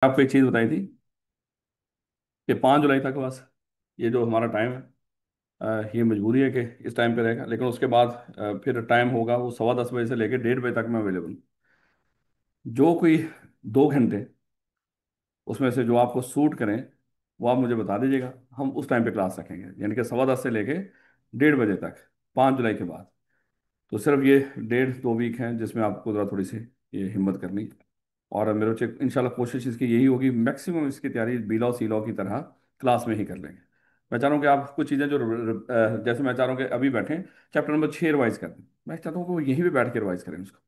आपको एक चीज़ बताई थी कि 5 जुलाई तक बस ये जो हमारा टाइम है, ये मजबूरी है कि इस टाइम पे रहेगा, लेकिन उसके बाद फिर टाइम होगा वो 10:15 बजे से लेकर 1:30 बजे तक मैं अवेलेबल हूँ। जो कोई 2 घंटे उसमें से जो आपको सूट करें वो आप मुझे बता दीजिएगा। हम उस टाइम पे क्लास रखेंगे, यानी कि 10:15 से लेके 1:30 बजे तक, 5 जुलाई के बाद। तो सिर्फ ये 1.5-2 वीक हैं जिसमें आपको ज़रा थोड़ी सी ये हिम्मत करनी। और मेरे बच्चे इंशाल्लाह कोशिश इसकी यही होगी, मैक्सिमम इसकी तैयारी बीलॉ सीलॉ की तरह क्लास में ही कर लेंगे। मैं चाह रहा हूँ कि आप कुछ चीज़ें जो जैसे मैं चाह रहा हूँ कि अभी बैठें चैप्टर नंबर 6 रिवाइज कर दें। मैं चाहता हूँ कि वो यहीं पे बैठ के रिवाइज करें उसको।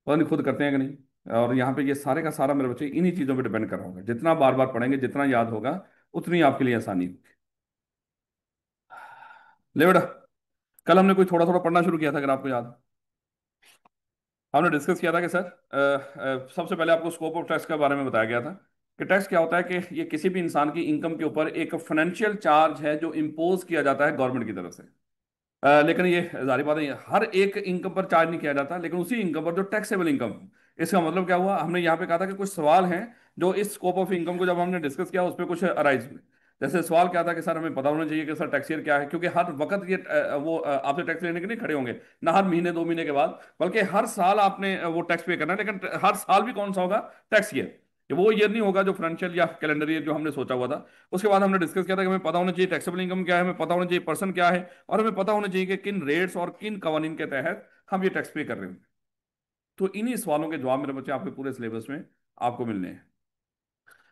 पता नहीं खुद करते हैं कि नहीं। और यहाँ पे ये सारे का सारा मेरे बच्चे इन्हीं चीज़ों पे डिपेंड कर रहा होगा। जितना बार बार पढ़ेंगे, जितना याद होगा, उतनी आपके लिए आसानी होगी। ले बेटा, कल हमने कोई थोड़ा थोड़ा पढ़ना शुरू किया था, अगर आपको याद हो। हमने डिस्कस किया था कि सर, सबसे पहले आपको स्कोप ऑफ टैक्स के बारे में बताया गया था कि टैक्स क्या होता है, कि ये किसी भी इंसान की इनकम के ऊपर एक फाइनेंशियल चार्ज है जो इम्पोज किया जाता है गवर्नमेंट की तरफ से। लेकिन ये जारी बात है, ये हर एक इनकम पर चार्ज नहीं किया जाता, लेकिन उसी इनकम पर जो टैक्सेबल इनकम है। इसका मतलब क्या हुआ, हमने यहाँ पे कहा था कि कुछ सवाल हैं जो इस स्कोप ऑफ इनकम को जब हमने डिस्कस किया उस पर कुछ अराइज हुए। जैसे सवाल क्या था कि सर हमें पता होना चाहिए कि सर टैक्स ईयर क्या है, क्योंकि हर वक्त ये आपसे टैक्स लेने के नहीं खड़े होंगे, ना हर महीने 2 महीने के बाद, बल्कि हर साल आपने वो टैक्स पे करना है। लेकिन हर साल भी कौन सा होगा, टैक्स ईयर। ये वो ईयर नहीं होगा जो फाइनेंशियल या कैलेंडर ईयर जो हमने सोचा हुआ था। उसके बाद हमने डिस्कस किया था कि हमें पता होना चाहिए टैक्सेबल इनकम क्या है, हमें पता होना चाहिए पर्सन क्या है, और हमें पता होना चाहिए कि किन रेट्स और किन कवानीन के तहत हम ये टैक्स पे कर रहे हैं। तो इन्हीं सवालों के जवाब मेरे बच्चे आपके पूरे सिलेबस में आपको मिलने हैं।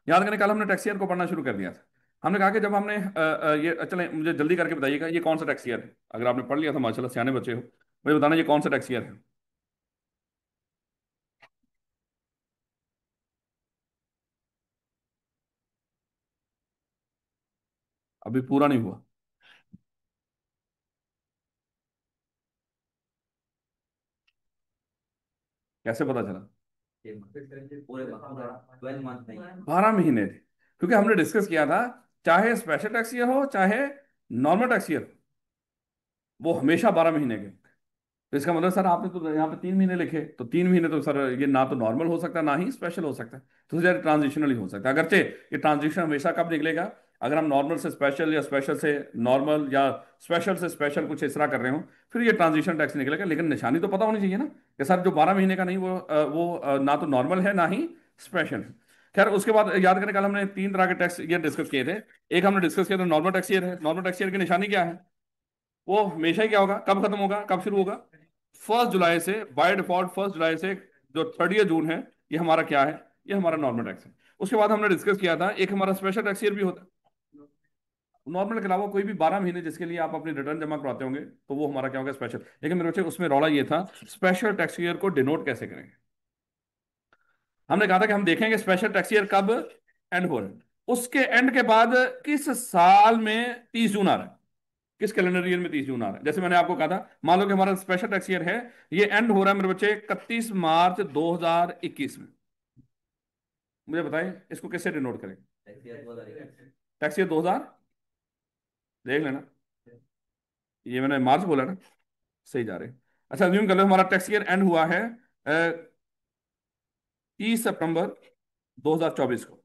याद करें, कल हमने टैक्स ईयर को पढ़ना शुरू कर दिया था। हमने कहा कि जब हमने ये चलें, मुझे जल्दी करके बताइएगा ये कौन सा टैक्स ईयर है। अगर आपने पढ़ लिया था माशाल्लाह, सियाने बच्चे हो, मुझे बताना ये कौन सा टैक्स ईयर है। अभी पूरा नहीं हुआ। कैसे पता चला? पूरे 12 मंथ नहीं। 12 महीने थे, क्योंकि हमने डिस्कस किया था चाहे स्पेशल टैक्स ईयर हो चाहे नॉर्मल टैक्स ईयर हो, वो हमेशा 12 महीने के। तो इसका मतलब सर आपने तो यहाँ पे 3 महीने लिखे, तो 3 महीने तो सर ये ना तो नॉर्मल हो सकता है ना ही स्पेशल हो सकता है। तो यार ट्रांजिशनल ही हो सकता है, अगरचे ये ट्रांजिशन हमेशा कब निकलेगा, अगर हम नॉर्मल से स्पेशल या स्पेशल से नॉर्मल या स्पेशल से स्पेशल कुछ इस तरह कर रहे हो, फिर ये ट्रांजिशन टैक्स निकलेगा। लेकिन निशानी तो पता होनी चाहिए ना कि सर जो 12 महीने का नहीं, वो ना तो नॉर्मल है ना ही स्पेशल है। खैर उसके बाद याद करें, कल हमने 3 तरह के टैक्स ईयर डिस्कस किए थे। एक हमने डिस्कस किया था नॉर्मल टैक्स ईयर है। नॉर्मल टैक्स ईयर की निशानी क्या है, वो हमेशा ही क्या होगा, कब खत्म होगा, कब शुरू होगा, 1 जुलाई से, बाय डिफॉल्ट 1 जुलाई से। जो 30 जून है, ये हमारा क्या है, ये हमारा नॉर्मल टैक्स है। उसके बाद हमने डिस्कस किया था एक हमारा स्पेशल टैक्स ईयर भी होता है। नॉर्मल के अलावा कोई भी 12 महीने जिसके लिए आप अपनी रिटर्न जमा करवाते होंगे, तो वो हमारा क्या होगा, स्पेशल। लेकिन मेरे बच्चे उसमें रौला ये था, स्पेशल टैक्स ईयर को डिनोट कैसे करेंगे। हमने कहा था कि हम देखेंगे स्पेशल टैक्स ईयर कब एंड हो रहा है, उसके एंड के बाद किस साल में 30 जून आ रहा है, किस कैलेंडर ईयर में 30 जून आ रहा है। जैसे मैंने आपको कहा था, मान लो कि हमारा स्पेशल टैक्स ईयर है, ये एंड हो रहा है मेरे बच्चे 31 मार्च 2021 में। मुझे बताएं इसको कैसे डिनोट करें। टैक्स ईयर 2000, देख लेना, ये मैंने मार्च बोला ना, सही जा रहे हैं। अच्छा अज्यूम कर लो हमारा टैक्स ईयर एंड हुआ है 30 सितंबर 2024 को।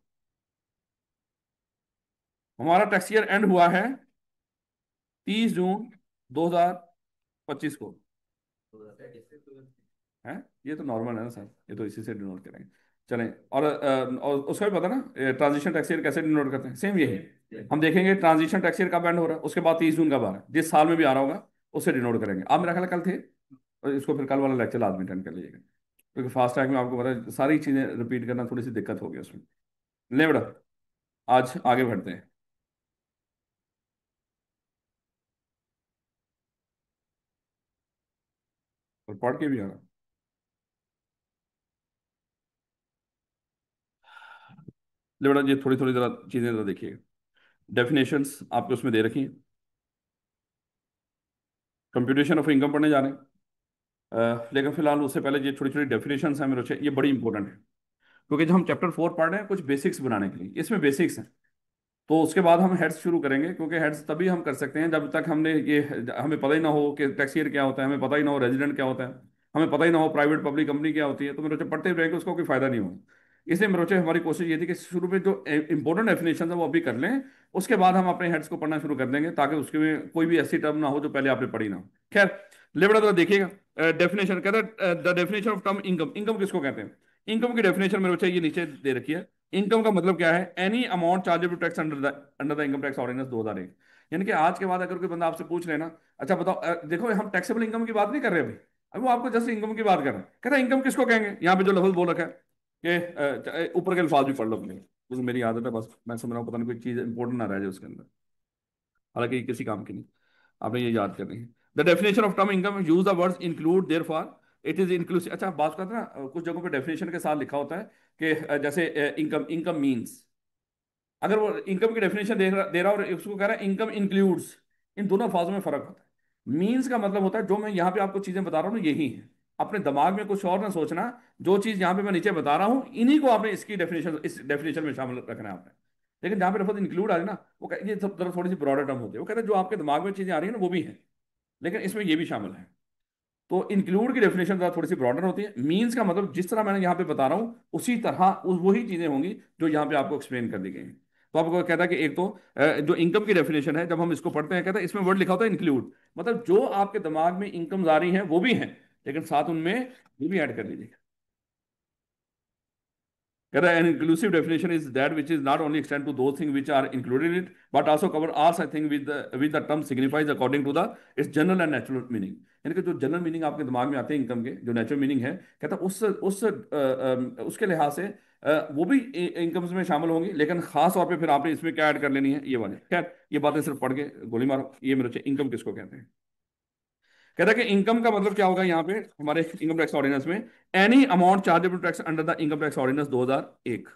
हमारा टैक्स ईयर एंड हुआ है 30 जून 2025 को। है, ये तो नॉर्मल है ना सर, ये तो इसी से डिनोट करेंगे। चलें, और उसका भी पता ना ट्रांजिशन टैक्स ईयर कैसे डिनोट करते हैं, सेम यही। हम देखेंगे ट्रांजिशन टैक्स ईयर कब एंड हो रहा है, उसके बाद 30 जून कब आ रहा है, जिस साल में भी आ रहा होगा उससे डिनोट करेंगे। आप मेरा ख्याल है कल थे, और इसको फिर कल वाला लेक्चर लाजमी अटेंड कर लीजिएगा, क्योंकि फास्ट टैग में आपको पता है सारी चीज़ें रिपीट करना थोड़ी सी दिक्कत होगी उसमें। ले बेटा, आज आगे बढ़ते हैं और पढ़ के भी आ रहा। ले बेटा, ये थोड़ी थोड़ी जरा चीज़ें जरा देखिएगा। डेफिनेशंस आपको उसमें दे रखी हैं। कंप्यूटेशन ऑफ इनकम पढ़ने जा रहे हैं। लेकिन फिलहाल उससे पहले ये छोटी छोटी डेफिनेशंस हैं मेरे, ये बड़ी इंपॉर्टेंट है, क्योंकि जब हम चैप्टर 4 पढ़ रहे हैं कुछ बेसिक्स बनाने के लिए, इसमें बेसिक्स हैं। तो उसके बाद हम हेड्स शुरू करेंगे, क्योंकि हेड्स तभी हम कर सकते हैं जब तक हमने ये, हमें पता ही ना हो कि टैक्स ईयर क्या होता है, हमें पता ही ना हो रेजिडेंट क्या होता है, हमें पता ही ना हो प्राइवेट पब्लिक कंपनी क्या होती है, तो मेरे बच्चे पढ़ते रहेंगे उसका कोई फायदा नहीं होगा। इसलिए मेरे बच्चे हमारी कोशिश ये थी कि शुरू में जो इंपॉर्टेंट डेफिनेशन है वो अभी कर लें, उसके बाद हम अपने हेड्स को पढ़ना शुरू कर देंगे, ताकि उसके में कोई भी ऐसी टर्म ना हो जो पहले आपने पढ़ी ना हो। खैर, ले बड़ा तो देखिएगा डेफिनेशन कहता है, the definition of term income. Income किसको कहते हैं? इनकम की डेफिनेशन मेरे बच्चे ये नीचे दे रखी है। इनकम का मतलब क्या है? Any amount chargeable tax under the income tax ordinance 2001। यानी कि आज के बाद अगर कोई बंदा आपसे पूछ लेना, अच्छा बताओ, देखो हम टैक्सेबल इनकम की बात नहीं कर रहे अभी, अभी वो आपको जस्ट इनकम की बात कर रहे हैं। कहता है इनकम किसको कहेंगे? यहाँ पे जो लफ्ज बोल रखा है कि ऊपर के अल्फाज भी पढ़ लो अपने, क्योंकि मेरी आदत है, बस मैं समझ रहा हूँ पता नहीं कोई चीज़ इंपॉर्टेंट ना रह जाए उसके अंदर, हालांकि ये किसी काम की नहीं, आपने ये याद करनी है। The definition of term income use the words include therefore, it is inclusive. अच्छा बात करते हैं ना, कुछ जगहों पे डेफिनेशन के साथ लिखा होता है कि जैसे इनकम, इनकम मीन्स, अगर वो इनकम की डेफिनेशन दे रहा और उसको कह रहा है इनकम इंक्लूड्स, इन दोनों अल्फाजों में फर्क होता है। मीन्स का मतलब होता है जो मैं यहाँ पे आपको चीजें बता रहा हूँ ना यही है, अपने दिमाग में कुछ और ना सोचना, जो चीज यहाँ पे मैं नीचे बता रहा हूँ इन्हीं को आपने इसकी डेफिनेशन, इस डेफिनेशन में शामिल रखना है आपने। लेकिन जहाँ पे लफ्ज इंक्लूड आ रही ना, वो ये सब तरह थोड़ी सी ब्रॉडर टर्म होती है, वो कहते हैं जो आपके दिमाग में चीजें आ रही है ना वो भी है, लेकिन इसमें ये भी शामिल है। तो इंक्लूड की डेफिनेशन थोड़ी सी ब्रॉडर होती है। मीन्स का मतलब जिस तरह मैंने यहाँ पे बता रहा हूँ उसी तरह वही चीजें होंगी जो यहाँ पे आपको एक्सप्लेन कर दी गई हैं। तो आपको कहता है कि एक तो जो इनकम की डेफिनेशन है, जब हम इसको पढ़ते हैं कहता है इसमें वर्ड लिखा होता है इंक्लूड, मतलब जो आपके दिमाग में इनकम आ रही है वो भी है, लेकिन साथ उनमें ये भी ऐड कर लीजिए। कहता है, an inclusive definition is that which is not only extend to those things which are included in it, but also cover all such things with the term signifies according to the its general and natural meaning। यानी कि जो general meaning आपके दिमाग में आते हैं income के, जो नेचुरल मीनिंग है, कहता है उसके लिहाज से वो भी इनकम्स में शामिल होंगी, लेकिन खास तौर पे फिर आपने इसमें क्या ऐड कर लेनी है ये वाले। खैर ये बातें सिर्फ पढ़ के गोली मारो, ये मेरे इनकम किसको कहते हैं। कहता है कि इनकम का मतलब क्या होगा यहाँ पे हमारे इनकम टैक्स ऑर्डिनेंस में, any amount chargeable tax under the income tax ordinance 2001।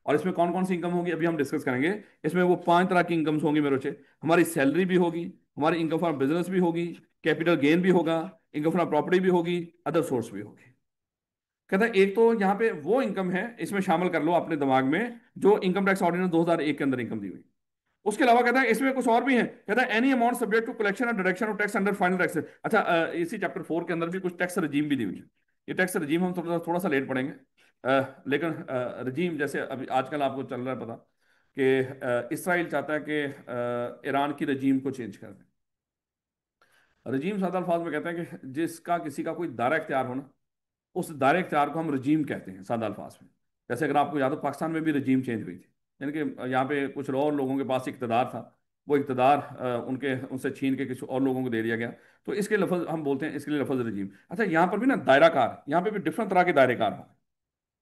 और इसमें कौन कौन सी इनकम होगी अभी हम डिस्कस करेंगे। इसमें वो 5 तरह की इनकम्स होंगी मेरे बच्चे। हमारी सैलरी भी होगी, हमारी इनकम फ्रॉम बिजनेस भी होगी, कैपिटल गेन भी होगा, इनकम फ्रॉम प्रॉपर्टी भी होगी, अदर सोर्स भी होगी। कहता है एक तो यहाँ पे वो इनकम है, इसमें शामिल कर लो अपने दिमाग में, जो इनकम टैक्स ऑर्डिनेंस 2001 के अंदर इनकम दी हुई। उसके अलावा कहता है इसमें कुछ और भी है, कहता है any amount subject to collection and deduction of tax under final tax. अच्छा इसी चैप्टर 4 के अंदर भी कुछ टैक्स रजीम भी दी हुई है। ये टैक्स रजीम हम थोड़ा थोड़ा सा लेट पढ़ेंगे, लेकिन रजीम जैसे अभी आजकल आपको चल रहा है पता कि इसराइल चाहता है कि ईरान की रजीम को चेंज कर दें। रजीम सादा अल्फाज में कहते हैं कि जिसका किसी का कोई दायरा इख्तियार हो ना, उस दायरे इख्तियार को हम रजीम कहते हैं सादा अल्फाज में। जैसे अगर आपको याद हो पाकिस्तान में भी रजीम चेंज हुई थी, यानी कि यहाँ पे कुछ और लोगों के पास इक़्तिदार था, वो इक़्तिदार उनके उनसे छीन के किसी और लोगों को दे दिया गया, तो इसके लफज हम बोलते हैं, इसके लिए लफज रजीम। अच्छा यहाँ पर भी ना दायरा कार, यहाँ पे भी डिफरेंट तरह के दायरे कार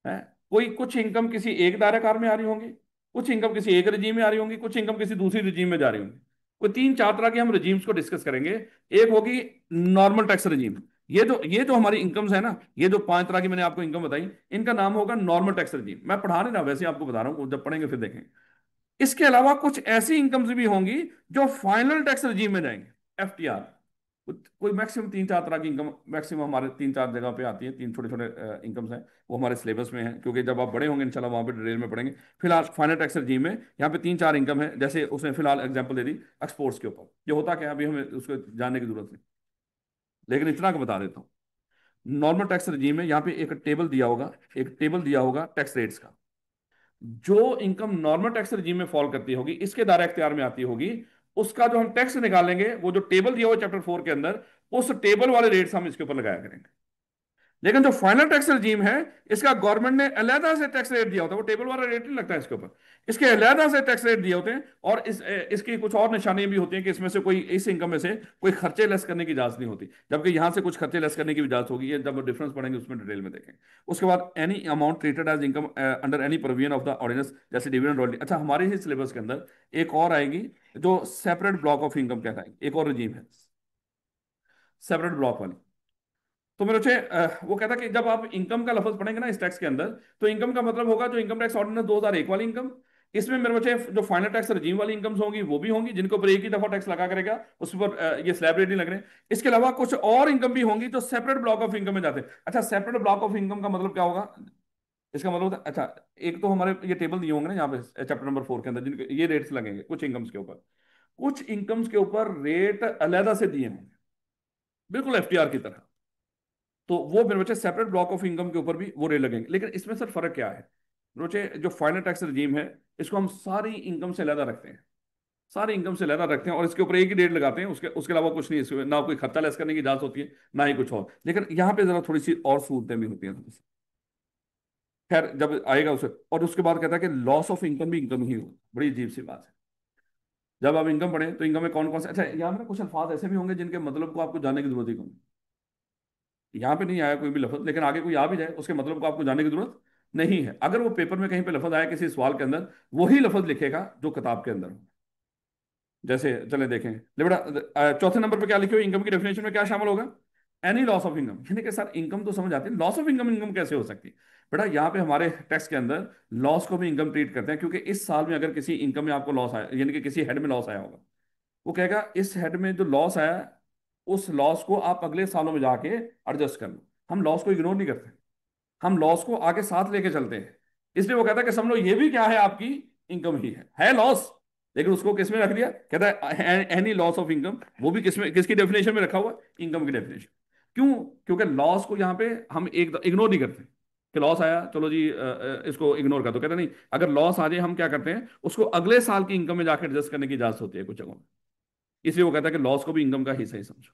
है। कोई कुछ इनकम किसी एक दायराकार में आ रही होंगी, कुछ इनकम किसी एक रजीम में आ रही होंगी, कुछ इनकम किसी दूसरी रजीम में जा रही होंगी। कोई 3-4 तरह की हम रजीम्स को डिस्कस करेंगे। एक होगी नॉर्मल टैक्स रजीम। ये जो हमारी इनकम्स है ना, ये जो 5 तरह की मैंने आपको इनकम बताई, इनका नाम होगा नॉर्मल टैक्स रजीम। मैं पढ़ा नहीं रहा, वैसे ही आपको बता रहा हूँ, जब पढ़ेंगे फिर देखेंगे। इसके अलावा कुछ ऐसी इनकम्स भी होंगी जो फाइनल टैक्स रजीम में जाएंगे, एफटीआर। कोई मैक्सिमम 3-4 तरह की इनकम मैक्सिमम हमारे 3-4 जगह पे आती है, 3 छोटे छोटे इनकम्स हैं, वो हमारे सिलेबस में है, क्योंकि जब आप बड़े होंगे इंशाल्लाह वहाँ पे डिटेल में पढ़ेंगे। फिलहाल फाइनल टैक्स रजीम में यहाँ पे 3-4 इनकम है, जैसे उसने फिलहाल एग्जाम्पल दे दी एक्सपोर्ट्स के ऊपर। ये होता क्या है अभी हमें उसको जानने की जरूरत नहीं, लेकिन इतना का बता देता हूँ। नॉर्मल टैक्स रजीम में यहाँ पे एक टेबल दिया होगा, एक टेबल दिया होगा टैक्स रेट्स का। जो इनकम नॉर्मल टैक्स रजीम में फॉल करती होगी, इसके दायरा इख्तियार में आती होगी, उसका जो हम टैक्स निकालेंगे, वो जो टेबल दिया हुआ चैप्टर 4 के अंदर, उस टेबल वाले रेट्स हम इसके ऊपर लगाया करेंगे। लेकिन जो फाइनल टैक्स रजीम है, इसका गवर्नमेंट ने अलहदा से टैक्स रेट दिया होता है, वो टेबल वाला रेट नहीं लगता है इसके ऊपर, इसके अलहदा से टैक्स रेट दिए होते हैं। और इसकी कुछ और निशानियां भी होती हैं कि इसमें से कोई, इस इनकम में से कोई खर्चे लेस करने की इजाजत नहीं होती, जबकि यहां से कुछ खर्चे लेस करने की इजाजत होगी। ये जब डिफरेंस पढ़ेंगे उसमें डिटेल में देखेंगे। उसके बाद any amount treated as income under any provision of the ordinance, जैसे डिविडेंड रॉयल्टी। अच्छा हमारे ही सिलेबस के अंदर एक और आएगी जो सेपरेट ब्लॉक ऑफ इनकम कहलाएगी, एक और रजीम है सेपरेट ब्लॉक वाली। तो मेरे बच्चे वो कहता कि जब आप इनकम का लफ्ज पढ़ेंगे ना इस टैक्स के अंदर, तो इनकम का मतलब होगा जो इनकम टैक्स ऑर्डिनेंस 2001 वाली इनकम। इसमें मेरे बच्चे जो फाइनल टैक्स रजीम वाली इनकम्स होंगी वो भी होंगी, जिनके ऊपर एक ही दफा टैक्स लगा करेगा, उस पर ये स्लैब रेट नहीं लग रहे। इसके अलावा कुछ और इनकम भी होंगी जो सेपरेट ब्लॉक ऑफ इनकम में जाते हैं। अच्छा सेपरेट ब्लॉक ऑफ इनकम का मतलब क्या होगा? इसका मतलब होता है, अच्छा एक तो हमारे ये टेबल दिए होंगे ना यहाँ पे चैप्टर नंबर 4 के अंदर, जिनके ये रेट्स लगेंगे कुछ इनकम्स के ऊपर, कुछ इनकम्स के ऊपर रेट अलहदा से दिए होंगे, बिल्कुल एफटीआर की तरह। तो वो मेरे बच्चे सेपरेट ब्लॉक ऑफ इनकम के ऊपर भी वो रेट लगेंगे। लेकिन इसमें सर फर्क क्या है? रोचे जो फाइनल टैक्स रजीम है, इसको हम सारी इनकम से अलहदा रखते हैं, सारी इनकम से अलहदा रखते हैं, और इसके ऊपर एक ही रेट लगाते हैं, उसके उसके अलावा कुछ नहीं, इसमें ना कोई खर्चा लेस करने की इजाजत होती है, ना ही कुछ और। लेकिन यहाँ पे जरा थोड़ी सी और सूरतें भी होती हैं थोड़ी सी। खैर जब आएगा उसे, और उसके बाद कहता है कि लॉस ऑफ इनकम भी इनकम ही हो। बड़ी अजीब सी बात है। जब आप इनकम पढ़ें तो इनकम में कौन कौन से, अच्छा यहाँ पे ना कुछ अल्फाज ऐसे भी होंगे जिनके मतलब को आपको जानने की जरूरत ही कौन। यहाँ पे नहीं आया कोई भी लफ्ज, लेकिन आगे कोई आ भी जाए उसके मतलब को आपको जानने की जरूरत नहीं है। अगर वो पेपर में कहीं पे लफ्ज आया किसी सवाल के अंदर, वही लफ्ज लिखेगा जो किताब के अंदर हो। जैसे चले देखें ले बेटा, चौथे नंबर पे क्या लिखे हो, इनकम की डेफिनेशन में क्या शामिल होगा, एनी लॉस ऑफ इनकम। यानी कि सर इनकम तो समझ आती है, लॉस ऑफ इनकम इनकम कैसे हो सकती है। बेटा यहाँ पे हमारे टैक्स के अंदर लॉस को भी इनकम ट्रीट करते हैं, क्योंकि इस साल में अगर किसी इनकम में आपको लॉस आया, यानी कि किसी हेड में लॉस आया होगा, वो कहेगा इस हेड में जो लॉस आया, उस लॉस को आप अगले सालों में जाके एडजस्ट कर लो। हम लॉस को इग्नोर नहीं करते, हम लॉस को आगे साथ लेके चलते हैं। इसलिए वो कहता है कि समझो ये भी क्या है, आपकी इनकम ही है लॉस, लेकिन उसको किस में रख दिया, कहता है एनी लॉस ऑफ इनकम, वो भी किसमें, किसकी डेफिनेशन में रखा हुआ, इनकम की डेफिनेशन। क्यों, क्योंकि लॉस को यहाँ पे हम एक इग्नोर नहीं करते कि लॉस आया चलो जी इसको इग्नोर कर दो, कहते नहीं, अगर लॉस आ जाए हम क्या करते हैं, उसको अगले साल की इनकम में जाकर एडजस्ट करने की इजाजत होती है कुछ जगहों में। इसलिए वो कहता है कि लॉस को भी इनकम का हिस्सा ही समझो।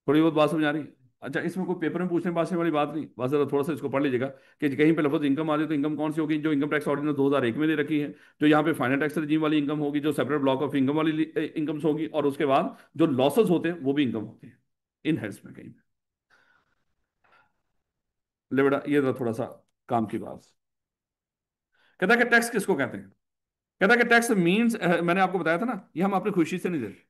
थोड़ी बहुत बात समझ आ रही है। अच्छा इसमें कोई पेपर में पूछने पाछने वाली बात नहीं, बस जरा थोड़ा सा इसको पढ़ लीजिएगा कि कहीं पे लफ्ज इनकम आ जाए तो इनकम कौन सी होगी, जो इनकम टैक्स ऑर्डिनेंस 2001 में दे रखी है, जो यहाँ पे फाइनल टैक्स रजीम वाली इनकम होगी, जो सेपरेट ब्लॉक ऑफ इनकम वाली इनकम्स होगी, और उसके बाद जो लॉसेस होते हैं वो भी इनकम होती है इन हेड्स में कहीं पे। ले बेटा ये तो थोड़ा सा काम की बात। कहता है कि टैक्स किसको कहते हैं, कहता है कि टैक्स मीन्स, मैंने आपको बताया था ना, ये हम अपनी खुशी से नहीं देते,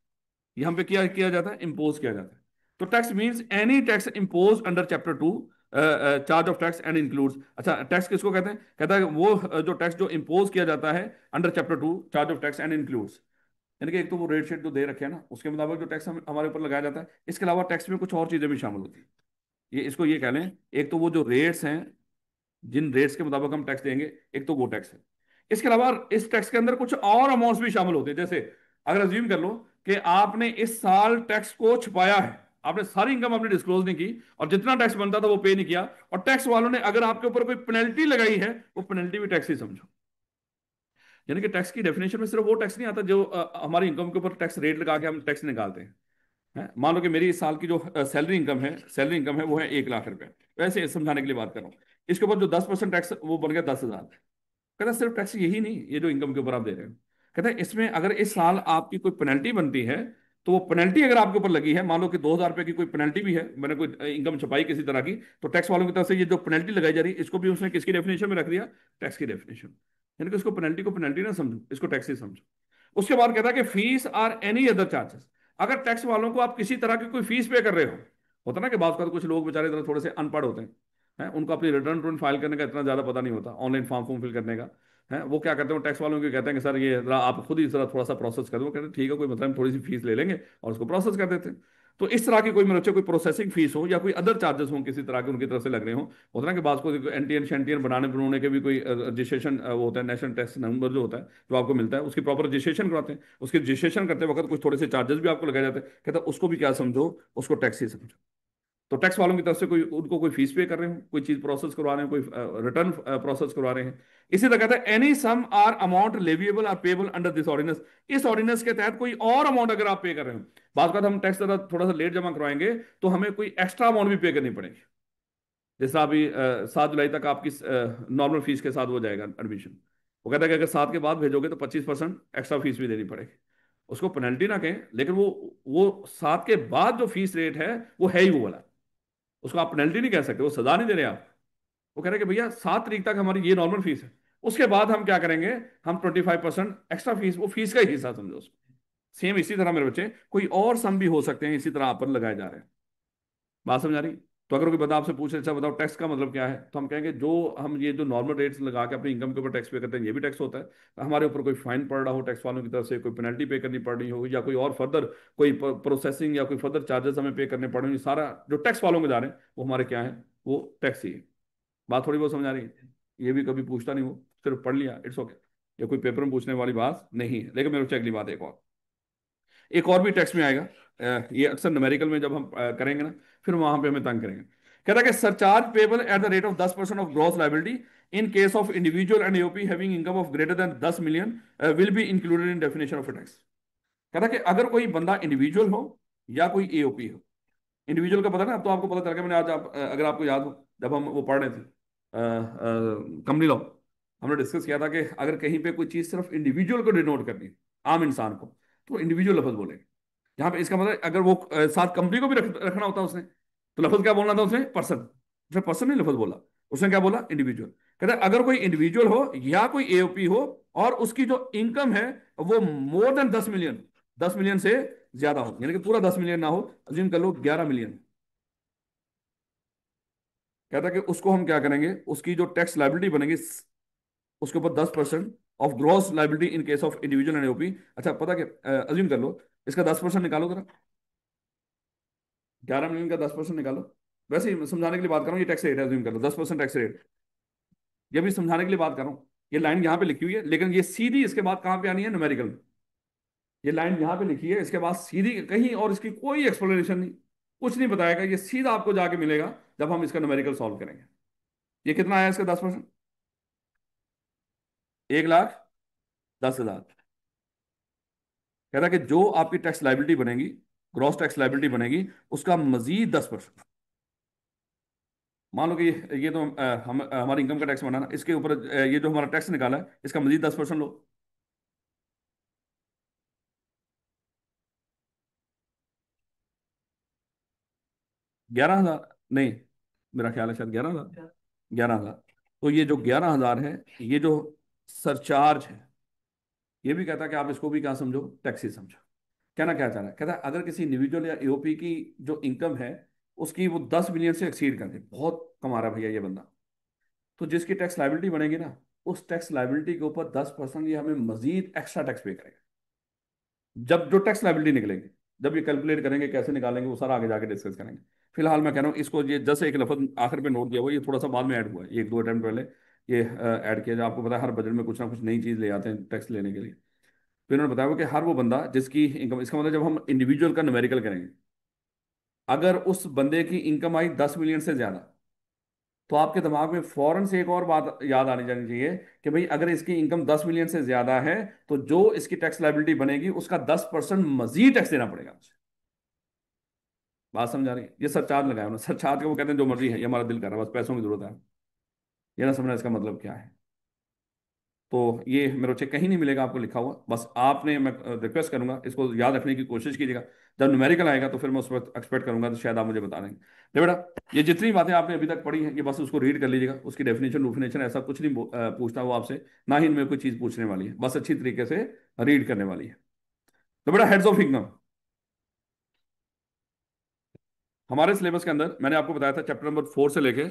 यहाँ पे क्या किया जाता है, इम्पोज किया जाता है। तो tax means any tax impose under chapter 2, charge of tax and includes. अच्छा टैक्स किसको कहते हैं, कहता है कि वो जो टैक्स जो इम्पोज किया जाता है under chapter 2 charge of tax and includes. यानी कि एक तो वो रेट शेट जो दे रखे हैं ना, उसके मुताबिक जो टैक्स हमारे ऊपर लगाया जाता है, इसके अलावा टैक्स में कुछ और चीजें भी शामिल होती हैं। ये इसको ये कह लें, एक तो वो जो रेट्स हैं, जिन रेट्स के मुताबिक हम टैक्स देंगे, एक तो वो टैक्स है। इसके अलावा इस टैक्स के अंदर कुछ और अमाउंट्स भी शामिल होते हैं। जैसे अगर अज्यूम कर लो कि आपने इस साल टैक्स को छुपाया है, आपने सारी इनकम आपने डिस्क्लोज नहीं की, और जितना टैक्स बनता था वो पे नहीं किया, और टैक्स वालों ने अगर आपके ऊपर कोई पेनल्टी लगाई है, वो पेनल्टी भी टैक्स ही समझो। यानी कि टैक्स की डेफिनेशन में सिर्फ वो टैक्स नहीं आता जो हमारी इनकम के ऊपर टैक्स रेट लगा के हम टैक्स निकालते हैं। मान लो कि मेरी इस साल की जो सैलरी इनकम है वो है 1 लाख रुपए, वैसे समझाने के लिए बात कर रहा हूँ। इसके ऊपर जो 10% टैक्स वो बन गया 10,000। कहता है सिर्फ टैक्स यही नहीं, ये जो इनकम के ऊपर आप दे रहे हो, कहता है इसमें अगर इस साल आपकी कोई पेनल्टी बनती है, तो वो पेनल्टी अगर आपके ऊपर लगी है, मान लो कि 2,000 रुपए की कोई पेनल्टी भी है, मैंने कोई इनकम छुपाई किसी तरह की, तो टैक्स वालों की तरफ से ये जो पेनल्टी लगाई जा रही है, इसको भी उसने किसकी डेफिनेशन में रख दिया, टैक्स की डेफिनेशन। यानी कि उसको पेनल्टी को पेनल्टी ना समझो, इसको टैक्स ही समझो। उसके बाद कहता है कि fees or any other charges. अगर टैक्स वालों को आप किसी तरह की कोई फीस पे कर रहे हो, होता ना कि बात का तो कुछ लोग बेचारे थोड़े से अनपढ़ होते हैं, उनको अपनी रिटर्न फाइल करने का इतना ज्यादा पता नहीं होता, ऑनलाइन फॉर्म फॉर्म फिल करने का है, वो क्या करते हैं, टैक्स वालों को कहते हैं कि सर ये जरा आप खुद ही जरा थोड़ा सा प्रोसेस कर दो, कहते हैं ठीक है कोई मतलब, हम थोड़ी सी फीस ले लेंगे और उसको प्रोसेस कर देते हैं। तो इस तरह की कोई मेरे बच्चे कोई प्रोसेसिंग फीस हो या कोई अदर चार्जेस हो किसी तरह के उनकी तरफ से लग रहे हो, होता है ना कि बात को एनटीएन शेंटियन बनाने बनाने के भी कोई रजिस्ट्रेशन वो होता है, नेशनल टैक्स नंबर जो होता है जो आपको मिलता है, उसकी प्रॉपर रजिस्ट्रेशन करवाते हैं, उसकी रजिस्ट्रेशन करते वक्त कुछ थोड़े से चार्जेस भी आपको लगाए जाते हैं, कहता है उसको भी क्या समझो, उसको टैक्स ही समझो। तो टैक्स वालों की तरफ से कोई उनको कोई फीस पे कर रहे हो, कोई चीज प्रोसेस करवा रहे हैं, कोई रिटर्न प्रोसेस करवा रहे हैं। इसी तरह कहता है any sum or amount leviable or payable under this ordinance. इस ऑर्डिनेंस के तहत कोई और अमाउंट अगर आप पे कर रहे हो, बात का हम टैक्स थोड़ा सा लेट जमा करवाएंगे, तो हमें कोई एक्स्ट्रा अमाउंट भी पे करनी पड़ेगी। जैसा अभी 7 जुलाई तक आपकी नॉर्मल फीस के साथ हो जाएगा एडमिशन, वो कहता है कि अगर 7 के बाद भेजोगे तो 25% एक्स्ट्रा फीस भी देनी पड़ेगी। उसको पेनल्टी ना कहें, लेकिन वो 7 के बाद जो फीस रेट है वो है ही वो वाला, उसको आप पेनल्टी नहीं कह सकते, वो सजा नहीं दे रहे आप। वो कह रहे हैं कि भैया 7 तारीख तक हमारी ये नॉर्मल फीस है, उसके बाद हम क्या करेंगे, हम 25% एक्स्ट्रा फीस, वो फीस का ही हिस्सा समझो उसको। सेम इसी तरह मेरे बच्चे कोई और सम भी हो सकते हैं इसी तरह आप पर लगाए जा रहे हैं। बात समझ आ रही। तो अगर कोई बंदा आपसे पूछे अच्छा बताओ टैक्स का मतलब क्या है, तो हम कहेंगे जो हम ये जो नॉर्मल रेट्स लगा के अपनी इनकम के ऊपर टैक्स पे करते हैं, ये भी टैक्स होता है। हमारे ऊपर कोई फाइन पड़ रहा हो टैक्स वालों की तरफ से, कोई पेनल्टी पे करनी पड़ रही हो, या कोई और फर्दर कोई प्रोसेसिंग या कोई फर्दर चार्जेस हमें पे करने पड़ रहे हैं, सारा जो टैक्स वालों को जा रहे हैं वो हमारे क्या है, वो टैक्स ही है। बात थोड़ी बहुत समझ आ रही है। ये भी कभी पूछता नहीं, वो सिर्फ पढ़ लिया, इट्स ओके, ये कोई पेपर में पूछने वाली बात नहीं है। लेकिन मेरे अगली बात एक और भी टेक्स्ट में आएगा, ये अक्सर न्यूमेरिकल में जब हम करेंगे ना, फिर वहां पे हमें तंग करेंगे। कहता है कि surcharge payable at the rate of 10% of gross liability in case of individual and AOP having income of greater than 10 million will be included in definition of tax. कहता कि अगर कोई बंदा इंडिविजुअल हो या कोई एओपी हो। इंडिविजुअल का पता ना, अब तो आपको पता चल गया। मैंने आज अगर आपको याद हो, जब हम वो पढ़ रहे थे कंपनी लॉ, हमने डिस्कस किया था कि अगर कहीं पे कोई चीज सिर्फ इंडिविजुअल को डिनोट करनी है, आम इंसान को, तो इंडिविजुअल लफ्ज बोलेंगे। यहाँ पे इसका मतलब अगर वो साथ कंपनी को भी रखना होता उसने, तो लफ्ज क्या बोलना था उसने? पर्सन। उसने पर्सन नहीं लफ्ज बोला, उसने क्या बोला? इंडिविजुअल। कहता है अगर कोई इंडिविजुअल हो या कोई एओपी हो और उसकी जो इनकम है वो मोर देन 10 मिलियन, 10 मिलियन से ज्यादा हो, यानी कि पूरा 10 मिलियन ना हो, अज्यूम कर लो 11 मिलियन। कहता है कि उसको हम क्या करेंगे, उसकी जो टैक्स लाइबिलिटी बनेगी उसके ऊपर 10% of gross liability in case of individual and AOP. अच्छा पता कि अज्यूम कर लो, इसका 10% निकालो जरा, 11 मिलियन का 10% निकालो। वैसे ही समझाने के लिए बात कर रहा हूँ, ये टैक्स रेट है, अज्यूम कर लो 10% टैक्स रेट। ये भी समझाने के लिए बात कर रहा हूँ। ये लाइन यहाँ पे लिखी हुई है, लेकिन ये सीधी इसके बाद कहाँ पे आनी है? न्यूमेरिकल में। ये लाइन यहाँ पे लिखी है, इसके बाद सीधी कहीं और इसकी कोई एक्सप्लेनेशन नहीं, कुछ नहीं बताएगा, ये सीधा आपको जाके मिलेगा जब हम इसका न्यूमेरिकल सॉल्व करेंगे। ये कितना आया इसका 10%? 1,10,000। कहता है कि जो आपकी टैक्स लाइबिलिटी बनेगी, ग्रॉस टैक्स लाइबिलिटी बनेगी, उसका मजीद 10%। मान लो कि ये तो हम हमारी इनकम का टैक्स बना ना, इसके ऊपर ये जो हमारा टैक्स निकाला है इसका मजीद 10% लो। 11,000 नहीं, मेरा ख्याल है शायद 11,000। 11,000। तो ये जो 11,000 है, ये जो सरचार्ज है, ये भी कहता है कि आप इसको भी क्या समझो? टैक्स ही समझो। कहना क्या चाह रहा है? कहता है अगर किसी इंडिविजुअल या एओपी की जो इनकम है उसकी वो 10 मिलियन से एक्सीड कर दे, बहुत कमा रहा है भैया ये बंदा, तो जिसकी टैक्स लाइबिलिटी बनेगी ना, उस टैक्स लाइबिलिटी के ऊपर 10% ये हमें मजीद एक्स्ट्रा टैक्स पे करेगा। जब जो टैक्स लाइबिलिटी निकलेगी, जब ये कैलकुलेट करेंगे कैसे निकालेंगे वो सारा आगे जाके डिस्कस करेंगे। फिलहाल मैं कह रहा हूँ इसको, ये जैसे एक लफ्ज आखिर में नोट किया हुआ, ये थोड़ा सा बाद में ऐड हुआ है, ये एक दो अटेम्प्ट पहले ये ऐड किया। जो आपको पता है हर बजट में कुछ ना कुछ नई चीज़ ले आते हैं टैक्स लेने के लिए। फिर उन्होंने बताया हुआ कि हर वो बंदा जिसकी इनकम, इसका मतलब जब हम इंडिविजुअल का न्यूमेरिकल करेंगे, अगर उस बंदे की इनकम आई 10 मिलियन से ज्यादा, तो आपके दिमाग में फौरन से एक और बात याद आनी जानी चाहिए कि भाई अगर इसकी इनकम 10 मिलियन से ज्यादा है तो जो इसकी टैक्स लाइबिलिटी बनेगी उसका 10% मजीद टैक्स देना पड़ेगा मुझे। बात समझ आ रही है? ये सरचार्ज लगाया उन्होंने, सरचार्ज का वो कहते हैं जो मर्जी है, ये हमारा दिल कर रहा है, बस पैसों की जरूरत है। ये ना समझना इसका मतलब क्या है। तो ये मेरे बच्चे कहीं नहीं मिलेगा आपको लिखा हुआ, बस आपने, मैं रिक्वेस्ट करूंगा इसको याद रखने की कोशिश कीजिएगा। जब न्यूमेरिकल आएगा तो फिर मैं उस वक्त एक्सपेक्ट करूंगा, तो शायद आप मुझे बता देंगे। तो बेटा ये जितनी बातें आपने अभी तक पढ़ी हैं, ये बस उसको रीड कर लीजिएगा। उसकी डेफिनेशन वुफिनेशन ऐसा कुछ नहीं पूछता वो आपसे, ना ही इनमें कोई चीज़ पूछने वाली है, बस अच्छी तरीके से रीड करने वाली है। तो बेटा हेड्स ऑफ इनकम हमारे सिलेबस के अंदर मैंने आपको बताया था चैप्टर नंबर 4 से लेके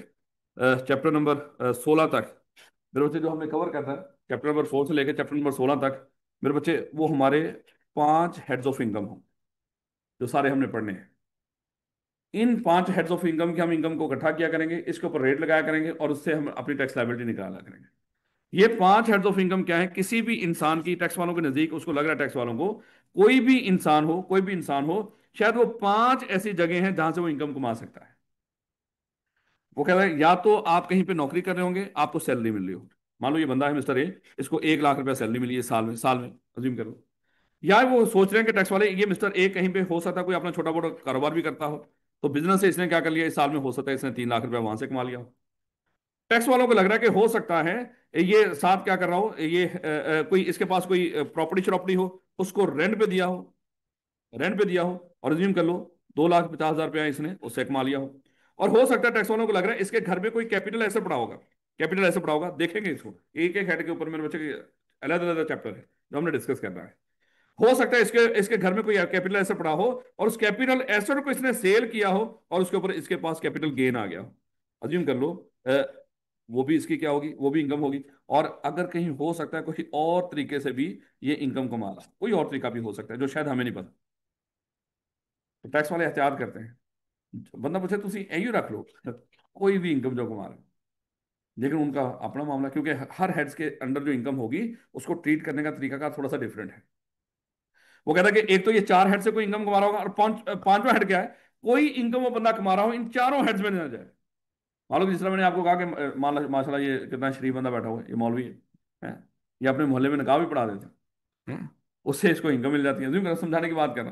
चैप्टर नंबर 16 तक, मेरे बच्चे जो हमने कवर करता है चैप्टर नंबर 4 से लेकर चैप्टर नंबर 16 तक, मेरे बच्चे वो हमारे 5 हेड्स ऑफ इनकम हों जो सारे हमने पढ़ने हैं। इन 5 हेड्स ऑफ इनकम की हम इनकम को इकट्ठा किया करेंगे, इसके ऊपर रेट लगाया करेंगे और उससे हम अपनी टैक्स लाइबिलिटी निकाला करेंगे। ये 5 हेड्स ऑफ इनकम क्या है? किसी भी इंसान की, टैक्स वालों के नजदीक उसको लग रहा है, टैक्स वालों को, कोई भी इंसान हो, कोई भी इंसान हो, शायद वो 5 ऐसी जगह हैं जहां से वो इनकम कमा सकता है। वो कह रहा है या तो आप कहीं पे नौकरी कर रहे होंगे, आपको सैलरी मिल रही हो, मान लो ये बंदा है मिस्टर ए, इसको 1 लाख रुपया सैलरी मिली है साल में अज्यूम करो। या वो सोच रहे हैं कि टैक्स वाले, ये मिस्टर ए कहीं पे हो सकता है कोई अपना छोटा मोटा कारोबार भी करता हो, तो बिजनेस से इसने क्या कर लिया, इस साल में हो सकता है इसने 3 लाख रुपया वहां से कमा लिया हो। टैक्स वालों को लग रहा है कि हो सकता है ये साथ क्या कर रहा हो, ये कोई इसके पास कोई प्रॉपर्टी शॉपर्टी हो, उसको रेंट पे दिया हो, रेंट पे दिया हो, और अज्यूम कर लो 2,50,000 रुपया इसने उससे कमा लिया हो। और हो सकता है टैक्स वालों को लग रहा है इसके घर में कोई कैपिटल ऐसे पड़ा होगा, कैपिटल ऐसे पड़ा होगा, देखेंगे इसको एक एक हेड के ऊपर, मेरे बच्चे के अलग अलग चैप्टर है जो हमने डिस्कस करना है। हो सकता है इसके इसके घर में कोई कैपिटल एसेट पड़ा हो और उस कैपिटल एसेट को इसने सेल किया हो और उसके ऊपर इसके पास कैपिटल गेन आ गया हो, अज्यूम कर लो वो भी इसकी क्या होगी, वो भी इनकम होगी। और अगर कहीं हो सकता है कोई और तरीके से भी ये इनकम कमा रहा है, कोई और तरीका भी हो सकता है जो शायद हमें नहीं पता, तो टैक्स वाले एहतियात करते हैं। बंदा पूछे तुम यही रख लो कोई भी इनकम जो कमा रहा है, लेकिन उनका अपना मामला, क्योंकि हर हेड्स के अंडर जो इनकम होगी उसको ट्रीट करने का तरीका का थोड़ा सा डिफरेंट है। वो कहता है कि एक तो ये 4 हेड से कोई इनकम कमा रहा होगा, और पांचवा हेड क्या है, कोई इनकम वो बंदा कमा रहा हो इन चारों हेड्स में ना जाए। मान लो कि जिस तरह मैंने आपको कहा कि माशाल्लाह ये कितना शरीफ बंदा बैठा हुआ है, ये मौलवी है, ये अपने मोहल्ले में निकाह भी पढ़ा देते हैं, उससे इसको इनकम मिल जाती है। समझाने की बात कर रहा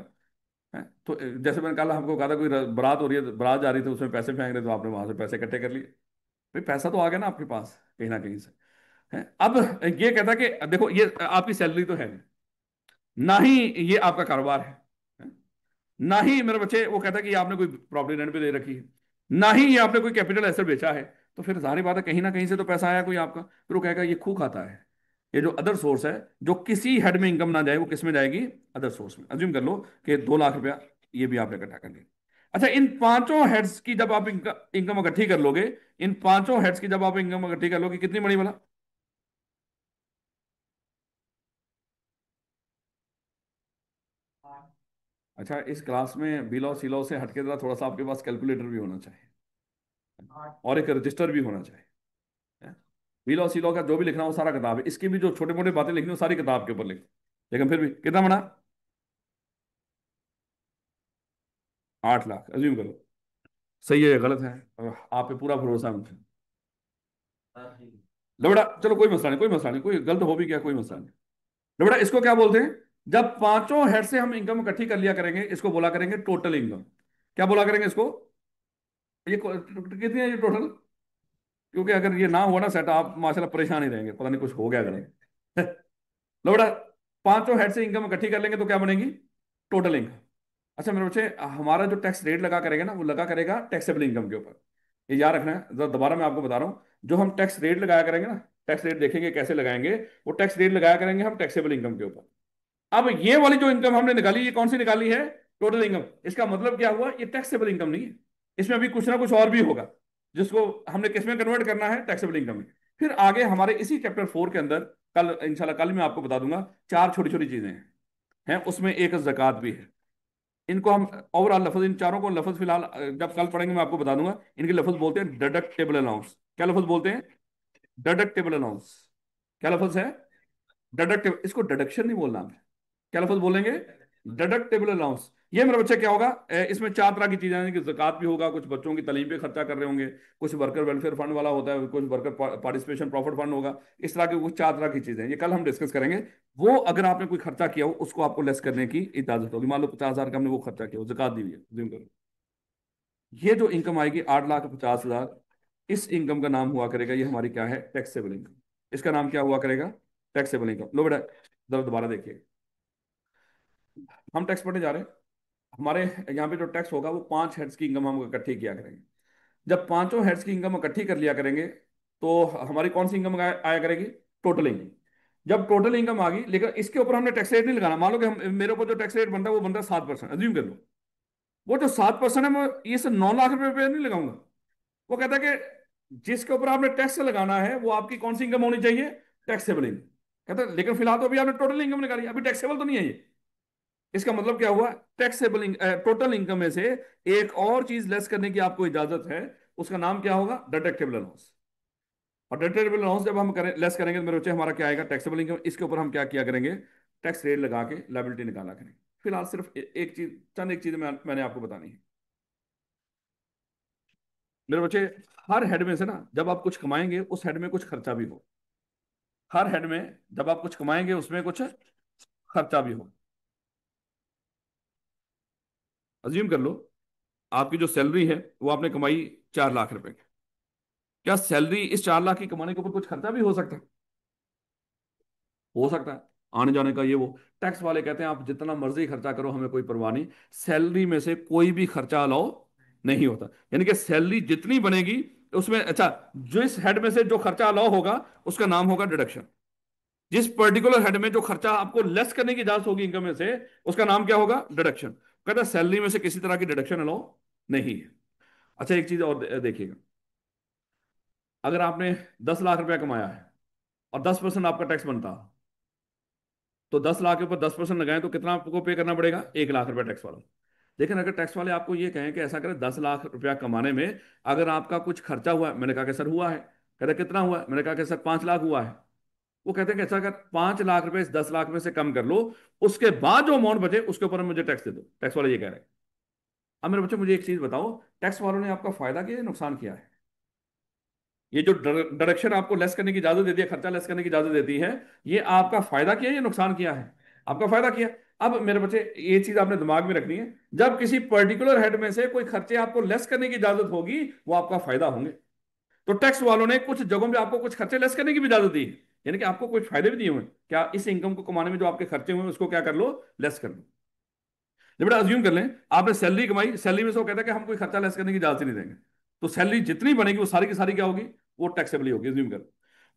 है। तो जैसे मैंने कल आपको कहा था, कोई बारात हो रही है, बारात जा रही थी, उसमें पैसे फेंक रहे, तो आपने वहां से पैसे इकट्ठे कर लिए, भाई पैसा तो आ गया ना आपके पास कहीं ना कहीं से। है अब ये कहता कि देखो ये आपकी सैलरी तो है नहीं, ना ही ये आपका कारोबार है, ना ही मेरे बच्चे वो कहता है कि आपने कोई प्रॉपर्टी रेंट पे दे रखी है, ना ही ये आपने कोई कैपिटल एसेट बेचा है। तो फिर जाहिर बात है कहीं ना कहीं से तो पैसा आया कोई आपका, फिर वो कहेगा ये खू खाता है। ये जो अदर सोर्स है, जो किसी हेड में इनकम ना जाए, वो किस में जाएगी? अदर सोर्स में। अज्यूम कर लो कि 2 लाख रुपया ये भी आपने इकट्ठा कर लिया। अच्छा, इन पांचों हेड्स की जब आप इनकम इकट्ठी कर लोगे, इन पांचों हेड्स की जब आप इनकम इकट्ठी कर लोगे, कितनी बड़ी वाला? अच्छा, इस क्लास में बिलो सिलो से हटके जरा थोड़ा सा आपके पास कैलकुलेटर भी होना चाहिए और एक रजिस्टर भी होना चाहिए। बिलो सिलो का जो भी लिखना हो सारा किताब है, इसकी भी जो छोटे मोटे बातें लिखनी हो सारी किताब के ऊपर लिख। लेकिन फिर भी कितना बना? 8 लाख अज्यूम करो। सही है या गलत है? आप पे पूरा भरोसा है मुझे। लबड़ा चलो कोई मसला नहीं, कोई मसला नहीं, कोई गलत हो भी गया कोई मसला नहीं। लबड़ा इसको क्या बोलते हैं? जब पांचों हेड से हम इनकम इकट्ठी कर लिया करेंगे, इसको बोला करेंगे टोटल इनकम। क्या बोला करेंगे इसको? कितनी है ये टोटल? क्योंकि अगर ये ना हुआ ना सेट, आप माशाल्लाह परेशान ही रहेंगे, पता नहीं कुछ हो गया करेंगे। लौड़ा, पांचों हेड से इनकम इकट्ठी कर लेंगे तो क्या बनेगी? Total income. अच्छा मेरे बच्चे, हमारा जो टैक्स रेट लगा करेगा ना, वो लगा करेगा टैक्सेबल इनकम के ऊपर। ये याद रखना है, जरा दोबारा मैं आपको बता रहा हूँ। जो हम टैक्स रेट लगाया करेंगे ना, टैक्स रेट देखेंगे कैसे लगाएंगे, वो टैक्स रेट लगाया करेंगे हम टैक्सेबल इनकम के ऊपर। अब ये वाली जो इनकम हमने निकाली, ये कौन सी निकाली है? Total income. इसका मतलब क्या हुआ? ये टैक्सेबल इनकम नहीं है, इसमें अभी कुछ ना कुछ और भी होगा, जिसको हमने किस में कन्वर्ट करना है? टैक्सेबल इनकम में। फिर आगे हमारे इसी चैप्टर 4 के अंदर, कल इंशाल्लाह कल मैं आपको बता दूंगा, 4 छोटी छोटी चीजें हैं, उसमें एक जक़ात भी है। इनको हम ओवरऑल लफ्ज, इन चारों को लफ्ज फिलहाल जब कल पढ़ेंगे मैं आपको बता दूंगा। इनके लफ्ज बोलते हैं डिडक्टेबल अलाउंस। क्या लफ्ज बोलते हैं? Deductible allowance. क्या लफ्ज है? डिडक्टेबल। इसको डिडक्शन नहीं बोलना हमें। क्या लफ्ज बोलेंगे? Deductible allowance. ये मेरे बच्चे क्या होगा? इसमें 4 तरह की चीजें हैं कि ज़कात भी होगा, कुछ बच्चों की तालीम पे खर्चा कर रहे होंगे, कुछ वर्कर वेलफेयर फंड वाला होता है, कुछ वर्कर पार्टिसिपेशन प्रॉफिट फंड होगा। इस तरह के कुछ 4 तरह की चीजें हैं, ये कल हम डिस्कस करेंगे। वो अगर आपने कोई खर्चा किया हो, उसको आपको लेस करने की इजाजत होगी। मान लो 50,000 का हमने वो खर्चा किया हो, ज़कात दी हुई है, assume करो। ये जो इनकम आएगी 8,50,000, इस इनकम का नाम हुआ करेगा, ये हमारी क्या है? Taxable income. इसका नाम क्या हुआ करेगा? Taxable income. लो बेटा जरा दोबारा देखिए, हम टैक्स पढ़ने जा रहे हैं। हमारे यहाँ पे जो टैक्स होगा वो 5 हेड्स की इनकम हम इकट्ठी किया करेंगे। जब पांचों हेड्स की इनकम इकट्ठी कर लिया करेंगे, तो हमारी कौन सी इनकम आया करेगी? Total income. जब टोटल इनकम आ गई, लेकिन इसके ऊपर हमने टैक्स रेट नहीं लगाना। मान लो कि हम, मेरे ऊपर जो टैक्स रेट बनता है वो बनता है 7%, अज्यूम कर लो। वो जो 7% है, मैं ये से 9 लाख रुपए पे नहीं लगाऊंगा। वो कहता है कि जिसके ऊपर आपने टैक्स लगाना है वो आपकी कौन सी इनकम होनी चाहिए? Taxable income. कहता है लेकिन फिलहाल तो अभी आपने टोटल इनकम निकाली, अभी टैक्सेबल तो नहीं है ये। इसका मतलब क्या हुआ? टैक्सेबल टोटल इनकम में से एक और चीज लेस करने की आपको इजाजत है, उसका नाम क्या होगा? Deductible allowance. और डिडक्टेबल अलाउंस जब हम करें, लेस करेंगे, तो मेरे बच्चे हमारा क्या आएगा? Taxable income. इसके ऊपर हम क्या किया करेंगे? टैक्स रेट लगा के लायबिलिटी निकाला करेंगे। फिलहाल सिर्फ एक चीज, चंद एक चीज मैंने आपको बतानी है मेरे बच्चे। हर हेड में से ना, जब आप कुछ कमाएंगे उस हेड में कुछ खर्चा भी हो। हर हेड में जब आप कुछ कमाएंगे उसमें कुछ खर्चा भी हो। अज्यूम कर लो, आपकी जो सैलरी है वो आपने कमाई 4 लाख रुपए की। क्या सैलरी इस 4 लाख की कमाने के ऊपर कुछ खर्चा भी हो सकता है? हो सकता है, आने जाने का ये वो। टैक्स वाले कहते हैं आप जितना मर्जी खर्चा करो, हमें कोई परवाह नहीं, सैलरी में से कोई भी खर्चा अलाउ नहीं होता। यानी कि सैलरी जितनी बनेगी उसमें, अच्छा, जिस हेड में से जो खर्चा अलाउ होगा उसका नाम होगा डिडक्शन। जिस पर्टिकुलर हेड में जो खर्चा आपको लेस करने की इजाजत होगी इनकम में से, उसका नाम क्या होगा? डिडक्शन। कहता है सैलरी में से किसी तरह की डिडक्शन अलाउ नहीं है। अच्छा एक चीज और देखिएगा, अगर आपने 10 लाख रुपया कमाया है और 10% आपका टैक्स बनता, तो 10 लाख के ऊपर 10% लगाएं तो कितना आपको पे करना पड़ेगा? 1 लाख रुपया टैक्स वाला। लेकिन अगर टैक्स वाले आपको ये कहें कि ऐसा करें, 10 लाख रुपया कमाने में अगर आपका कुछ खर्चा हुआ है, मैंने कहा कि सर हुआ है। कहते कितना हुआ है? मैंने कहा कि सर 5 लाख हुआ है। वो कहते हैं कि ऐसा अगर 5 लाख रुपए इस 10 लाख में से कम कर लो, उसके बाद जो अमाउंट बचे उसके ऊपर मुझे टैक्स दे दो। टैक्स वाले ये कह रहे हैं। अब मेरे बच्चे मुझे एक चीज बताओ, टैक्स वालों ने आपका फायदा किया या नुकसान किया है? ये जो डिडक्शन आपको लेस करने की इजाजत देती है, खर्चा लेस करने की इजाजत देती है, ये आपका फायदा किया है या नुकसान किया है? आपका फायदा किया। अब मेरे बच्चे, ये चीज आपने दिमाग में रखनी है, जब किसी पर्टिकुलर हेड में से कोई खर्चे आपको लेस करने की इजाजत होगी, वो आपका फायदा होंगे। तो टैक्स वालों ने कुछ जगहों पे आपको कुछ खर्चे लेस करने की भी इजाजत दी है, यानी कि आपको कुछ फायदे भी दिए हुए हैं। क्या इस इनकम को कमाने में जो आपके खर्चे हुए हैं उसको क्या कर लो, लेस कर लो। जब बेटा अज्यूम कर लें आपने सैलरी कमाई, सैलरी में से वो कहता है कि हम कोई खर्चा लेस करने की इजाजत ही नहीं देंगे, तो सैलरी जितनी बनेगी वो सारी की सारी क्या होगी, वो टैक्सेबल ही होगी, अज्यूम कर।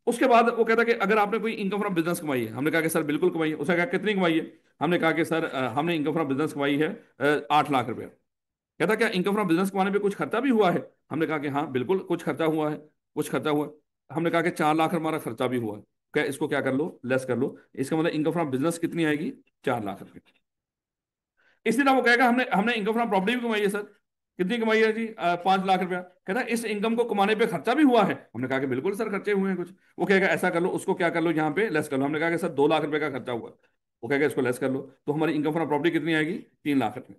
उसके बाद वो कहता है कि अगर आपने कोई इनकम फ्रॉम बिजनेस कमाई है, हमने कहा कि सर बिल्कुल कमाई है। उसने कहा कितनी कमाई है? हमने कहा कि सर हमने इनकम फ्रॉम बिजनेस कमाई है 8 लाख रुपया। कहता क्या इनकम फ्रॉम बिजनेस कमाने पे कुछ खर्चा भी हुआ है? हमने कहा कि हाँ बिल्कुल कुछ खर्चा हुआ है, कुछ खर्चा हुआ है। हमने कहा कि 4 लाख हमारा खर्चा भी हुआ है। क्या इसको क्या कर लो, लेस कर लो। इसका मतलब इनकम फ्रॉम बिजनेस कितनी आएगी, 4 लाख रुपए। इसी तरह वो कहेगा हमने हमने इनकम फ्रॉम प्रॉपर्टी भी कमाई है सर। कितनी कमाई है जी? 5 लाख रुपया। कहता है इस इनकम को कमाने पे खर्चा भी हुआ है? हमने कहा कि बिल्कुल सर खर्चे हुए हैं कुछ। वो कहेगा ऐसा कर लो, उसको क्या कर लो, यहाँ पे लेस कर लो। हमने कहा कि सर 2 लाख रुपए का खर्चा हुआ है। वो कहेगा इसको लेस कर लो, तो हमारी इनकम फ्रॉम प्रॉपर्टी कितनी आएगी, 3 लाख रुपए।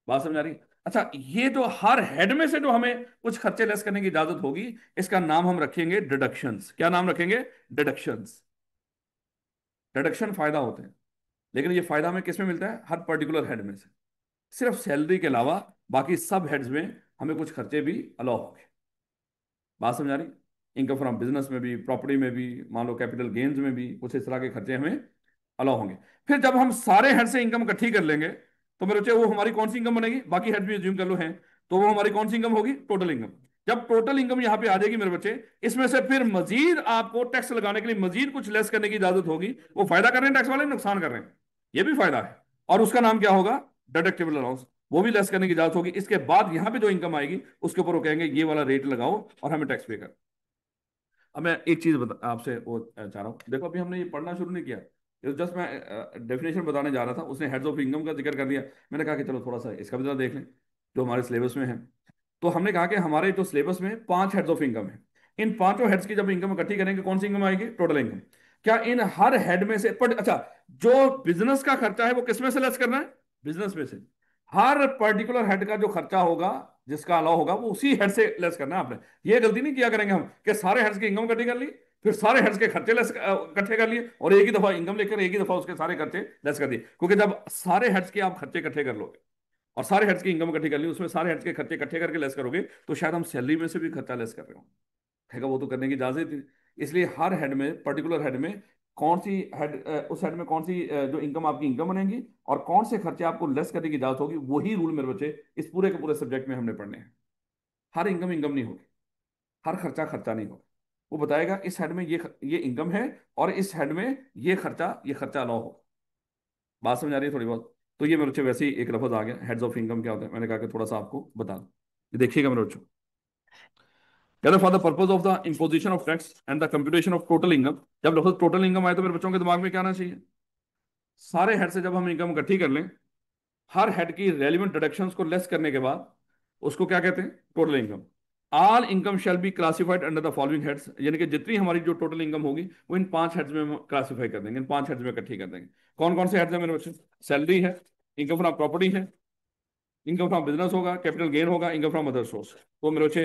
बात समझ आ रही है? अच्छा, ये जो हर हेड में से जो हमें कुछ खर्चे लेस करने की इजाजत होगी, इसका नाम हम रखेंगे डिडक्शंस। क्या नाम रखेंगे, डिडक्शंस। डिडक्शन फायदा होते हैं, लेकिन ये फायदा हमें किस में मिलता है, हर पर्टिकुलर हेड में से। सिर्फ सैलरी के अलावा बाकी सब हेड्स में हमें कुछ खर्चे भी अलाउ होंगे। बात समझ आ रही? इनकम फ्रॉम बिजनेस में भी, प्रॉपर्टी में भी, मान लो कैपिटल गेन्स में भी कुछ इस तरह के खर्चे हमें अलाउ होंगे। फिर जब हम सारे हेड से इनकम इकट्ठी कर लेंगे, तो मेरे बच्चे वो हमारी कौन सी इनकम बनेगी, बाकी हेड भी एज्यूम कर लो हैं, तो वो हमारी कौन सी इनकम होगी, टोटल इनकम। जब टोटल इनकम यहां पे आ जाएगी मेरे बच्चे, इसमें से फिर मजीद आपको टैक्स लगाने के लिए मजीद कुछ लेस करने की इजाजत होगी। वो फायदा कर रहे हैं टैक्स वाले, नुकसान कर रहे हैं, ये भी फायदा है। और उसका नाम क्या होगा, डिडक्टिबल अलाउंस। वो भी लेस करने की इजाजत होगी। इसके बाद यहां पे जो इनकम आएगी उसके ऊपर वो कहेंगे ये वाला रेट लगाओ और हमें टैक्स पे कर। अब मैं एक चीज आपसे वो चाह रहा हूँ, देखो अभी हमने ये पढ़ना शुरू नहीं किया, ये जस्ट मैं डेफिनेशन बताने जा रहा था। उसने हेड्स ऑफ इनकम का जिक्र कर दिया, मैंने कहा कि चलो थोड़ा सा इसका भी जरा देख लें जो हमारे सिलेबस में है। तो हमने कहा कि हमारे जो सिलेबस में 5 हेड्स ऑफ इनकम है, इन पांचों हेड्स की जब इनकम इकट्ठी करेंगे कौन सी इनकम आएगी, टोटल इनकम। क्या इन हर हेड में से अच्छा, जो बिजनेस का खर्चा है वो किस में से लेस करना है, बिजनेस में से। हर पर्टिकुलर हेड का जो खर्चा होगा, जिसका अलाउ होगा, वो उसी हेड से लेस करना है आपने। ये गलती नहीं किया करेंगे हम कि सारे हेड्स की इनकम इकट्ठी कर ली, फिर सारे हेड्स के खर्चे लेस इकट्ठे कर लिए और एक ही दफा इनकम लेकर एक ही दफा उसके सारे खर्चे लेस कर दिए। क्योंकि जब सारे हेड्स के आप खर्चे इकट्ठे कर लोगे और सारे हेड्स की इनकम इकट्ठी कर ली, उसमें सारे हेड्स के खर्चे इकट्ठे करके लेस करोगे, तो शायद हम सैलरी में से भी खर्चा लेस कर रहे हो। हैगा वो तो करने की इजाजत ही नहीं। इसलिए हर हेड में, पर्टिकुलर हेड में कौन सी हेड, उस हेड में कौन सी जो इनकम आपकी इनकम बनेगी और कौन से खर्चे आपको लेस करने की इजाजत होगी, वही रूल मेरे बच्चे इस पूरे के पूरे सब्जेक्ट में हमने पढ़ने हैं। हर इनकम इनकम नहीं होगी, हर खर्चा खर्चा नहीं होगा। वो बताएगा इस हेड में ये इनकम है और इस हेड में ये खर्चा अलाउ हो। बात समझ आ रही है थोड़ी बहुत? तो ये मेरे बच्चे वैसे ही एक लफ्ज आ गया, हेड्स ऑफ इनकम क्या होता है, मैंने कहा कि थोड़ा सा आपको बता दूं। ये देखिएगा मेरे बच्चों, कहते for the purpose of the imposition of tax and the computation of total income. जब लफ्ज टोटल इनकम आए तो मेरे बच्चों के दिमाग में क्या आना चाहिए, सारे हेड से जब हम इनकम इकट्ठी कर लें, हर हेड की रेलिवेंट डिडक्शंस को लेस करने के बाद उसको क्या कहते हैं, total income. All income shall be classified under the following heads, यानी कि जितनी हमारी जो टोटल इनकम होगी वो इन 5 हेड्स में क्लासिफाई कर देंगे, इन 5 हेड्स में इकट्ठी कर देंगे। कौन कौन से हेड्स हैं मेरे बच्चे, सैलरी है, इनकम फ्रॉम प्रॉपर्टी है, इनकम फ्रॉम बिजनेस होगा, कैपिटल गेन होगा, इनकम फ्रॉम अदर सोर्स। तो मेरे बच्चे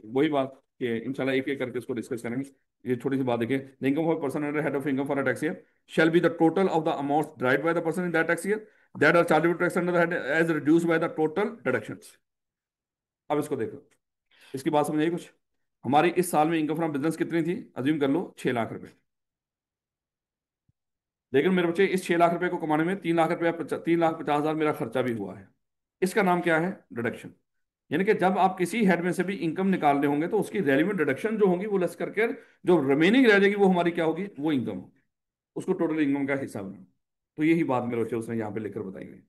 वही बात कि इंशाल्लाह एक एक करके इसको डिस्कस करेंगे। ये छोटी सी बात देखिए, the income of person under head of income for a tax year shall be the total of the amounts derived by the person in that tax year that are chargeable tax under the head as reduced by the total deductions। अब इसको देखो, इसकी बात समझ आई कुछ? हमारी इस साल में इनकम फ्रॉम बिजनेस कितनी थी, अज्यूम कर लो 6 लाख रुपए। लेकिन मेरे बच्चे इस 6 लाख रुपए को कमाने में 3 लाख रुपया 3,50,000 मेरा खर्चा भी हुआ है। इसका नाम क्या है, डिडक्शन। यानी कि जब आप किसी हेड में से भी इनकम निकाल रहे होंगे तो उसकी रेलिवेंट डिडक्शन जो होगी वो लेस करके जो रिमेनिंग रह जाएगी वो हमारी क्या होगी, वो इनकम होगी। उसको टोटल इनकम का हिस्सा बनाना। तो यही बात मेरे बच्चे उसने यहाँ पे लिखकर बताई गई।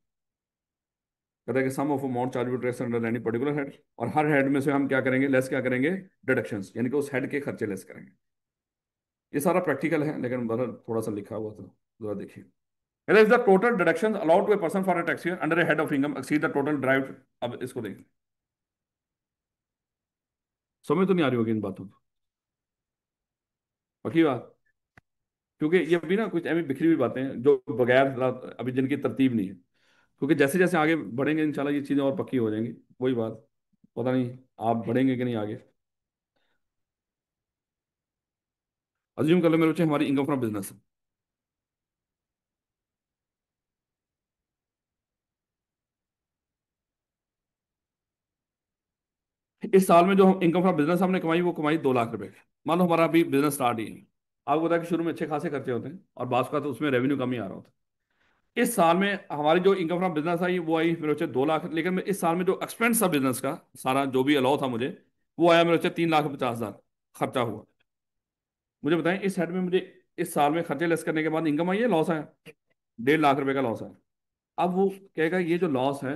कहता है कि sum of amount chargeable tax under any particular head, और हर हेड में से हम क्या करेंगे, लेस क्या करेंगे, डिडक्शंस, यानी कि उस हेड के खर्चे लेस करेंगे। ये सारा प्रैक्टिकल है लेकिन बड़ा थोड़ा सा लिखा हुआ था, जरा देखिए। If the total deductions allowed to a person for a tax year under a head of income exceed the total drive. अब इसको देखिए, समझ तो नहीं आ रही होगी इन बातों को, पक्की बात। क्योंकि ये अभी ना कुछ ऐसी बिखरी हुई बातें हैं जो बगैर अभी जिनकी तरतीब नहीं है। क्योंकि जैसे जैसे आगे बढ़ेंगे इंशाल्लाह ये चीज़ें और पक्की हो जाएंगी। वही बात, पता नहीं आप बढ़ेंगे कि नहीं आगे। अज्यूम कर लो मेरे बच्चे हमारी इनकम फ्रॉम बिजनेस है। इस साल में जो हम इनकम फ्रॉम बिजनेस हमने कमाई वो कमाई 2 लाख रुपए की। मान लो हमारा अभी बिजनेस स्टार्ट ही है। आपको पता है कि शुरू में अच्छे खासे खर्चे होते हैं और बास का तो उसमें रेवेन्यू कम ही आ रहा होता है। इस साल में हमारी जो इनकम फ्रॉम बिजनेस आई वो आई मेरे बच्चे 2 लाख, लेकिन मैं इस साल में जो एक्सपेंस था बिजनेस का सारा जो भी अलाउ था मुझे, वो आया मेरे बच्चे 3,50,000 खर्चा हुआ। मुझे बताएं इस हेड में मुझे इस साल में खर्चे लेस करने के बाद इनकम आई है लॉस है? 1.5 लाख रुपए का लॉस है। अब वो कहेगा ये जो लॉस है,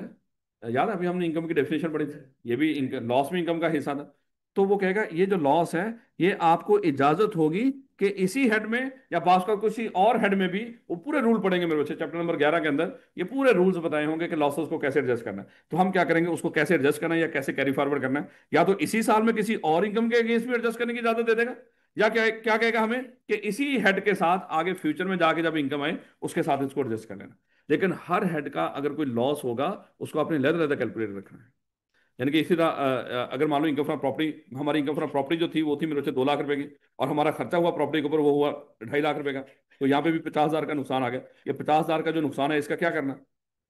याद है अभी हमने इनकम की डेफिनेशन पढ़ी थी, ये भी लॉस में इनकम का हिस्सा था। तो वो कहेगा ये जो लॉस है ये आपको इजाजत होगी कि इसी हेड में या पास का किसी और हेड में भी वो पूरे रूल पढ़ेंगे मेरे बच्चे चैप्टर नंबर 11 के अंदर। ये पूरे रूल्स बताए होंगे कि लॉसेस को कैसे एडजस्ट करना है। तो हम क्या करेंगे, उसको कैसे एडजस्ट करना है या कैसे कैरी फॉरवर्ड करना है, या तो इसी साल में किसी और इनकम के अगेंस्ट भी एडजस्ट करने की इजाजत दे देगा, या क्या क्या कहेगा हमें कि इसी हेड के साथ आगे फ्यूचर में जाके जब इनकम आए उसके साथ इसको एडजस्ट कर लेना। लेकिन हर हेड का अगर कोई लॉस होगा उसको अपने लहदा लहदा कैलकुलेट रखना है। यानी कि इसी तरह अगर मान लो इनकम फ्रॉम प्रॉपर्टी, हमारी इनकम फ्रॉम प्रॉपर्टी जो थी वो थी मेरे बच्चे 2 लाख रुपए की, और हमारा खर्चा हुआ प्रॉपर्टी के ऊपर वो हुआ 2.5 लाख रुपए का, तो यहाँ पे भी 50,000 का नुकसान आ गया। ये 50,000 का जो नुकसान है इसका क्या करना,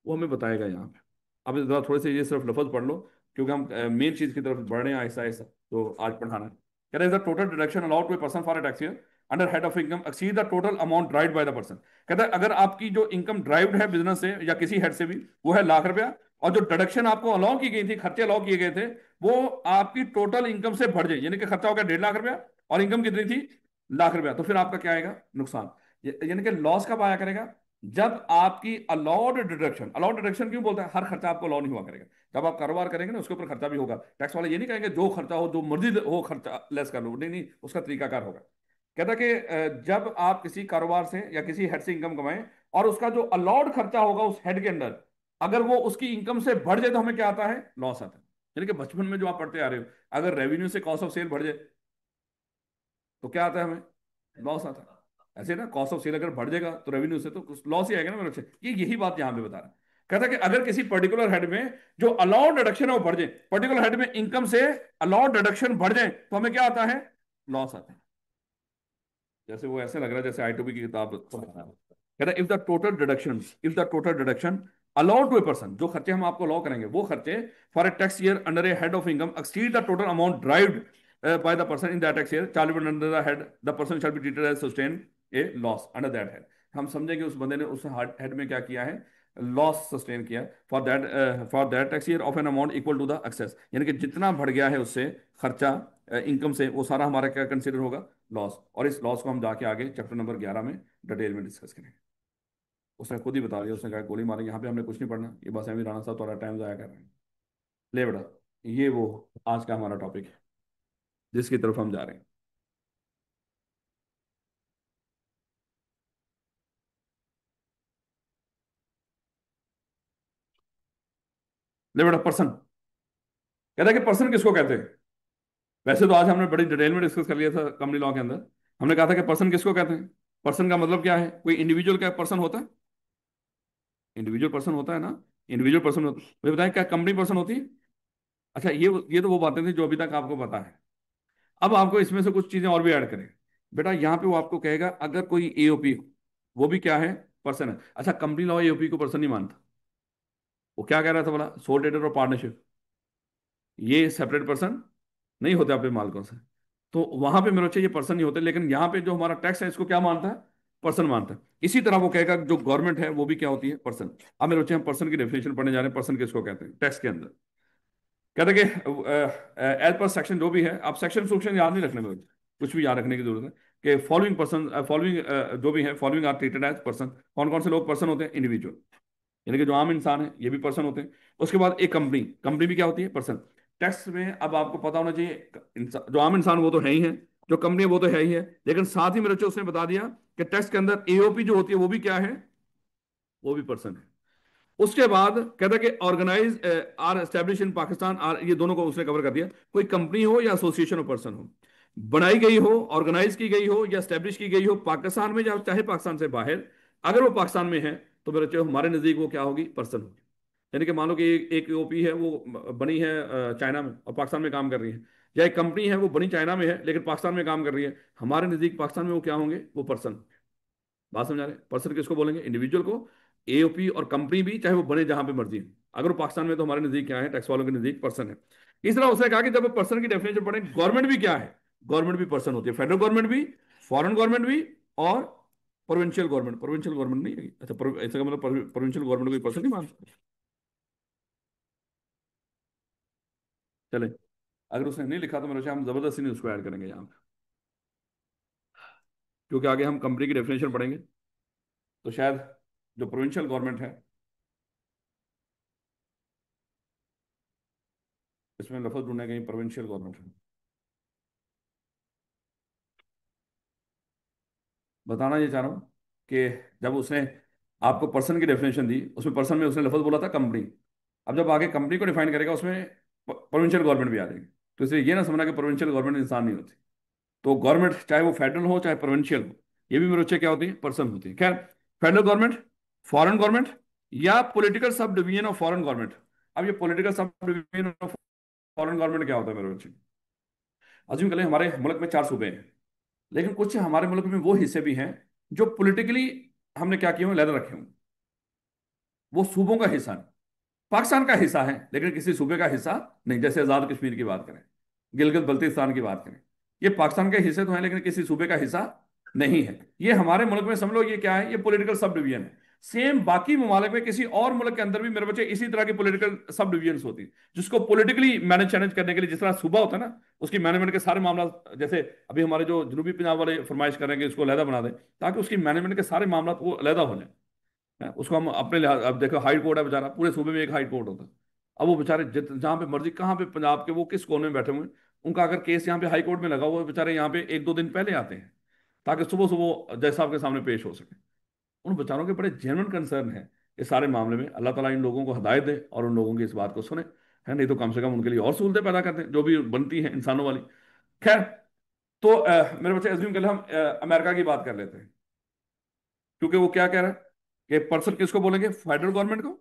वो हमें बताएगा यहाँ पे। अब जरा थोड़े से ये सिर्फ लफज पढ़ लो, क्योंकि हम मेन चीज की तरफ बढ़ रहे हैं आहिस्ता आहिस्ता, तो आज पढ़ाना है। कह रहे the total deduction allowed to a person for a tax year under head of income exceed the total amount derived by the person. कहता है अगर आपकी जो इनकम ड्राइव्ड है बिजनेस से या किसी हेड से भी वो है लाख रुपया, और जो डिडक्शन आपको अलाउ की गई थी, खर्चे अलाउ किए गए थे, वो आपकी टोटल इनकम से बढ़ जाए, यानी कि खर्चा हो गया 1.5 लाख रुपया और इनकम कितनी थी, लाख रुपया, तो फिर आपका क्या आएगा, नुकसान। यानी कि लॉस कब आया करेगा, जब आपकी अलाउड डिडक्शन, अलाउड डिडक्शन क्यों बोलता है, हर खर्चा आपको अलाउ नहीं हुआ करेगा। जब आप कारोबार करेंगे ना उसके ऊपर खर्चा भी होगा, टैक्स वाले ये नहीं कहेंगे जो खर्चा हो जो मर्जी हो खर्चा लेस कर लो, नहीं नहीं, उसका तरीकाकार होगा। कहता कि जब आप किसी कारोबार से या किसी हेड से इनकम कमाएं और उसका जो अलाउड खर्चा होगा उस हेड के अंदर, अगर वो उसकी इनकम से बढ़ जाए तो हमें क्या आता है, लॉस आता है। यानी कि बचपन में जो आप पढ़ते आ रहे हो, अगर रेवेन्यू से कॉस्ट ऑफ सेल बढ़ जाए तो क्या आता है हमें, लॉस आता है। ऐसे ना कॉस्ट ऑफ सेल अगर बढ़ जाएगा तो रेवेन्यू से तो लॉस ही आएगा ना मेरे बच्चे। ये यही बात यहां पे बता रहा है। कहता है कि अगर किसी पर्टिकुलर हेड में जो अलाउड डिडक्शन है वो बढ़ जाए, पर्टिकुलर हेड में इनकम से अलाउड डिडक्शन बढ़ जाए तो हमें क्या आता है, लॉस आता है। जैसे वो ऐसे लग रहा है जैसे आई2बी की किताब पढ़ रहा है। कहता है if the total deduction allowed to a person, जो खर्चे हम आपको अलाउ करेंगे वो खर्चे for a tax year under a head of income exceed the total amount derived by the person in that tax year charged under the head, the person shall be treated as sustain a loss under that head. हम समझेंगे उस बंदे ने उस head में क्या किया है, लॉस सस्टेन किया for that tax year of an amount equal to the excess, यानी कि जितना बढ़ गया है उससे खर्चा इनकम से, वो सारा हमारा क्या कंसिडर होगा, लॉस। और इस लॉस को हम जाके आगे चैप्टर नंबर 11 में डिटेल में डिस्कस करेंगे। उसने खुद ही बता दिया, उसने कहा गोली मारे, यहाँ पे हमने कुछ नहीं पढ़ना, ये बस एम राणा साहब थोड़ा टाइम जाया कर रहे हैं। ले बेटा, ये वो आज का हमारा टॉपिक है जिसकी तरफ हम जा रहे हैं। ले बेटा, पर्सन। कहता है कि पर्सन किसको कहते हैं। वैसे तो आज हमने बड़ी डिटेल में डिस्कस कर लिया था कंपनी लॉ के अंदर। हमने कहा था कि पर्सन किसको कहते हैं। पर्सन का मतलब क्या है, कोई इंडिविजुअल का पर्सन होता है, इंडिविजुअल पर्सन होता है ना, इंडिविजुअल पर्सन होता है। मुझे बताएं क्या कंपनी पर्सन होती है। अच्छा, ये तो वो बातें थी जो अभी तक आपको पता है। अब आपको इसमें से कुछ चीजें और भी ऐड करें। बेटा यहाँ पे वो आपको कहेगा अगर कोई एओपी हो, वो भी क्या है, पर्सन है। अच्छा, कंपनी लॉ एओपी को पर्सन नहीं मानता। वो क्या कह रहा था बोला, सोल ट्रेडर और पार्टनरशिप ये सेपरेट पर्सन नहीं होते अपने मालिकों से। तो वहां पे मेरे बच्चे ये पर्सन नहीं होते, लेकिन यहाँ पे जो हमारा टैक्स है इसको क्या मानता है, पर्सन मानता है। इसी तरह वो कहेगा जो गवर्नमेंट है वो भी क्या होती है, पर्सन। अब मेरे बच्चे हम पर्सन की डेफिनेशन पढ़ने जा रहे हैं, पर्सन किसको कहते हैं टैक्स के अंदर। कहते हैं कि एज पर सेक्शन जो भी है, आप सेक्शन सुक्शन याद नहीं रखने में, कुछ भी याद रखने की जरूरत है कि फॉलोइंग पर्सन, फॉलोइंग जो भी है, following are treated as person. कौन कौन से लोग पर्सन होते हैं, इंडिविजुअल, यानी कि जो आम इंसान है ये भी पर्सन होते हैं। उसके बाद एक कंपनी, कंपनी भी क्या होती है, पर्सन। टैक्स में अब आपको पता होना चाहिए, जो आम इंसान वो तो है ही है, जो कंपनी है वो तो है ही है, लेकिन साथ ही मेरे बच्चे उसने बता दिया कि टैक्स के अंदर एओपी जो होती है वो भी क्या है, वो भी पर्सन है। उसके बाद कहता है कि organise or establish in Pakistan or, ये दोनों को उसने कवर कर दिया। कोई कंपनी हो या एसोसिएशन ऑफ पर्सन हो, बनाई गई हो, ऑर्गेनाइज की गई हो या एस्टेब्लिश की गई हो पाकिस्तान में या चाहे पाकिस्तान से बाहर, अगर वो पाकिस्तान में है तो मेरे बच्चे हमारे नजदीक वो क्या होगी, पर्सन होगी। यानी कि मान लो कि एक ओपी है वो बनी है चाइना में और पाकिस्तान में काम कर रही है। या एक कंपनी है वो बनी चाइना में है लेकिन पाकिस्तान में काम कर रही है, हमारे नजदीक पाकिस्तान में वो क्या होंगे, वो पर्सन। बात समझा रहे, पर्सन किसको बोलेंगे, इंडिविजुअल को। एओपी और कंपनी भी, चाहे वो बने जहां पे मर्जी है, अगर वो पाकिस्तान में, तो हमारे नजदीक क्या है, टैक्स वालों के नजदीक पर्सन है। इस तरह उसने कहा कि जब पर्सन की डेफिनेशन पढ़े, गवर्नमेंट भी क्या है, गवर्नमेंट भी पर्सन होती है, फेडरल गवर्नमेंट भी, फॉरेन गवर्नमेंट भी, और प्रोविंशियल गवर्नमेंट, प्रोविंशियल गवर्नमेंट नहीं है अच्छा, इसका मतलब प्रोविंशियल गवर्नमेंट कोई पर्सन नहीं मान सकते। चले, अगर उसने नहीं लिखा तो मेरे से हम जबरदस्ती नहीं उसको ऐड करेंगे यहाँ पे, क्योंकि आगे हम कंपनी की डेफिनेशन पढ़ेंगे, तो शायद जो प्रोविंशियल गवर्नमेंट है, इसमें लफ्ज ढूंढने कहीं प्रोविंशियल गवर्नमेंट है। बताना ये चाह रहा हूँ कि जब उसने आपको पर्सन की डेफिनेशन दी, उसमें पर्सन में उसने लफ्ज बोला था कंपनी। अब जब आगे कंपनी को डिफाइन करेगा, उसमें प्रोविंशियल गवर्नमेंट भी आ जाएगी। तो इसलिए ये ना समझना कि प्रोविंशियल गवर्नमेंट इंसान नहीं होती। तो गवर्नमेंट चाहे वो फेडरल हो चाहे प्रोविंशियल हो, ये भी मेरे बच्चे क्या होती है, पर्सन होती है। खैर, फेडरल गवर्नमेंट, फॉरेन गवर्नमेंट, या political sub division of foreign government. अब ये political sub division of foreign government क्या होता है मेरे बच्चे, अज्यूम कर लें हमारे मुल्क में 4 सूबे हैं, लेकिन कुछ हमारे मुल्क में वो हिस्से भी हैं जो पॉलिटिकली हमने क्या किए हुए, लहर रखे हुए, वो सूबों का हिस्सा नहीं, पाकिस्तान का हिस्सा है लेकिन किसी सूबे का हिस्सा नहीं। जैसे आजाद कश्मीर की बात करें, गिलगित बल्तिस्तान की बात करें, ये पाकिस्तान के हिस्से तो हैं लेकिन किसी सूबे का हिस्सा नहीं है। ये हमारे मुल्क में समझ लो ये क्या है, ये पॉलिटिकल सब डिवीजन है। सेम बाकी ममालिक में किसी और मुल्क के अंदर भी मेरे बच्चे इसी तरह की पॉलिटिकल सब डिवीजन होती है, जिसको पॉलिटिकली मैनेज मैनेज करने के लिए, जिस तरह सूबा होता है ना, उसकी मैनेजमेंट के सारे मामला, जैसे अभी हमारे जो जनूबी पंजाब वाले फरमाइश कर रहे हैं कि इसको अलहदा बना दें, ताकि उसकी मैनेजमेंट के सारे मामला वो अलहदा हो जाए, है, उसको हम अपने लिहाज, अब देखो हाई कोर्ट है बेचारा, पूरे सूबे में एक हाई कोर्ट होता है। अब वो बेचारे जहां पे मर्जी, कहाँ पे पंजाब के वो किस कोने में बैठे हुए हैं, उनका अगर केस यहाँ पे हाई कोर्ट में लगा हुआ है, बेचारे यहाँ पे 1-2 दिन पहले आते हैं, ताकि सुबह सुबह जज साहब के सामने पेश हो सके। उन बेचारों के बड़े जेन्युइन कंसर्न है इस सारे मामले में। अल्लाह ताला इन लोगों को हिदायत दे और उन लोगों की इस बात को सुने, है, नहीं तो कम से कम उनके लिए और सहूलतें पैदा करते हैं जो भी बनती हैं इंसानों वाली। खैर, तो मेरे बच्चे एज्यूम कर ले हम अमेरिका की बात कर लेते हैं, क्योंकि वो क्या कह रहा है कि पर्सन किसको बोलेंगे, फेडरल गवर्नमेंट को,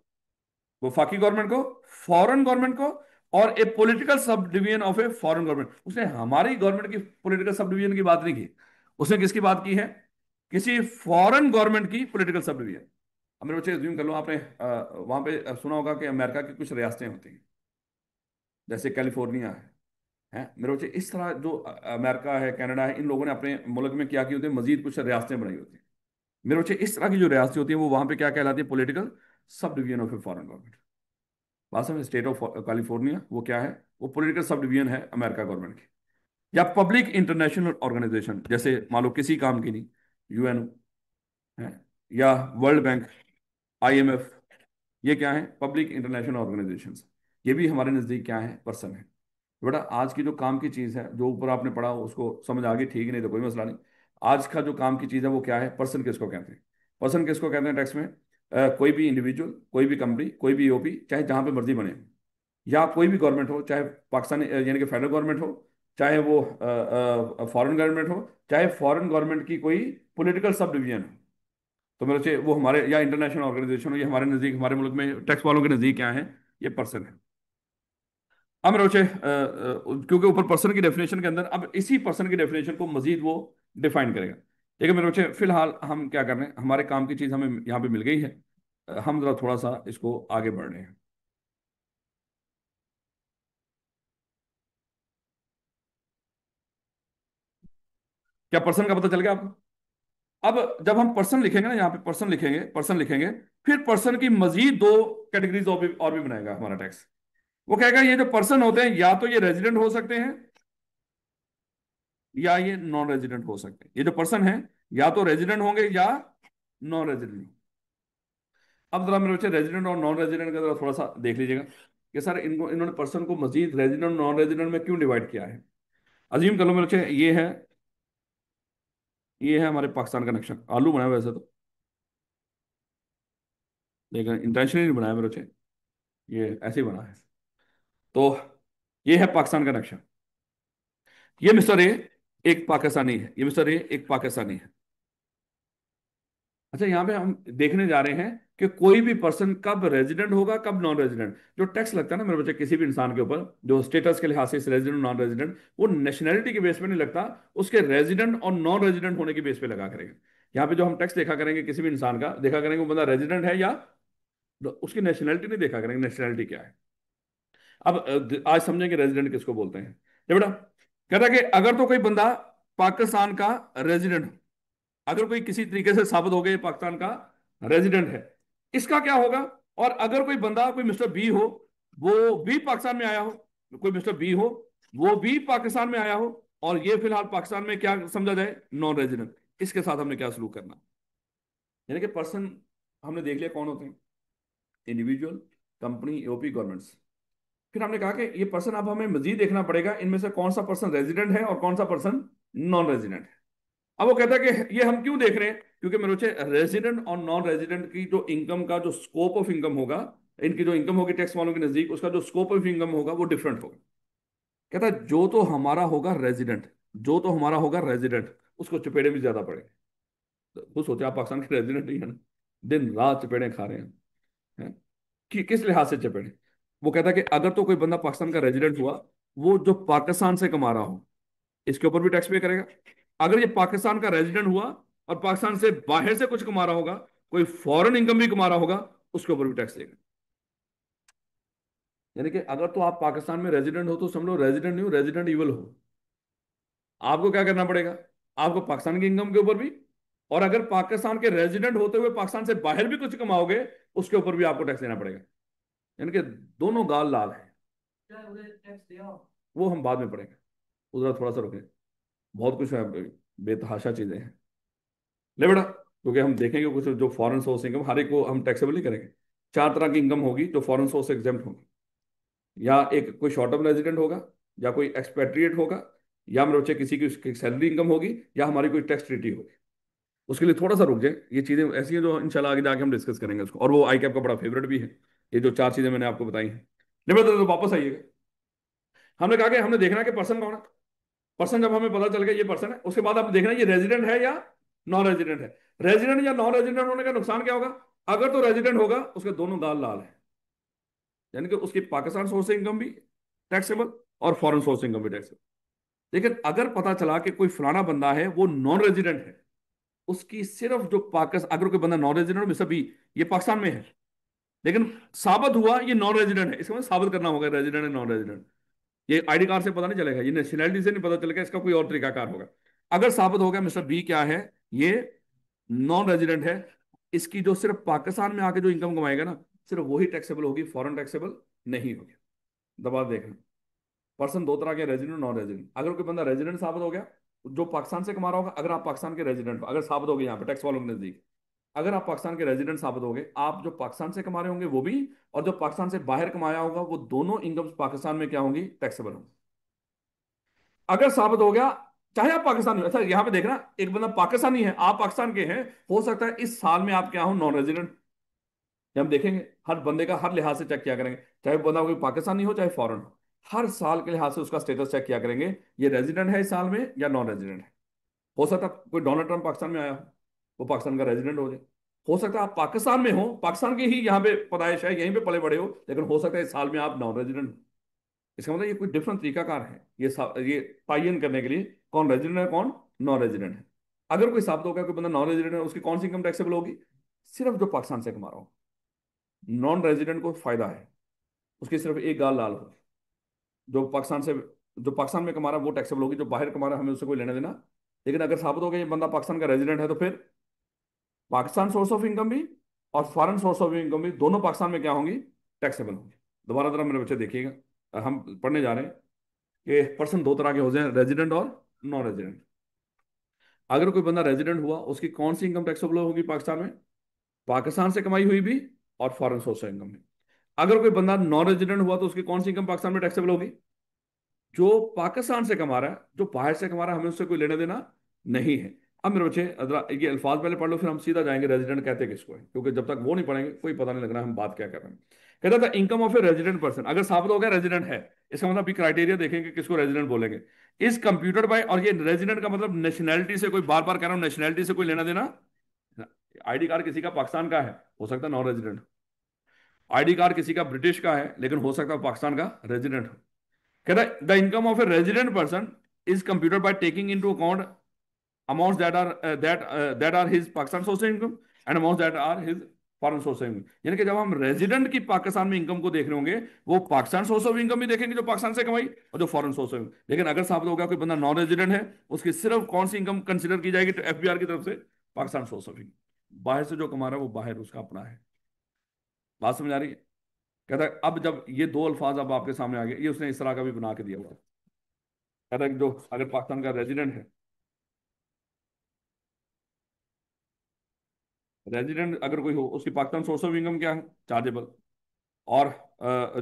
वफाकी गवर्नमेंट को, फॉरेन गवर्नमेंट को, और a political sub division of a foreign government. उसने हमारी गवर्नमेंट की पॉलिटिकल सब डिवीजन की बात नहीं की, उसने किसकी बात की है, किसी फॉरेन गवर्नमेंट की पॉलिटिकल सब डिवीजन। अब मेरे बच्चे ज्यूम कर लो, आपने वहां पे सुना होगा कि अमेरिका की कुछ रियासतें होती हैं, जैसे कैलिफोर्निया है मेरे बच्चे। इस तरह जो अमेरिका है, कनाडा है, इन लोगों ने अपने मुल्क में क्या की होती है, मजीद कुछ रियासतें बनाई होती हैं। मेरे बच्चे इस तरह की जो रियासतें होती हैं वो वहां पे क्या कहलाती है, political sub division of a foreign government. वास्तव में स्टेट ऑफ कैलिफोर्निया वो क्या है, वो पॉलिटिकल सब डिवीजन है अमेरिका गवर्नमेंट की। या पब्लिक इंटरनेशनल ऑर्गेनाइजेशन, जैसे मान लो किसी काम की नहीं, यूएन है, या वर्ल्ड बैंक, आईएमएफ, ये क्या है, पब्लिक इंटरनेशनल ऑर्गेनाइजेशंस। ये भी हमारे नज़दीक क्या है, पर्सन है। बेटा आज की जो काम की चीज़ है, जो ऊपर आपने पढ़ा उसको समझ आ गई, ठीक, नहीं तो कोई मसला नहीं। आज का जो काम की चीज़ है वो क्या है, पर्सन किसको कहते हैं, पर्सन किसको कहते हैं टैक्स में, कोई भी इंडिविजुअल, कोई भी कंपनी, कोई भी ईओपी, चाहे जहां पे मर्जी बने, या कोई भी गवर्नमेंट हो, चाहे पाकिस्तान यानी कि फेडरल गवर्नमेंट हो, चाहे वो फॉरेन गवर्नमेंट हो, चाहे फॉरेन गवर्नमेंट की कोई पॉलिटिकल सब डिवीजन हो, तो मेरे से वो हमारे, या इंटरनेशनल ऑर्गेनाइजेशन हो, ये हमारे नज़दीक, हमारे मुल्क में टैक्स वालों के नज़दीक क्या है, ये पर्सन है। अब मेरे बच्चे क्योंकि ऊपर पर्सन की डेफिनेशन के अंदर, अब इसी पर्सन की डेफिनेशन को मजीद वो डिफाइन करेगा। ठीक है मेरे बच्चे, फिलहाल हम क्या कर रहे हैं, हमारे काम की चीज़ हमें यहाँ पे मिल गई है, हम जरा थोड़ा सा इसको आगे बढ़ रहे हैं। क्या पर्सन का पता चल गया आपको। अब जब हम पर्सन लिखेंगे ना, यहाँ पे पर्सन लिखेंगे, पर्सन लिखेंगे, फिर पर्सन की मजीद 2 कैटेगरीज और भी बनाएगा हमारा टैक्स। वो कहेगा ये जो पर्सन होते हैं, या तो ये रेजिडेंट हो सकते हैं, या ये नॉन रेजिडेंट हो सकते हैं। ये जो पर्सन है, या तो रेजिडेंट होंगे या नॉन रेजिडेंट। अब जरा मेरे बच्चे रेजिडेंट और नॉन रेजिडेंट का जरा थोड़ा सा देख लीजिएगा कि सर इनको, इन्होंने पर्सन को मजीद रेजिडेंट नॉन रेजिडेंट में क्यों डिवाइड किया है। अजीम कर लो मेरे बच्चे, ये है हमारे पाकिस्तान का नक्शा, आलू बनाया हुआ है वैसे तो, लेकिन इंटेंशनली नहीं बनाया मेरे बच्चे, ये ऐसे ही बना है। तो ये है पाकिस्तान का नक्शा। ये मिस्टर ए एक पाकिस्तानी है, ये मिस्टर ए एक पाकिस्तानी है। अच्छा, यहाँ पे हम देखने जा रहे हैं कि कोई भी पर्सन कब रेजिडेंट होगा कब नॉन रेजिडेंट। जो टैक्स लगता है ना मेरे बच्चे किसी भी इंसान के ऊपर, जो स्टेटस के लिहाज से रेजिडेंट नॉन रेजिडेंट, वो नेशनैलिटी के बेस पे नहीं लगता, उसके रेजिडेंट और नॉन रेजिडेंट होने के बेस पे लगा करेंगे। यहाँ पे जो हम टैक्स देखा करेंगे किसी भी इंसान का, देखा करेंगे वो बंदा रेजिडेंट है या, तो उसकी नेशनैलिटी नहीं देखा करेंगे, नेशनैलिटी क्या है। अब आज समझेंगे रेजिडेंट किसको बोलते हैं। ये बेटा कहता है कि अगर तो कोई बंदा पाकिस्तान का रेजिडेंट, अगर कोई किसी तरीके से साबित हो गया ये पाकिस्तान का रेजिडेंट है, इसका क्या होगा। और अगर कोई बंदा, कोई मिस्टर बी हो, वो भी पाकिस्तान में आया हो, कोई मिस्टर बी हो, वो भी पाकिस्तान में आया हो, और ये फिलहाल पाकिस्तान में क्या समझा जाए, नॉन रेजिडेंट, इसके साथ हमने क्या सलूक करना। यानी कि पर्सन हमने देख लिया कौन होते हैं, इंडिविजुअल, कंपनी, ओपी, गवर्नमेंट्स। फिर हमने कहा कि ये पर्सन, अब हमें मजीद देखना पड़ेगा इनमें से कौन सा पर्सन रेजिडेंट है और कौन सा पर्सन नॉन रेजिडेंट है। अब वो कहता है कि ये हम क्यों देख रहे हैं, क्योंकि मेरे बच्चे रेजिडेंट और नॉन रेजिडेंट की जो इनकम का जो स्कोप ऑफ इनकम होगा, इनकी जो इनकम होगी टैक्स वालों के नजदीक, उसका जो स्कोप ऑफ इनकम होगा वो डिफरेंट होगा। कहता है जो तो हमारा होगा रेजिडेंट, जो तो हमारा होगा रेजिडेंट, उसको चपेड़े भी ज्यादा पड़े। तो सोचे आप पाकिस्तान के रेजिडेंट ही है ना, दिन रात चपेड़े खा रहे हैं, हैं? कि किस लिहाज से चपेड़े। वो कहता है कि अगर तो कोई बंदा पाकिस्तान का रेजिडेंट हुआ, वो जो पाकिस्तान से कमा रहा हो इसके ऊपर भी टैक्स पे करेगा। अगर ये पाकिस्तान का रेजिडेंट हुआ और पाकिस्तान से बाहर से कुछ कमा रहा होगा, कोई फॉरेन इनकम भी कमा रहा होगा, उसके ऊपर भी टैक्स देगा। यानी कि अगर तो आप पाकिस्तान में रेजिडेंट हो तो समझ लो रेजिडेंट नहीं हो, रेजिडेंट इवल हो। आपको क्या करना पड़ेगा, आपको पाकिस्तान की इनकम के ऊपर भी, और अगर पाकिस्तान के रेजिडेंट होते हुए पाकिस्तान से बाहर भी कुछ कमाओगे उसके ऊपर भी आपको टैक्स देना पड़ेगा। यानी कि दोनों गाल लाल है। वो हम बाद में पढ़ेंगे, उधर थोड़ा सा रुके, बहुत कुछ है, बेतहाशा चीजें हैं। ले बेटा, क्योंकि हम देखेंगे कुछ जो फॉरेन सोर्स इनकम, हर एक को हम टैक्सेबल नहीं करेंगे। चार तरह की इनकम होगी जो फॉरेन सोर्स से एग्जेम्प्ट होगी। या एक कोई शॉर्ट टर्म रेजिडेंट होगा, या कोई एक्सपेट्रिएट होगा, या मेरे बच्चे किसी की सैलरी इनकम होगी, या हमारी कोई टैक्स ट्रीटी होगी। उसके लिए थोड़ा सा रुक जाए, ये चीजें ऐसी हैं जो इंशाल्लाह आगे जाके हम डिस्कस करेंगे उसको, और वो आई कैप का बड़ा फेवरेट भी है, ये जो चार चीजें मैंने आपको बताई हैं। नहीं बेटा तो वापस आइएगा। हमने कहा कि हमने देखना है कि पर्सन कौन है। पर्सन जब हमें पता चल गया ये पर्सन है, उसके बाद आप देखना है ये रेजिडेंट है या नॉन रेजिडेंट है। रेजिडेंट या नॉन रेजिडेंट होने का नुकसान क्या होगा, अगर तो रेजिडेंट होगा उसके दोनों गाल लाल है, यानी कि उसकी पाकिस्तान सोर्स से इनकम भी टैक्सेबल और फॉरेन सोर्स से इनकम भी टैक्सेबल। लेकिन अगर पता चला कि कोई फलाना बंदा है वो नॉन रेजिडेंट है, उसकी सिर्फ जो पाकिस्तान, अगर कोई बंदा नॉन रेजिडेंट में सभी, ये पाकिस्तान में है लेकिन साबित हुआ ये नॉन रेजिडेंट है, इसका मतलब साबित करना होगा रेजिडेंट है नॉन रेजिडेंट। ये आईडी कार्ड से पता नहीं चलेगा, ये नेशनैलिटी से नहीं पता चलेगा, इसका कोई और तरीकाकार होगा। अगर साबित हो गया मिस्टर बी क्या है, ये नॉन रेजिडेंट है, इसकी जो सिर्फ पाकिस्तान में आके जो इनकम कमाएगा ना, सिर्फ वही टैक्सेबल होगी, फॉरेन टैक्सेबल नहीं होगी। दबा देखना, पर्सन दो तरह के, रेजिडेंट, नॉन रेजिडेंट। अगर कोई बंदा रेजिडेंट साबित हो गया, जो पाकिस्तान से कमा रहा होगा, अगर आप पाकिस्तान के रेजिडेंट हो, अगर साबित हो गया यहाँ पे टैक्स वालों के नजदीक, अगर आप पाकिस्तान के रेजिडेंट साबित हो गए, आप जो पाकिस्तान से कमा रहे होंगे वो भी, और जो पाकिस्तान से बाहर कमाया होगा वो दोनों इनकम पाकिस्तान में क्या होंगी, टैक्सेबल होंगी। अगर साबित हो गया, चाहे आप पाकिस्तानी हो, अच्छा यहां पे देखना, एक बंदा पाकिस्तानी है, आप पाकिस्तान के हैं, हो सकता है इस साल में आप क्या हो, नॉन रेजिडेंट। हम देखेंगे हर बंदे का हर लिहाज से चेक किया करेंगे, चाहे वो बंदा कोई पाकिस्तानी हो चाहे फॉरेन हो, हर साल के लिहाज से उसका स्टेटस चेक किया करेंगे, ये रेजिडेंट है इस साल में या नॉन रेजिडेंट है। हो सकता है कोई डोनाल्ड ट्रंप पाकिस्तान में आया हो, वो पाकिस्तान का रेजिडेंट हो जाए। हो सकता है आप पाकिस्तान में हो, पाकिस्तान के ही यहाँ पे पैदाइश है, यहीं पे पले बड़े हो, लेकिन हो सकता है इस साल में आप नॉन रेजिडेंट हो। इसका मतलब ये कोई डिफरेंट तरीकाकार है ये टाइन करने के लिए कौन रेजिडेंट है कौन नॉन रेजिडेंट है। अगर कोई साबित हो गया कोई बंदा नॉन रेजिडेंट है, उसकी कौन सी इनकम टैक्सेबल होगी, सिर्फ जो पाकिस्तान से कमा रहा हो। नॉन रेजिडेंट को फायदा है, उसकी सिर्फ एक गाल लाल हो, जो पाकिस्तान से, जो पाकिस्तान में कमा रहा है वो टैक्सेबल होगी, जो बाहर कमा रहा है हमें उससे कोई लेना देना। लेकिन अगर साबित हो गया ये बंदा पाकिस्तान का रेजिडेंट है, तो फिर पाकिस्तान सोर्स ऑफ इनकम भी और फॉरेन सोर्स ऑफ इनकम भी दोनों पाकिस्तान में क्या होंगी, टैक्सेबल होंगी। दोबारा तरह मेरे बच्चे देखिएगा, हम पढ़ने जा रहे हैं कि पर्सन दो तरह के होते हैं, रेजिडेंट और नॉन रेजिडेंट। अगर कोई बंदा रेजिडेंट हुआ, उसकी कौन सी इनकम टैक्सेबल होगी पाकिस्तान में, पाकिस्तान से कमाई हुई भी और फॉरेन सोर्स ऑफ इनकम भी। अगर कोई बंदा नॉन रेजिडेंट हुआ तो उसकी कौन सी इनकम पाकिस्तान में टैक्सेबल होगी, जो पाकिस्तान से कमा रहा है, जो बाहर से कमा रहा है हमें उससे कोई लेना देना नहीं है। अब मेरे बच्चे जरा ये अल्फाज पहले पढ़ लो, फिर हम सीधा जाएंगे रेजिडेंट कहते किसको है, क्योंकि जब तक वो नहीं पढ़ेंगे कोई पता नहीं लग रहा हम बात क्या कर रहे हैं। कहता था income of a resident person, अगर साबित हो गया रेजिडेंट है, इसका मतलब अभी क्राइटेरिया देखेंगे किसको रेजिडेंट बोलेंगे, इस कंप्यूटर बाय, और ये रेजिडेंट का मतलब नेशनैलिटी से, कोई बार बार कह रहा हूं नेशनैलिटी से कोई लेना देना, आईडी कार्ड किसी का पाकिस्तान का है, हो सकता है नॉन रेजिडेंट। आईडी कार्ड किसी का ब्रिटिश का है, लेकिन हो सकता है पाकिस्तान का रेजिडेंट हो। कहता है the income of a resident person is computed by taking into account amounts that are his Pakistan source of income and amounts that are his foreign source of income. यानी कि जब हम रेजिडेंट की पाकिस्तान में income को देख रहे होंगे, वो पाकिस्तान सोर्स ऑफ इनकम भी देखेंगे जो पाकिस्तान से कमाई, और जो फॉरेन सोर्स ऑफ इनकम। लेकिन अगर साहब होगा कोई बंदा नॉन रेजिडेंट है, उसकी सिर्फ कौन सी इनकम कंसिडर की जाएगी, तो एफबीआर की तरफ से पाकिस्तान सोर्स ऑफ इनकम। बाहर से जो कमा रहा है वो बाहर उसका अपना है। बात समझ आ रही है? कहता है अब जब ये दो अल्फाज अब आपके सामने आ गए, ये उसने इस तरह का भी बना के दिया हुआ है। कहता है कि जो अगर पाकिस्तान का रेजिडेंट है, रेजिडेंट अगर कोई हो, उसकी पाकिस्तान सोर्स ऑफ इनकम क्या है, चार्जेबल। और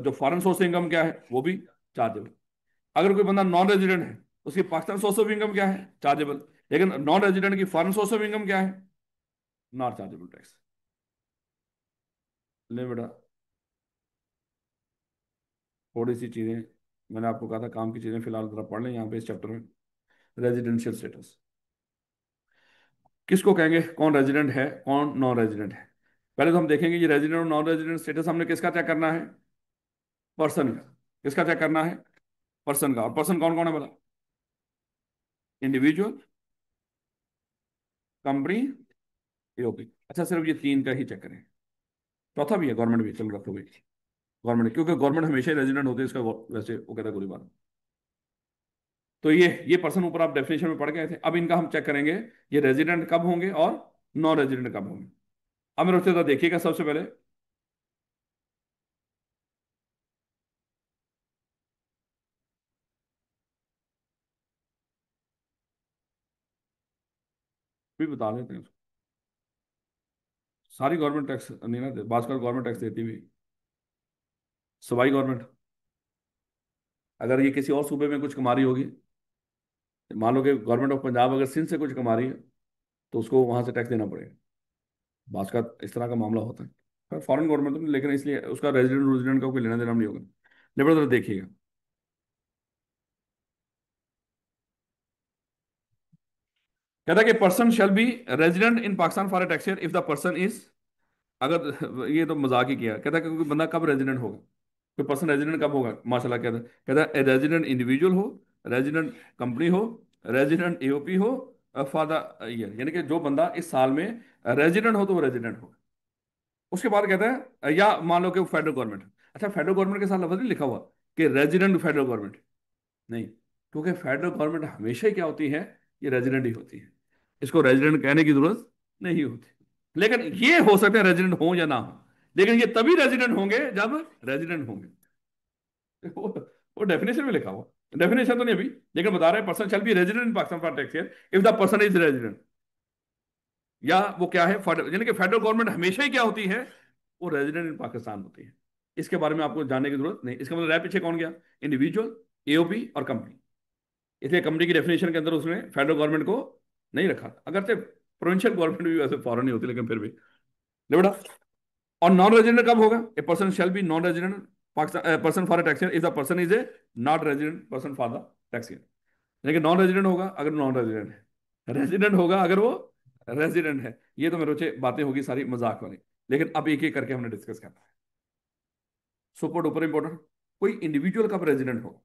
जो फॉरेन सोर्स ऑफ इनकम क्या है, वो भी चार्जेबल। अगर कोई बंदा नॉन रेजिडेंट है, उसकी पाकिस्तान सोर्स ऑफ इनकम क्या है, चार्जेबल। लेकिन नॉन रेजिडेंट की फॉरेन सोर्स ऑफ इनकम क्या है, नॉट चार्जेबल टैक्स। ले बेटा, थोड़ी सी चीजें मैंने आपको कहा था काम की चीजें, फिलहाल जरा पढ़ लें यहाँ पे इस चैप्टर में। रेजिडेंशियल स्टेटस किसको कहेंगे, कौन रेजिडेंट है कौन नॉन रेजिडेंट है। पहले तो हम देखेंगे ये रेजिडेंट और नॉन रेजिडेंट स्टेटस हमने किसका चेक करना है, पर्सन का। किसका चेक करना है, पर्सन का। और पर्सन कौन कौन है बता, इंडिविजुअल, कंपनी, एओपी। अच्छा सिर्फ ये तीन का ही चेक करें, चौथा भी है गवर्नमेंट भी, चलो रखो भाई गवर्नमेंट, क्योंकि गवर्नमेंट हमेशा ही रेजिडेंट होते हैं इसका, वैसे वो कहता है गोली बात। तो ये पर्सन ऊपर आप डेफिनेशन में पढ़ गए थे। अब इनका हम चेक करेंगे ये रेजिडेंट कब होंगे और नॉन रेजिडेंट कब होंगे। अब मेरे उससे देखिएगा सबसे पहले, भी बता देते हैं उसको। सारी गवर्नमेंट टैक्स नहीं ना, बाजकल गवर्नमेंट टैक्स देती भी, सूबाई गवर्नमेंट। अगर ये किसी और सूबे में कुछ कमा रही होगी, मान लो कि गवर्नमेंट ऑफ पंजाब अगर सिंध से कुछ कमा रही है, तो उसको वहां से टैक्स देना पड़ेगा। बात का इस तरह का मामला होता है। पर फॉरेन गवर्नमेंट तो नहीं, लेकिन इसलिए उसका रेजिडेंट रेजिडेंट का कोई लेना देना नहीं होगा। लेकिन देखिएगा, कहता है कि person shall be resident in Pakistan for a tax year if the person is, अगर ये तो मजाक ही किया। कहता है कि कोई बंदा कब रेजिडेंट होगा, कोई पर्सन रेजिडेंट कब होगा, माशाल्लाह। कहता है रेजिडेंट इंडिविजुअल हो, रेजिडेंट कंपनी हो, रेजिडेंट एओपी हो फॉर द ईयर। यानी कि जो बंदा इस साल में रेजिडेंट हो तो वो रेजिडेंट हो। उसके बाद कहता है या मान लो कि वो फेडरल गवर्नमेंट। अच्छा फेडरल गवर्नमेंट के साथ लफ्ज नहीं लिखा हुआ कि रेजिडेंट फेडरल गवर्नमेंट, नहीं, क्योंकि फेडरल गवर्नमेंट हमेशा ही क्या होती है, ये रेजिडेंट ही होती है। इसको रेजिडेंट कहने की जरूरत नहीं होती। लेकिन ये हो सकता है रेजिडेंट हो या ना हो, लेकिन ये तभी रेजिडेंट होंगे जब रेजिडेंट होंगे। वो वो डेफिनेशन में लिखा हुआ, डेफिनेशन तो नहीं अभी, लेकिन बता रहे हैं person shall be resident in Pakistan for tax year if the person is resident. या वो क्या है, यानी कि फेडरल गवर्नमेंट हमेशा ही क्या होती है, वो रेजिडेंट इन पाकिस्तान होती है। इसके बारे में आपको जानने की जरूरत नहीं। इसका मतलब रह पीछे कौन गया, इंडिविजुअल, एओपी और कंपनी। इसलिए कंपनी की डेफिनेशन के अंदर उसने फेडरल गवर्नमेंट को नहीं रखा, अगर से प्रोविंशियल गवर्नमेंट भी वैसे फॉरेन नहीं होती, लेकिन फिर भी। ले बेटा, और नॉन रेजिडेंट कब होगा, a person shall B non resident Pakistan person for tax year if the person is a not resident person for the tax year. लेकिन नॉन रेजिडेंट होगा अगर नॉन रेजिडेंट है, रेजिडेंट होगा अगर वो रेजिडेंट है। ये तो मेरे बच्चे बातें होगी सारी मजाक वाली, लेकिन अब एक एक करके हमने डिस्कस करना है। सुपर डुपर इंपॉर्टेंट, कोई इंडिविजुअल कब रेजिडेंट होगा।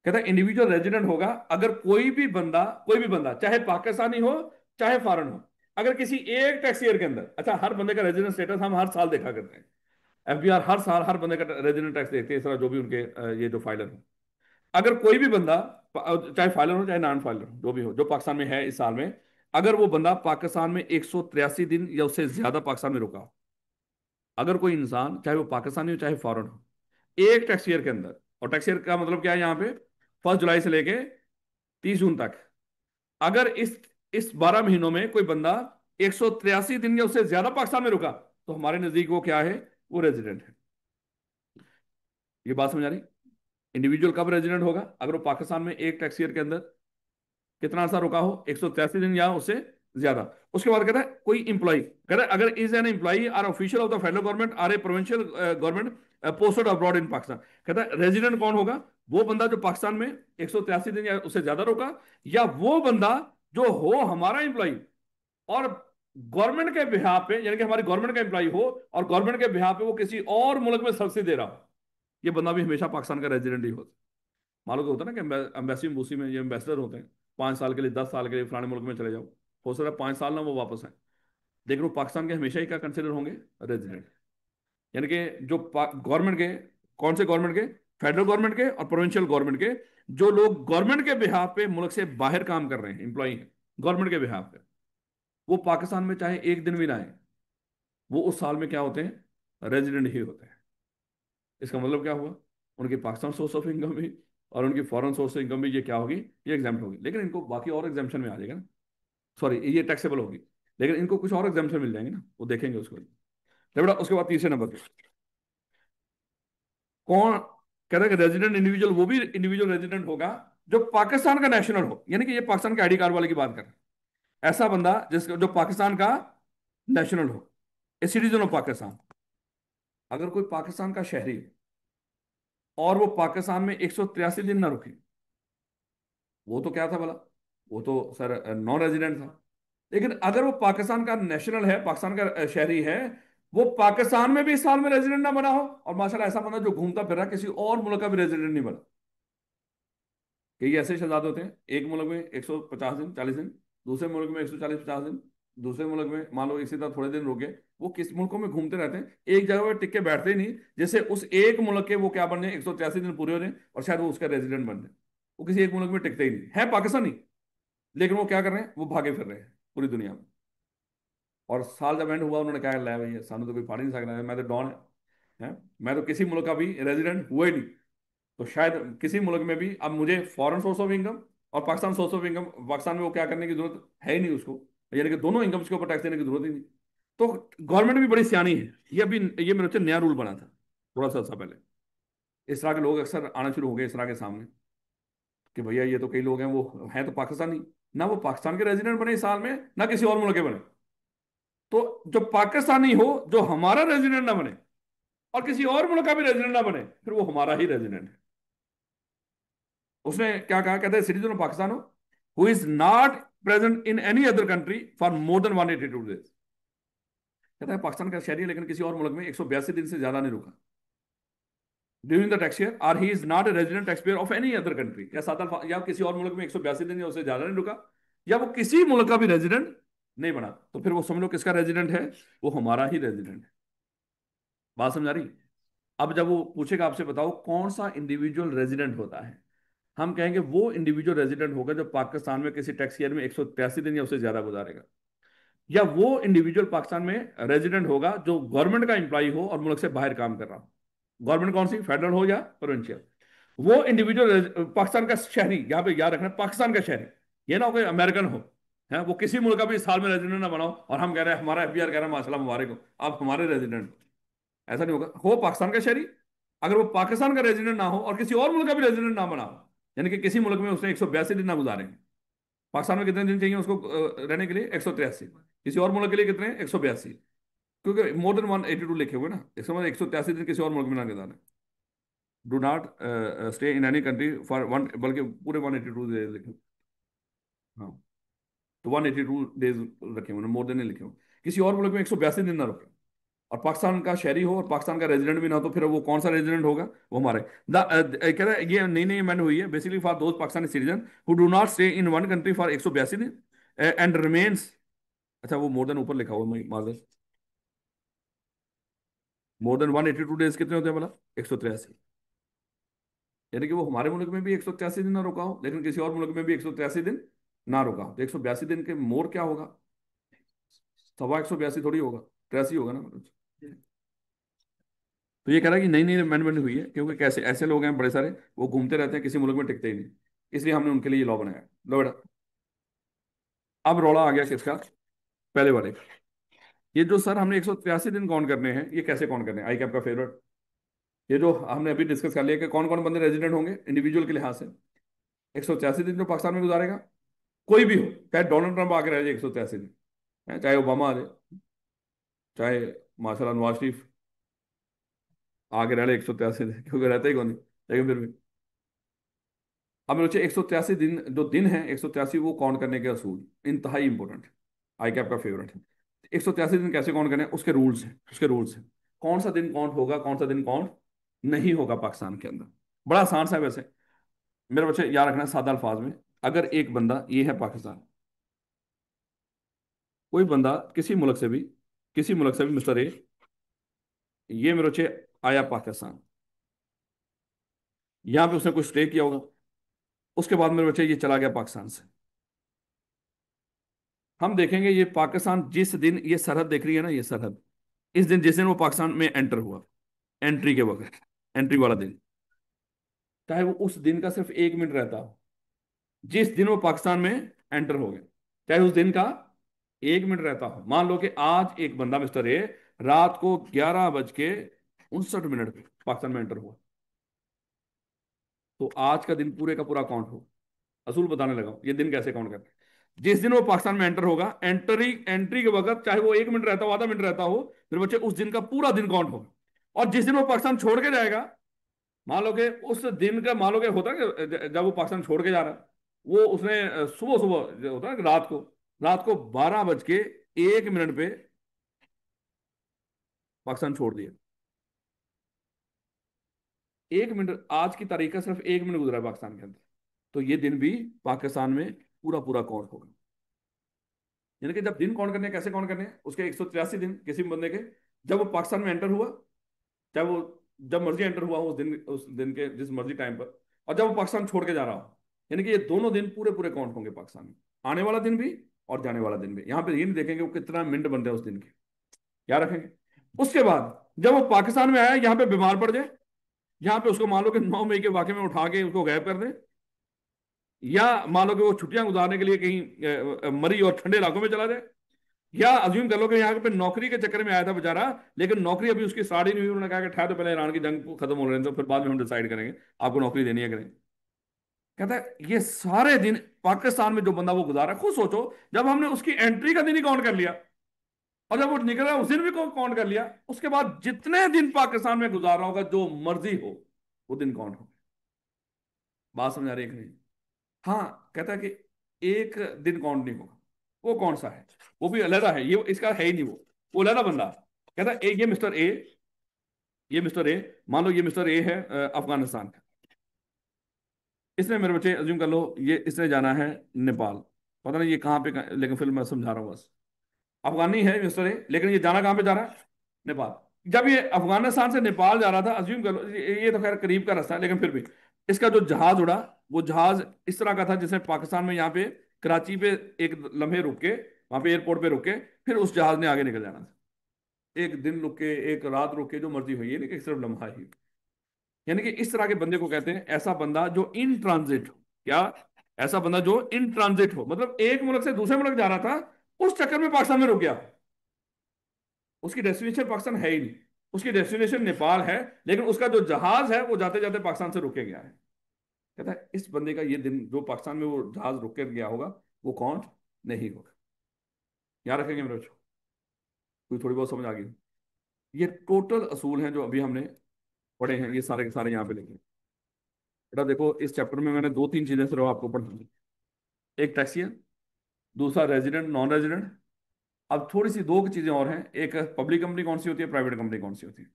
कहता है इंडिविजुअल रेजिडेंट होगा अगर कोई भी बंदा चाहे पाकिस्तानी हो चाहे फॉरेन हो, अगर किसी एक टैक्स ईयर के अंदर। अच्छा हर बंदे का रेजिडेंट स्टेटस हम हर साल देखा करते हैं, एफबीआर हर साल हर बंदे का रेजिडेंट टैक्स देखते हैं, इस तरह जो भी उनके ये जो फाइलर हो। अगर कोई भी बंदा चाहे फाइलर हो चाहे नॉन फाइलर हो, जो भी हो, जो पाकिस्तान में है इस साल में, अगर वो बंदा पाकिस्तान में 183 दिन या उससे ज्यादा पाकिस्तान में रुका हो, अगर कोई इंसान चाहे वो पाकिस्तानी हो चाहे फॉरेन हो, एक टैक्स ईयर के अंदर। और टैक्स ईयर का मतलब क्या है यहाँ पे, 1 जुलाई से लेके 30 जून तक। अगर इस 12 महीनों में कोई बंदा 183 दिन या उससे ज्यादा पाकिस्तान में रुका, तो हमारे नजदीक वो क्या है, वो रेजिडेंट है। ये बात समझ आ रही। इंडिविजुअल कब रेजिडेंट होगा, अगर वो पाकिस्तान में एक टैक्स ईयर के अंदर कितना अर्सा रुका हो, 183 दिन या उससे ज्यादा। उसके बाद कहता है कोई इंप्लॉई, कहता है अगर is an employee or official of the federal government or a provincial government posted abroad in Pakistan. कहता है रेजिडेंट कौन होगा, वो बंदा जो पाकिस्तान में 183 दिन या उससे ज्यादा रुका, या वो बंदा जो हो हमारा एम्प्लॉई और गवर्नमेंट के बिहाफ पे, यानी कि हमारी गवर्नमेंट का एम्प्लॉय हो और गवर्नमेंट के बिहाफ पे वो किसी और मुल्क में सब्सिडी दे रहा हो, ये बंदा भी हमेशा पाकिस्तान का रेजिडेंट ही होता है। मालूम होता है ना कि एम्बेसी एम्बूसी में ये एम्बेसडर होते हैं, 5 साल के लिए 10 साल के लिए फलाने मुल्क में चले जाओ, हो सकता है 5 साल ना वो वापस आए, लेकिन वो पाकिस्तान के हमेशा ही क्या कंसिडर होंगे, रेजिडेंट। यानी कि जो गवर्नमेंट के, कौन से गवर्नमेंट के, फेडरल गवर्नमेंट के और प्रोविंशियल गवर्नमेंट के, जो लोग गवर्नमेंट के बिहाफ पे मुल्क से बाहर काम कर रहे हैं, एम्प्लॉय हैं गवर्नमेंट के बिहाफ पे, वो पाकिस्तान में चाहे एक दिन भी ना आए, वो उस साल में क्या होते हैं, रेजिडेंट ही होते हैं। इसका मतलब क्या हुआ, उनकी पाकिस्तान सोर्स ऑफ इनकम भी और उनकी फॉरेन सोर्स ऑफ इनकम भी ये क्या होगी, ये एग्जाम्प्ट होगी। लेकिन इनको बाकी और एग्जाम्पशन में आ जाएगा ना, सॉरी ये टैक्सेबल होगी, लेकिन इनको कुछ और एग्जाम्पशन मिल जाएंगे ना, वो देखेंगे उसको। बेटा उसके बाद तीसरे नंबर पे कौन कह रहा है कि रेजिडेंट इंडिविजुअल वो भी इंडिविजुअल रेजिडेंट होगा जो पाकिस्तान का नेशनल हो, यानी कि ये पाकिस्तान के आईडी कार्ड वाले की बात कर रहे हैं। ऐसा बंदा जिसका जो पाकिस्तान का नेशनल हो, ए सिटीजन ऑफ पाकिस्तान। अगर कोई पाकिस्तान का शहरी और वो पाकिस्तान में 183 दिन ना रुके, वो तो क्या था भला, वो तो सर नॉन रेजिडेंट था। लेकिन अगर वो पाकिस्तान का नेशनल है, पाकिस्तान का शहरी है, वो पाकिस्तान में भी इस साल में रेजिडेंट ना बना हो, और माशाल्लाह ऐसा बंदा जो घूमता फिर रहा किसी और मुल्क का भी रेजिडेंट नहीं बना। कई ऐसे शहजादे होते हैं, एक मुल्क में 150 दिन 40 दिन, दूसरे मुल्क में 140 50 दिन, दूसरे मुल्क में मान लो इसी तरह थोड़े दिन रुके, वो किस मुल्कों में घूमते रहते हैं, एक जगह पर टिक के बैठते ही नहीं, जैसे उस एक मुल्क के वो क्या बन जाए, 183 दिन पूरे हो जाए और शायद वो उसका रेजिडेंट बन जाए। वो किसी एक मुल्क में टिकते ही नहीं है, पाकिस्तानी, लेकिन वो क्या कर रहे हैं, वो भागे फिर रहे हैं पूरी दुनिया में। और साल जब एंड हुआ, उन्होंने कहा ला भैया सानू तो कोई फाड़ ही नहीं सकता है, मैं तो डॉन है, मैं तो किसी मुल्क का भी रेजिडेंट हुआ ही नहीं। तो शायद किसी मुल्क में भी अब मुझे फॉरेन सोर्स ऑफ इनकम और Pakistan source of income, Pakistan में वो क्या करने की जरूरत है ही नहीं उसको, यानी कि दोनों इनकम्स के ऊपर टैक्स देने की जरूरत ही नहीं। तो गवर्नमेंट भी बड़ी सियानी है, ये अभी ये मेरे नया रूल बना था थोड़ा सा अर्सा पहले। इस तरह के लोग अक्सर आना शुरू हो गए इस तरह के सामने, कि भैया ये तो कई लोग हैं वो हैं तो पाकिस्तानी, ना वो पाकिस्तान के रेजिडेंट बने इस साल में, ना किसी और मुल्क के बने। तो जो पाकिस्तानी हो, जो हमारा रेजिडेंट ना बने और किसी और मुल्क का भी रेजिडेंट ना बने, फिर वो हमारा ही रेजिडेंट है। उसने क्या कहा, कहते हैं सिटीजन ऑफ पाकिस्तान हो who is not present in any other country for more than 182 days. कहता है पाकिस्तान का शहरी है लेकिन किसी और मुल्क में 182 दिन से ज्यादा नहीं रुका ड्यूरिंग द टैक्स ईयर, और he is not a resident tax payer of any other country, या 7 साल या किसी और मुल्क में 182 दिन या उससे ज्यादा नहीं रुका, या वो किसी मुल्क का भी रेजिडेंट नहीं बना, तो फिर वो समझ लो किसका रेजिडेंट है, वो हमारा ही रेजिडेंट है। बात समझ आ रही। अब जब वो पूछेगा आपसे बताओ कौन सा इंडिविजुअल रेजिडेंट होता है, हम कहेंगे वो इंडिविजुअल रेजिडेंट होगा जो पाकिस्तान में किसी टैक्स ईयर में 183 दिन या उससे ज्यादा गुजारेगा, या वो इंडिविजुअल पाकिस्तान में रेजिडेंट होगा जो गवर्नमेंट का एम्प्लॉय हो और मुल्क से बाहर काम कर रहा हो। गवर्नमेंट कौन सी, फेडरल हो या प्रोविंशियल। वो इंडिविजुअल पाकिस्तान का शहरी, यहाँ पे याद रखना पाकिस्तान का शहरी, ये ना हो कोई अमेरिकन हो, है वो किसी मुल्क का भी इस साल में रेजिडेंट ना बनाओ और हम कह रहे हैं, हमारा एफबीआर कह रहा है माशाल्लाह मुबारक हो आप हमारे रेजिडेंट हो। ऐसा नहीं होगा, हो पाकिस्तान का शहरी, अगर वो पाकिस्तान का रेजिडेंट ना हो और किसी और मुल्क का भी रेजिडेंट ना बना हो, यानी कि किसी मुल्क में उसने 182 दिन ना गुजारे। पाकिस्तान में कितने दिन चाहिए उसको रहने के लिए, 183। किसी और मुल्क के लिए कितने, 182, क्योंकि मोर देन 182 लिखे हुए ना, इसका मतलब 183 दिन किसी और मुल्क में ना गुजारे। Do not stay in any country for one, बल्कि पूरे 182 डेज लिखे। हाँ, तो 182 डेज रखे हुए, मोर देन नहीं लिखे हुए। किसी और मुल्क में 182 दिन ना रुके और पाकिस्तान का शहरी हो और पाकिस्तान का रेजिडेंट भी ना हो, तो फिर वो कौन सा रेजिडेंट होगा, वो हमारे कह रहा है ये नई नई अमेंड हुई है, basically for those Pakistani citizen who do not stay in one country for 182 दिन एंड रिमेन्स। अच्छा वो मोर देन ऊपर लिखा हुआ माजर, मोर देन 182 डेज कितने होते हैं बोला, 183। यानी कि वो हमारे मुल्क में भी 183 दिन ना रुका हो, लेकिन किसी और मुल्क में भी 183 दिन ना रुका हो, तो 182 दिन के मोर क्या होगा, 182 थोड़ी होगा, 83 होगा ना। तो ये कह रहा है कि नई नई अमेंडमेंट हुई है, क्योंकि कैसे ऐसे लोग हैं बड़े सारे, वो घूमते रहते हैं किसी मुल्क में टिकते ही नहीं, इसलिए हमने उनके लिए ये लॉ बनाया। लो बेटा, अब रौला आ गया किसका, पहले वाले का। ये जो सर हमने 183 दिन काउंट करने हैं, ये कैसे काउंट करने हैं, आई कैप का फेवरेट। ये जो हमने अभी डिस्कस कर लिया कि कौन कौन बंदे रेजिडेंट होंगे इंडिविजुअल के लिहाज से, 183 दिन जो पाकिस्तान में गुजारेगा, कोई भी हो, चाहे डोनाल्ड ट्रंप आके रह जाए 183 दिन, चाहे ओबामा आ जाए, चाहे माशाल्लाह नवाज शरीफ आगे रह ले 183 दिन, क्योंकि रहता ही कौन नहीं, लेकिन फिर भी अब मेरे 183 दिन जो दिन है 183, वो काउंट करने के असूल इंतहाई इंपॉर्टेंट है, आई कैप का फेवरेट है। 183 दिन कैसे काउंट करें, उसके रूल्स हैं, उसके रूल्स हैं। कौन सा दिन काउंट होगा, कौन सा दिन काउंट नहीं होगा पाकिस्तान के अंदर। बड़ा आसान सा है वैसे, मेरे बच्चे याद रखना है सादा अल्फाज में। अगर एक बंदा, ये है पाकिस्तान, कोई बंदा किसी मुल्क से भी मिस्टर ए, ये मेरे बच्चे आया पाकिस्तान, यहां पे उसने कुछ स्टे किया होगा, उसके बाद मेरे बच्चे ये चला गया पाकिस्तान से। हम देखेंगे ये पाकिस्तान जिस दिन, ये सरहद देख रही है ना, ये सरहद, इस दिन जिस दिन वो पाकिस्तान में एंटर हुआ, एंट्री के वक्त, एंट्री वाला दिन, चाहे वो उस दिन का सिर्फ 1 मिनट रहता हो, जिस दिन वो पाकिस्तान में एंटर हो गए, चाहे उस दिन का 1 मिनट रहता हो। मान लो कि आज एक बंदा मिस्टर ए रात को 11:59 पे पाकिस्तान में एंटर हुआ, तो आज का दिन पूरे का पूरा काउंट हो। असूल बताने लगा हूं, ये दिन कैसे काउंट करते हैं। जिस दिन वो पाकिस्तान में एंटर होगा, एंट्री के वक्त चाहे वो 1 मिनट रहता हो, आधा मिनट रहता हो, फिर बच्चे उस दिन का पूरा दिन काउंट होगा। और जिस दिन वो पाकिस्तान छोड़ के जाएगा, मान लो कि उस दिन का, मान लो कि होता है कि जब वो पाकिस्तान छोड़ के जा रहा है, वो उसने सुबह सुबह जो होता है कि रात को 12:01 पे पाकिस्तान छोड़ दिया। 1 मिनट, आज की तारीख का सिर्फ 1 मिनट गुजरा है पाकिस्तान के अंदर, तो ये दिन भी पाकिस्तान में पूरा पूरा काउंट होगा। यानी कि जब दिन काउंट करने हैं, कैसे काउंट करने हैं, उसके 183 दिन किसी भी बंदे के, जब वो पाकिस्तान में एंटर हुआ, चाहे वो जब मर्जी एंटर हुआ हो, उस दिन के जिस मर्जी टाइम पर, और जब वो पाकिस्तान छोड़ के जा रहा हो, यानी कि ये दोनों दिन पूरे पूरे काउंट होंगे पाकिस्तान में, आने वाला दिन भी और जाने वाला दिन भी। यहाँ पे ये नहीं देखेंगे वो कितना मिनट बनते हैं उस दिन के, क्या रखेंगे। उसके बाद जब वो पाकिस्तान में आया, यहाँ पे बीमार पड़ जाए, यहाँ पे उसको मान लो कि 9 मई के वाकये में उठा के उसको गायब कर दे, या मान लो कि वो छुट्टियां गुजारने के लिए कहीं मरी और ठंडे इलाकों में चला जाए, या अज्यूम कर लो कि यहाँ पे नौकरी के चक्कर में आया था बेचारा, लेकिन नौकरी अभी उसकी स्टार्ट ही नहीं हुई, उन्होंने कहा कि ठहर तो पहले ईरान की जंग खत्म हो रहे हैं, तो फिर बाद में हम डिसाइड करेंगे आपको नौकरी देनी है कि नहीं। कहता है ये सारे दिन पाकिस्तान में जो बंदा वो गुजारा, खुद सोचो, जब हमने उसकी एंट्री का दिन ही काउंट कर लिया, और जब वो निकला उस दिन भी काउंट कर लिया, उसके बाद जितने दिन पाकिस्तान में गुजारा होगा, जो मर्जी हो, वो दिन काउंट हो। बात समझ आ रही है कि नहीं। हाँ, कहता है कि एक दिन काउंट नहीं होगा। वो कौन सा है, वो भी अलहदा है, ये इसका है ही नहीं, वो अलहदा बंदा है। कहता है ये मिस्टर ए, ये मिस्टर ए, मान लो ये मिस्टर ए है अफगानिस्तान का, इसने, मेरे बच्चे अज्यूम कर लो, ये इसने जाना है नेपाल, पता नहीं ये कहाँ पे लेकिन फिर मैं समझा रहा हूँ बस। अफगानी है मिस्टर ए, लेकिन ये जाना कहाँ पे जा रहा है, नेपाल। जब ये अफगानिस्तान से नेपाल जा रहा था, अज्यूम कर लो, ये तो खैर करीब का रास्ता है, लेकिन फिर भी इसका जो जहाज उड़ा, वो जहाज इस तरह का था जिसने पाकिस्तान में यहाँ पे कराची पे एक लम्हे रुक के, वहां पे एयरपोर्ट पे रुक के, फिर उस जहाज ने आगे निकल जाना था। एक दिन रुक के, एक रात रुक के, जो मर्जी हुई है, नहीं कि सिर्फ लम्हा ही। यानी कि इस तरह के बंदे को कहते हैं ऐसा बंदा जो इन ट्रांजिट हो। क्या, ऐसा बंदा जो इन ट्रांजिट हो, मतलब एक मुल्क से दूसरे मुल्क जा रहा था, उस चक्कर में पाकिस्तान में रुक गया। उसकी डेस्टिनेशन पाकिस्तान है ही नहीं, उसकी डेस्टिनेशन नेपाल है, लेकिन उसका जो जहाज है वो जाते जाते पाकिस्तान से रुके गया है। कहता है इस बंदे का ये दिन जो पाकिस्तान में वो जहाज रुक कर गया होगा, वो काउंट नहीं होगा। याद रखेंगे मेरे बच्चों, कोई थोड़ी बहुत समझ आ गई। ये टोटल असूल हैं जो अभी हमने पढ़े हैं, ये सारे के सारे यहाँ पे लिखे। बेटा देखो, इस चैप्टर में मैंने दो तीन चीजें सिर्फ आपको पढ़ाई, एक टैक्सी है, दूसरा रेजिडेंट नॉन रेजिडेंट। अब थोड़ी सी दो चीजें और हैं, एक पब्लिक कंपनी कौन सी होती है, प्राइवेट कंपनी कौन सी होती है।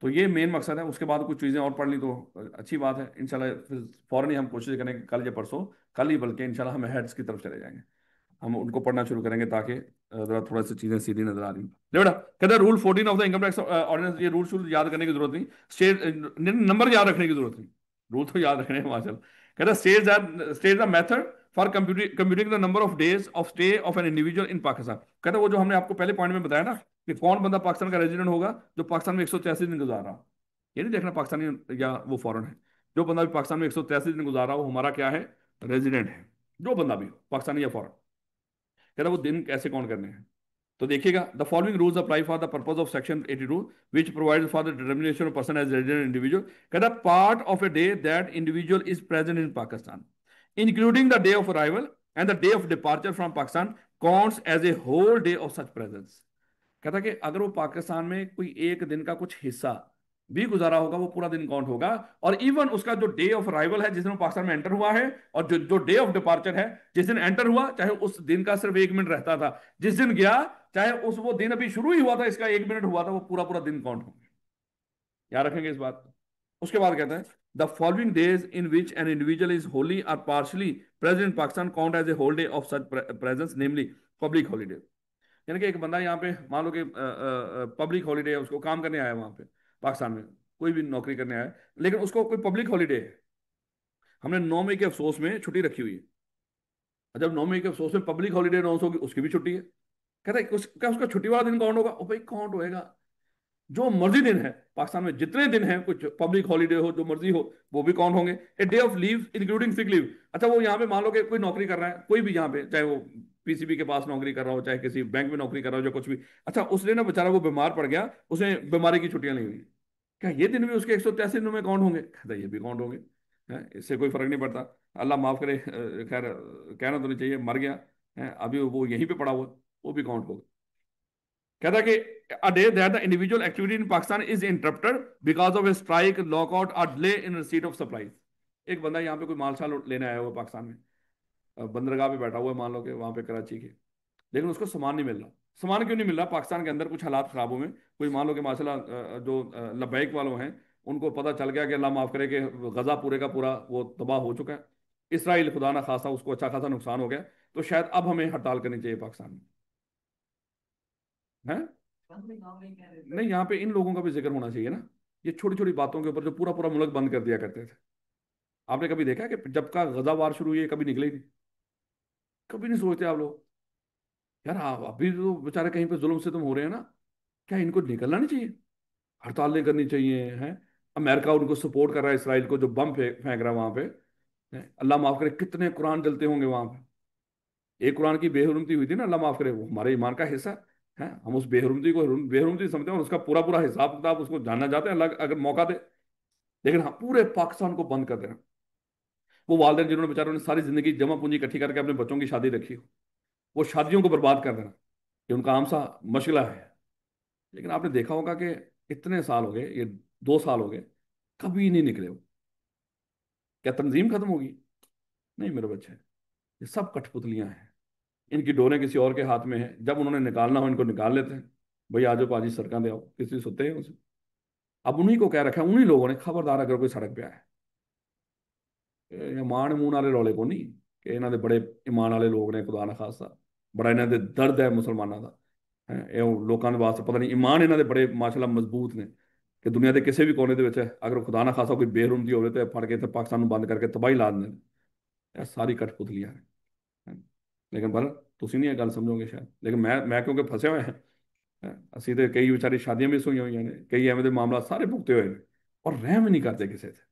तो ये मेन मकसद है, उसके बाद कुछ चीज़ें और पढ़ ली तो अच्छी बात है इंशाल्लाह। फिर फौरन ही हम कोशिश करेंगे कल या परसों, कल ही बल्कि इंशाल्लाह हम हेड्स की तरफ चले जाएंगे, हम उनको पढ़ना शुरू करेंगे, ताकि जरा थोड़ा सी चीज़ें सीधी नजर आ रही हैं। ले बेटा, कहता है rule 14 of the income tax ordinance, ये रूल शूल याद करने की जरूरत नहीं, स्टेट नंबर याद रखने की जरूरत नहीं, रूल तो याद रखने हैं माशा। कहता है state the method for computing the number of days of stay of an individual in Pakistan. कहता है वो जो हमने आपको पहले पॉइंट में बताया ना, कि कौन बंदा पाकिस्तान का रेजिडेंट होगा जो पाकिस्तान में 183 दिन गुजार रहा, ये नहीं देखना पाकिस्तानी या वो फॉरेन है। जो बंदा भी पाकिस्तान में 183 दिन गुजार रहा हो, हमारा क्या है, रेजिडेंट है, जो बंदा भी हो पाकिस्तानी या फॉरेन। कहता है वो दिन कैसे काउंट करने हैं, तो देखिएगा, the following rules apply for the purpose of section 82 which provide for the determination of person as resident individual. कहता है part of a day that individual is present in Pakistan including the day of arrival and the day of departure from Pakistan counts as a whole day of such presence. कहता कि अगर वो पाकिस्तान में कोई एक दिन का कुछ हिस्सा भी गुजारा होगा वो पूरा दिन काउंट होगा। और इवन उसका जो डे ऑफ अराइवल है, जिस दिन वो पाकिस्तान में एंटर हुआ है, और जो जो डे ऑफ डिपार्चर है, जिस दिन एंटर हुआ, चाहे उस दिन का सिर्फ 1 मिनट रहता था, जिस दिन गया, चाहे उस वो दिन अभी शुरू ही हुआ था, इसका 1 मिनट हुआ था, वो पूरा पूरा दिन काउंट होगा। याद रखेंगे इस बात को। उसके बाद कहते हैं the following days in which an individual is wholly और partially present in Pakistan count as a whole day of such presence, namely public holiday. यानी कि एक बंदा यहाँ पे मान लो कि पब्लिक हॉलीडे है, उसको काम करने आया वहां पे पाकिस्तान में, कोई भी नौकरी करने आया, लेकिन उसको कोई पब्लिक हॉलीडे है, हमने 9 मई के अफसोस में छुट्टी रखी हुई है। और जब 9 मई के अफसोस में पब्लिक हॉलीडे अनाउंस होगी, उसकी भी छुट्टी है। कहता है क्या उसका छुट्टी वाला दिन काउंट होगा? ओ भाई काउंट होएगा। जो मर्जी दिन है पाकिस्तान में, जितने दिन है, कुछ पब्लिक हॉलीडे हो, जो मर्जी हो, वो भी काउंट होंगे। A day of leave including sick leave. अच्छा, वो यहाँ पे मान लो कि कोई नौकरी कर रहा है, कोई भी यहाँ पे, चाहे वो पीसीबी के पास नौकरी कर रहा हो, चाहे किसी बैंक में नौकरी कर रहा हो, जो कुछ भी। अच्छा, उसने ना बेचारा वो बीमार पड़ गया, उसने बीमारी की छुट्टियां ली हुई, क्या ये दिन भी उसके 183 दिनों में काउंट होंगे? कहता है ये भी काउंट होंगे। इससे कोई फर्क नहीं पड़ता। अल्लाह माफ करे, खैर कहना तो नहीं चाहिए, मर गया है, अभी वो यहीं पे पड़ा हुआ, वो भी काउंट होगा। कहता है कि a day that the individual activity in Pakistan is interrupted because of a strike, lockout or delay in receipt of supplies। एक बंदा यहाँ पे कोई माल शाल लेने आया हुआ पाकिस्तान में, बंदरगाह पे बैठा हुआ है, मान लो कि वहां पे कराची के, लेकिन उसको सामान नहीं मिल रहा। सामान क्यों नहीं मिल रहा? पाकिस्तान के अंदर कुछ हालात खराब हुए, कोई मान लो कि माशाल्लाह जो लब्बैक वालों हैं, उनको पता चल गया कि अल्लाह माफ करे कि गजा पूरे का पूरा वो तबाह हो चुका है, इसराइल खुदा ना खासा उसको अच्छा खासा नुकसान हो गया, तो शायद अब हमें हड़ताल करनी चाहिए पाकिस्तान में, है। नहीं, यहाँ पे इन लोगों का भी जिक्र होना चाहिए ना, ये छोटी छोटी बातों के ऊपर जो पूरा पूरा मुल्क बंद कर दिया करते थे। आपने कभी देखा है कि जब का गजा वार शुरू हुई है कभी निकले ही नहीं? कभी नहीं सोचते आप लोग, यार अभी तो बेचारे कहीं पे जुल्म से तुम हो रहे हैं ना, क्या इनको निकलना नहीं चाहिए? हड़तालें करनी चाहिए, हैं। अमेरिका उनको सपोर्ट कर रहा है, इसराइल को जो बम फेंक रहा है वहां पे, अल्लाह माफ करे कितने कुरान जलते होंगे वहां पे। एक कुरान की बेहरुमती हुई थी ना, अल्लाह माफ करे, वो हमारे ईमान का हिस्सा है, हम उस बेहरुमती को बेहरुमती समझते हैं, और उसका पूरा पूरा हिसाब किताब उसको जानना चाहते हैं, अल्लाह अगर मौका दे। लेकिन हाँ, पूरे पाकिस्तान को बंद कर देना। वो वालदेन जिन्होंने बेचारों ने सारी जिंदगी जमा पूंजी इकट्ठी करके अपने बच्चों की शादी रखी हो, वो शादियों को बर्बाद कर देना, ये उनका आम सा मशगला है। लेकिन आपने देखा होगा कि इतने साल हो गए, ये 2 साल हो गए, कभी नहीं निकले वो। क्या तंजीम खत्म होगी? नहीं मेरे बच्चे, ये सब कठपुतलियां हैं, इनकी डोरें किसी और के हाथ में है, जब उन्होंने निकालना हो इनको निकाल लेते हैं। भाई आज पाजी सड़कों दे आओ, किसी सुते हैं उसे। अब उन्हीं को कह रखा है, उन्हीं लोगों ने, खबरदार अगर कोई सड़क पे आए, ईमान मून वाले रौले को नहीं, कि इन्होंने बड़े ईमान वाले लोग ने, खुदा ना खासा बड़ा इन्होंने दर्द है मुसलमानों का, है ਇਹ ਲੋਕਾਂ ਦੇ ਵਾਸਤੇ ਪਤਾ ਨਹੀਂ ਈਮਾਨ ਇਹਨਾਂ ਦੇ ਬੜੇ ਮਾਸ਼ਾਅੱਲਾ ਮਜ਼ਬੂਤ ਨੇ, ਕਿ ਦੁਨੀਆ ਦੇ ਕਿਸੇ ਵੀ ਕੋਨੇ ਦੇ ਵਿੱਚ ਅਗਰ ਖੁਦਾ ਨਾ ਖਾਸਾ ਕੋਈ ਬੇਰੁਮਦੀ ਹੋਵੇ ਤੇ ਫੜ ਕੇ ਇੱਥੇ ਪਾਕਿਸਤਾਨ ਨੂੰ ਬੰਦ ਕਰਕੇ ਤਬਾਹੀ ਲਾ ਦਿੰਦੇ ਨੇ। ਇਹ ਸਾਰੀ ਕਠਪੁਤਲੀਆਂ ਨੇ। ਲੇਕਿਨ ਪਰ ਤੁਸੀਂ ਨਹੀਂ ਇਹ ਗੱਲ ਸਮਝੋਗੇ ਸ਼ਾਇਦ, ਲੇਕਿਨ ਮੈਂ ਕਿਉਂਕਿ ਫਸੇ ਹੋਏ ਹਾਂ, ਅਸੀਂ ਤੇ ਕਈ ਵਿਚਾਰੀ ਸ਼ਾਦੀਆਂ ਮਿਸ ਹੋਈਆਂ ਹੋਈਆਂ ਨੇ, ਕਈ ਐਵੇਂ ਦੇ ਮਾਮਲਾ ਸਾਰੇ ਭੁਗਤੇ ਹੋਏ ਨੇ, ਔਰ ਰਹਿਮ ਨਹੀਂ ਕਰਦੇ ਕਿਸੇ ਤੇ।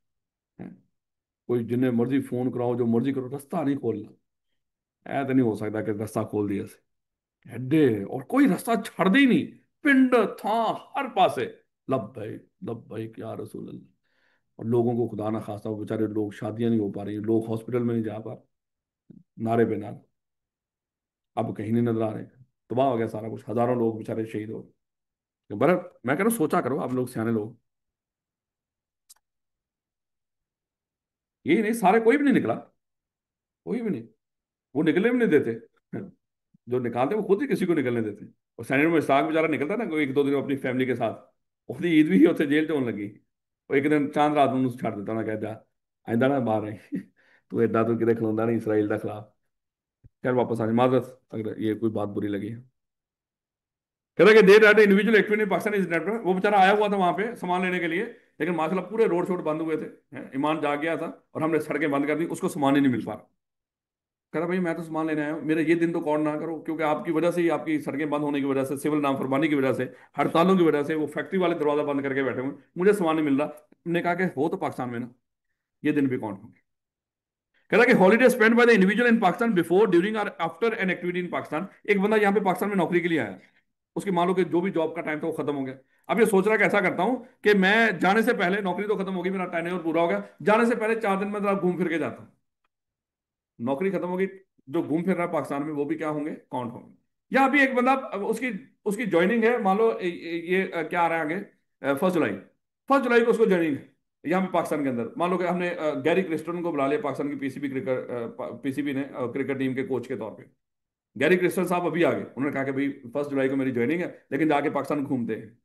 कोई जिन्हें मर्जी फोन कराओ, जो मर्जी करो, रास्ता नहीं खोलना। ऐ तो नहीं हो सकता कि रास्ता खोल दिया से एडे, और कोई रास्ता छड़ दे ही नहीं, पिंड था हर पासे, लब भाई क्या रसूल अल्लाह। और लोगों को खुदा ना खास्ता, वो बेचारे लोग, शादियां नहीं हो पा रही, लोग हॉस्पिटल में नहीं जा पा रहे, नारे पे नारे, अब कहीं नहीं नजर आ रहे, तबाह हो गया सारा कुछ, हजारों लोग बेचारे शहीद हो गए। पर मैं कह रहा हूँ सोचा करो आप लोग, सियाने लोग, यही नहीं सारे, कोई भी नहीं निकला, कोई भी नहीं, वो निकलने भी नहीं देते। जो निकालते हैं वो खुद ही किसी को निकलने देते हैं। और सैनिटर में इसाक बेचारा निकलता ना कोई 1-2 दिन अपनी फैमिली के साथ, उसकी ईद भी ਉੱਥੇ जेल ਚ होने लगी, ਉਹ ਇੱਕ ਦਿਨ ਚਾਂਦ ਰਾਤ ਨੂੰ ਛੱਡ ਦਿੱਤਾ, ਉਹਨੇ ਕਹਿ ਜਾ ਆਇंदा ना बाहर आई तू एडा तो किते खलोंदा नहीं इसराइल के खिलाफ। खैर वापस आ जाए, माजरत अगर ये कोई बात बुरी लगी है। कहता है कि देर रात individual activity in Pakistan is network, वो बेचारा आया हुआ था वहां पे सामान लेने के लिए, लेकिन माशाल्लाह पूरे रोड शोड बंद हुए थे, ईमान जाग गया था, और हमने सड़कें बंद कर दी, उसको सामान ही नहीं मिल पा रहा। कहता भाई मैं तो सामान लेने आया हूँ, मेरे ये दिन तो काउंट ना करो, क्योंकि आपकी वजह से ही, आपकी सड़कें बंद होने की वजह से, सिविल नामफरमानी की वजह से, हड़तालों की वजह से वो फैक्ट्री वाले दरवाजा बंद करके बैठे हुए, मुझे सामान नहीं मिल रहा। हमने कहा कि हो तो पाकिस्तान में ना, ये दिन भी काउंट होंगे। कहता कि holiday spend by the individual in Pakistan before, during और after an activity in Pakistan. एक बंदा यहाँ पे पाकिस्तान में नौकरी के लिए आया, उसकी मान लो कि जो भी जॉब का टाइम था वो खत्म हो गया। अब ये सोच रहा है कैसा करता हूं कि मैं जाने से पहले, नौकरी तो खत्म होगी, मेरा टाइम और पूरा हो गया, जाने से पहले 4 दिन में जरा घूम फिर के जाता हूँ। नौकरी खत्म होगी, जो घूम फिर रहा है पाकिस्तान में वो भी क्या होंगे, काउंट होंगे। या अभी एक बंदा, उसकी उसकी ज्वाइनिंग है, मान लो ये क्या आ रहा है आगे, 1 जुलाई, 1 जुलाई को उसको ज्वाइनिंग है यहाँ पे पाकिस्तान के अंदर। मान लो कि हमने गैरी क्रिस्टन को बुला लिया पाकिस्तान की पीसीबी क्रिकेट, पीसीबी ने क्रिकेट टीम के कोच के तौर पे। गैरी क्रिस्टन साहब अभी आ गए, उन्होंने कहा कि भाई 1 जुलाई को मेरी ज्वाइनिंग है, लेकिन जाके पाकिस्तान घूमते हैं।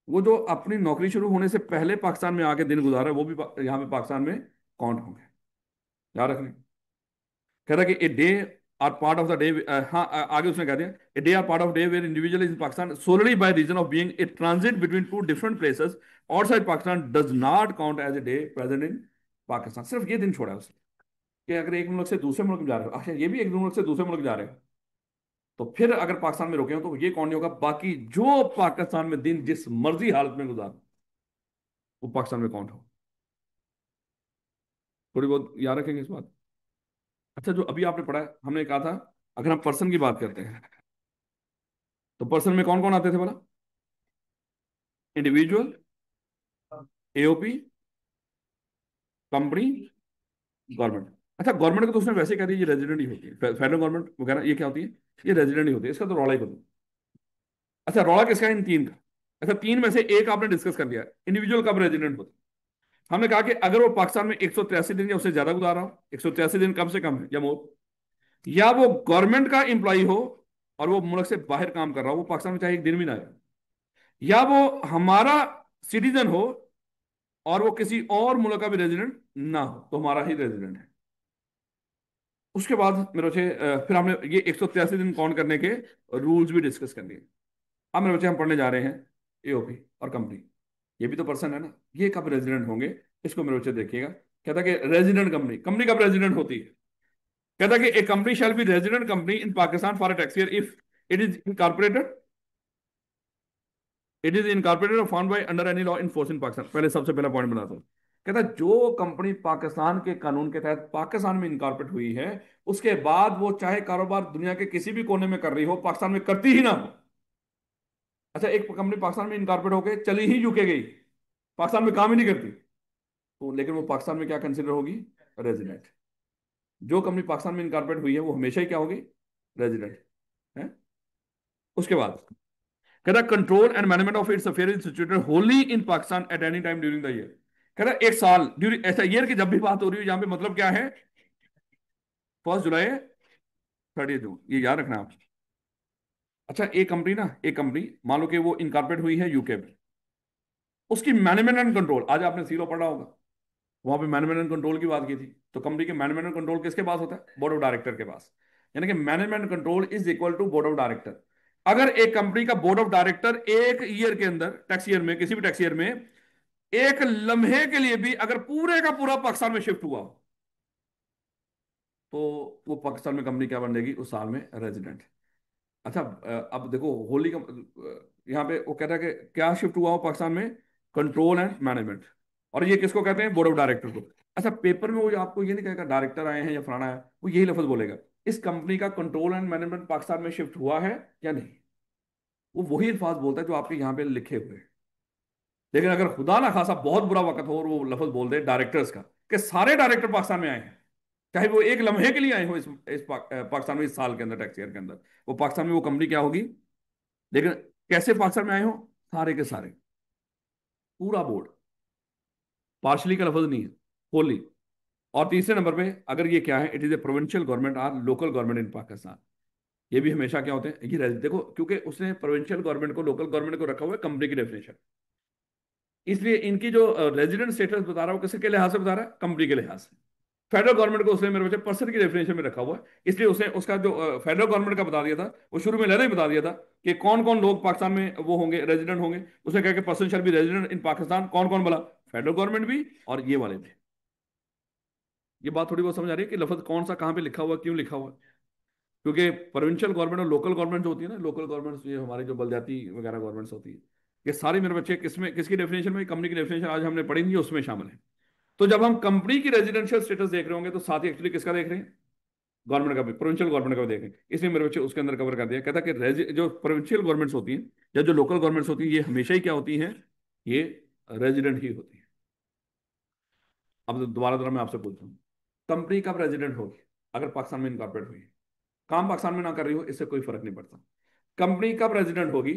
वो जो अपनी नौकरी शुरू होने से पहले पाकिस्तान में आके दिन गुजारा है, वो भी यहाँ पे पाकिस्तान में काउंट होंगे। याद रखना। कह रहा कि a day or part of the day, हाँ आगे उसने कह दिया, a day or part of day where individual in Pakistan solely by reason of being a transit between two different places outside Pakistan does not count as a day present in Pakistan. सिर्फ ये दिन छोड़ा है उसने कि अगर एक मुल्क से दूसरे मुल्क में जा रहे हो, अच्छा ये भी एक मुल्क से दूसरे मुल्क जा रहे हो, तो फिर अगर पाकिस्तान में रुके हो तो ये कौन नहीं होगा, बाकी जो पाकिस्तान में दिन जिस मर्जी हालत में गुजार वो पाकिस्तान में काउंट हो। थोड़ी बहुत याद रखेंगे इस बात। अच्छा जो अभी आपने पढ़ा है, हमने कहा था अगर हम पर्सन की बात करते हैं तो पर्सन में कौन कौन आते थे बोला? Individual, AOP, company, government. अच्छा गवर्नमेंट को तो उसने वैसे कह दिया ये रेजिडेंट ही होती है, फेडरल गवर्नमेंट वगैरह ये क्या होती है, ये रेजिडेंट ही होती है, इसका तो रौला ही खत्म। अच्छा रौला किसका है इन तीन का? अच्छा तीन में से एक आपने डिस्कस कर लिया, इंडिविजुअल कब रेजिडेंट होता है। हमने कहा कि अगर वो पाकिस्तान में 183 दिन या उससे ज्यादा गुजारा हो, 183 दिन कम से कम है या मोर, या वो गवर्नमेंट का एम्प्लॉय हो और वो मुल्क से बाहर काम कर रहा हो, वो पाकिस्तान में चाहे एक दिन भी ना आए, या वो हमारा सिटीजन हो और वो किसी और मुल्क का भी रेजिडेंट ना हो, तो हमारा ही रेजिडेंट है। उसके बाद मेरे बच्चे फिर हमने ये 183 दिन काउंट करने के रूल्स भी डिस्कस कर लिए। अब मेरे बच्चे हम पढ़ने जा रहे हैं एओपी और कंपनी। ये भी तो पर्सन है ना, ये कब रेजिडेंट होंगे, इसको मेरे बच्चे देखिएगा। कहता है कि रेजिडेंट कंपनी, कंपनी कब रेजिडेंट होती है? कहता है कि a company shall be resident company in Pakistan for a tax year if it is incorporated, it is incorporated और found by under any law in force in Pakistan. पहले सबसे पहला पॉइंट बनाता हूं। कहता है जो कंपनी पाकिस्तान के कानून के तहत पाकिस्तान में इनकॉर्पोरेट हुई है, उसके बाद वो चाहे कारोबार दुनिया के किसी भी कोने में कर रही हो, पाकिस्तान में करती ही ना हो। अच्छा एक कंपनी पाकिस्तान में इनकॉर्पोरेट होकर चली ही यूके गई, पाकिस्तान में काम ही नहीं करती, तो लेकिन वो पाकिस्तान में क्या कंसिडर होगी? रेजिडेंट। जो कंपनी पाकिस्तान में इनकॉर्पोरेट हुई है वो हमेशा ही क्या होगी? रेजिडेंट है। उसके बाद कहता control and management of its affair is situated Holi in Pakistan at any time during the year. कहता एक साल ड्यूरिंग, ऐसा ईयर की जब भी बात हो रही है यहाँ पे मतलब क्या है? 1 जुलाई, 30 जून, ये याद रखना आप। अच्छा एक कंपनी मान लो कि वो इनकॉर्पोरेट हुई है यूके में, उसकी मैनेजमेंट एंड कंट्रोल, आज आपने सीलो पढ़ा होगा, वहां पे मैनेजमेंट एंड कंट्रोल की बात की थी। तो कंपनी के मैनेजमेंट एंड कंट्रोल किसके पास होता है? बोर्ड ऑफ डायरेक्टर के पास। यानी कि management control is equal to board of director. अगर एक कंपनी का बोर्ड ऑफ डायरेक्टर एक ईयर के अंदर, टैक्स ईयर में, किसी भी टैक्स ईयर में एक लम्हे के लिए भी अगर पूरे का पूरा पाकिस्तान में शिफ्ट हुआ, तो वो पाकिस्तान में कंपनी क्या बन जाएगी उस साल में? रेजिडेंट। अच्छा अब देखो होली का यहाँ पे वो कहता है कि क्या शिफ्ट हुआ हो पाकिस्तान में? Control and management. और ये किसको कहते हैं? बोर्ड ऑफ डायरेक्टर को। अच्छा पेपर में वो आपको ये नहीं कहेगा डायरेक्टर आए हैं या फलाना है, वो यही लफ्ज बोलेगा, इस कंपनी का कंट्रोल एंड मैनेजमेंट पाकिस्तान में शिफ्ट हुआ है या नहीं। वो वही अल्फाज बोलता है जो आपके यहाँ पे लिखे हुए हैं। लेकिन अगर खुदा ना खासा बहुत बुरा वक्त हो और वो लफ्ज बोल दे डायरेक्टर्स का, कि सारे डायरेक्टर पाकिस्तान में आए हैं, चाहे वो एक लम्हे के लिए आए हो पाकिस्तान में इस साल के अंदर, टैक्स ईयर के अंदर, वो पाकिस्तान में वो कंपनी क्या होगी? लेकिन कैसे पाकिस्तान में आए हो? सारे के सारे, पूरा बोर्ड, पार्शली का लफ्ज नहीं है, होली। और तीसरे नंबर पे अगर ये क्या है, it is a provincial government or local government in Pakistan. ये भी हमेशा क्या होते हैं? ये देखो क्योंकि उसने प्रोविंशियल गवर्नमेंट को, लोकल गवर्नमेंट को रखा हुआ है कंपनी की डेफिनेशन, इसलिए इनकी जो रेजिडेंट स्टेटस बता रहा है वो किसके लिहाज से बता रहा है? कंपनी के लिहाज से। फेडरल गवर्नमेंट को उसने मेरे बच्चे पर्सन की डेफिनेशन में रखा हुआ है, इसलिए उसने उसका जो फेडरल गवर्नमेंट का बता दिया था, वो शुरू में लहदा ही बता दिया था कि कौन कौन लोग पाकिस्तान में वो होंगे, रेजिडेंट होंगे। उसने कहा कि person shall be resident in Pakistan, कौन कौन बोला? फेडरल गवर्नमेंट भी और ये वाले भी। ये बात थोड़ी बहुत समझ आ रही है कि लफ्ज कौन सा कहाँ पे लिखा हुआ, क्यों लिखा हुआ है? क्योंकि प्रोविंशियल गवर्नमेंट और लोकल गवर्नमेंट जो होती है ना, लोकल गवर्नमेंट ये हमारी जो बलदियाती वगैरह गवर्नमेंट्स होती है, ये सारे मेरे बच्चे किसमें, किसकी डेफिनेशन में? कंपनी की डेफिनेशन आज हमने पढ़ी नहीं, उसमें शामिल है। तो जब हम कंपनी की रेजिडेंशियल स्टेटस देख रहे होंगे तो साथ ही एक्चुअली किसका देख रहे हैं? गवर्नमेंट का भी, प्रोविंशियल गवर्नमेंट का भी देखें। इसलिए मेरे बच्चे उसके अंदर कवर कर दिया। कहता कि जो प्रोविंशियल गवर्नमेंट्स होती हैं या जो लोकल गवर्नमेंट्स होती हैं, ये हमेशा ही क्या होती हैं? ये रेजिडेंट ही होती है। अब दोबारा दोबारा मैं आपसे पूछता हूँ, कंपनी कब रेजिडेंट होगी? अगर पाकिस्तान में इनकॉर्पोरेट हुई है, काम पाकिस्तान में ना कर रही हो, इससे कोई फर्क नहीं पड़ता। कंपनी कब रेजिडेंट होगी?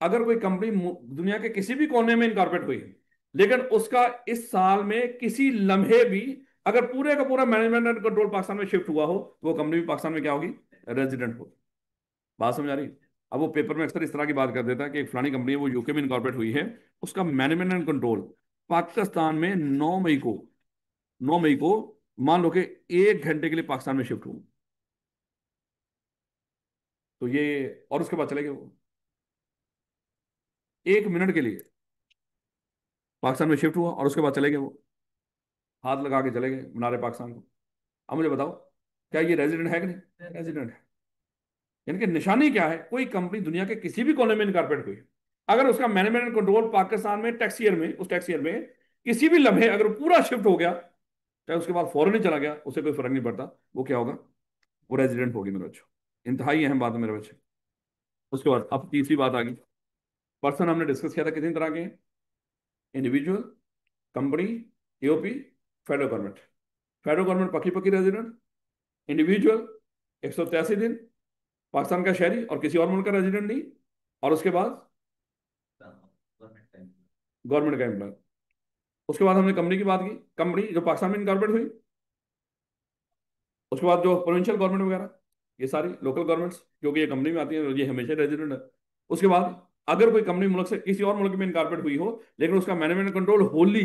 अगर कोई कंपनी दुनिया के किसी भी कोने में इनकॉर्पोरेट हुई है, लेकिन उसका इस साल में किसी लम्हे भी अगर पूरे का पूरा मैनेजमेंट एंड कंट्रोल पाकिस्तान में शिफ्ट हुआ हो तो वो कंपनी भी पाकिस्तान में क्या होगी, रेजिडेंट होगी। बात समझ आ रही है? अब वो पेपर में अक्सर इस तरह की बात कर देता है कि एक फलानी कंपनी है वो यूके में इनकॉर्पोरेट हुई है, उसका मैनेजमेंट एंड कंट्रोल पाकिस्तान में 9 मई को मान लो कि 1 घंटे के लिए पाकिस्तान में शिफ्ट हुआ, तो ये, और उसके बाद चले गए वो 1 मिनट के लिए पाकिस्तान में शिफ्ट हुआ और उसके बाद चले गए वो, हाथ लगा के चले गए मीनार पाकिस्तान को। अब मुझे बताओ क्या ये रेजिडेंट है कि नहीं रेजिडेंट है? यानी कि निशानी क्या है, कोई कंपनी दुनिया के किसी भी कोने में इनकॉर्पोरेट हुई, अगर उसका मैनेजमेंट कंट्रोल पाकिस्तान में टैक्स ईयर में, उस टैक्स ईयर में किसी भी लम्हे अगर वो पूरा शिफ्ट हो गया, चाहे उसके बाद फॉरेन ही चला गया, उसे कोई फर्क नहीं पड़ता, वो क्या होगा, वो रेजिडेंट होगी मेरे बच्चों। इंतहाई अहम बात है मेरे बच्चे। उसके बाद अब तीसरी बात आ गई। पर्सन हमने डिस्कस किया था कितनी तरह के हैं, individual, company, AOP, federal government. Federal government पक्की पक्की रेजिडेंट, इंडिविजुअल 183 दिन पाकिस्तान का शहरी और किसी और मुल्क का रेजिडेंट नहीं, और उसके बाद गवर्नमेंट का एम्प्लॉय। उसके बाद हमने कंपनी की बात की, कंपनी जो पाकिस्तान में इनकॉर्पोरेट हुई। उसके बाद जो प्रोविंशियल गवर्नमेंट वगैरह, ये सारी लोकल गवर्नमेंट्स क्योंकि ये कंपनी में आती है, ये हमेशा रेजिडेंट है। उसके बाद अगर कोई कंपनी मुल्क से किसी और मुल्क में इनकॉर्पोरेट हुई हो लेकिन उसका मैनेजमेंट कंट्रोल होली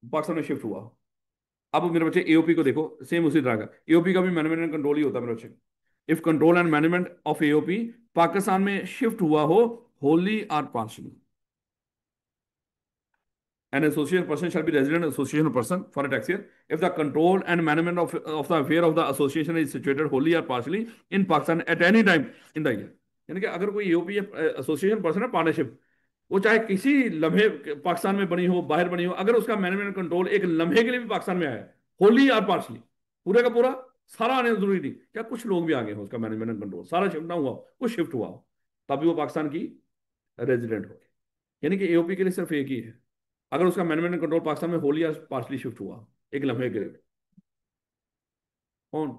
पाकिस्तान में शिफ्ट हुआ हो। अब मेरे बच्चे एओपी को देखो, सेम उसी तरह का एओपी का भी मैनेजमेंट कंट्रोल ही होता है मेरे बच्चे। If control and management of AOP Pakistan में शिफ्ट हुआ हो होली और partially, an associate person shall be resident association person for a tax year if the control and management of the affair of the association is situated wholly or partially in Pakistan at any time in the year। यानी कि अगर कोई UP association person है, partnership, वो चाहे किसी लम्हे पाकिस्तान में बनी हो बाहर बनी हो, अगर उसका मैनेजमेंट कंट्रोल एक लम्हे के लिए भी पाकिस्तान में आया होली और पार्शली, पूरे का पूरा सारा आने जरूरी नहीं, क्या कुछ लोग भी आ गए हो उसका मैनेजमेंट कंट्रोल सारा शिफ्ट ना हुआ हो, कुछ शिफ्ट हुआ हो, तभी वो पाकिस्तान की रेजिडेंट हो। यानी कि एओपी के लिए सिर्फ एक ही है, अगर उसका मैनेजमेंट कंट्रोल पाकिस्तान में होली या पार्सली शिफ्ट हुआ एक लम्हे के लिए। कौन?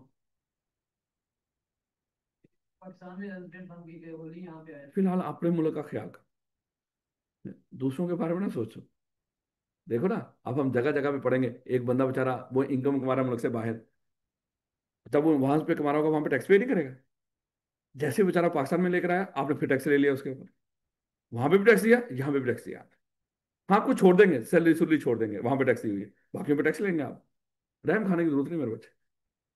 पाकिस्तान में रेजिडेंट बन गई होली यहाँ पे आए। फिलहाल अपने मुल्क का ख्याल कर, दूसरों के बारे में ना सोचो। देखो ना, अब हम जगह जगह पे पढ़ेंगे, एक बंदा बेचारा वो इनकम कमा रहा है मुल्क से बाहर, जब वो वहां पे कमा रहा होगा वहां पे टैक्स पे नहीं करेगा। जैसे बेचारा पाकिस्तान में लेकर आया आपने फिर टैक्स ले लिया उसके ऊपर, वहां पे भी टैक्स दिया यहाँ पे भी टैक्स दिया। हाँ कुछ छोड़ देंगे, सैलरी सुलरी छोड़ देंगे, वहां पे टैक्स दी हुई है, बाकी पे टैक्स लेंगे आप। रैम खाने की जरूरत नहीं मेरे बच्चे,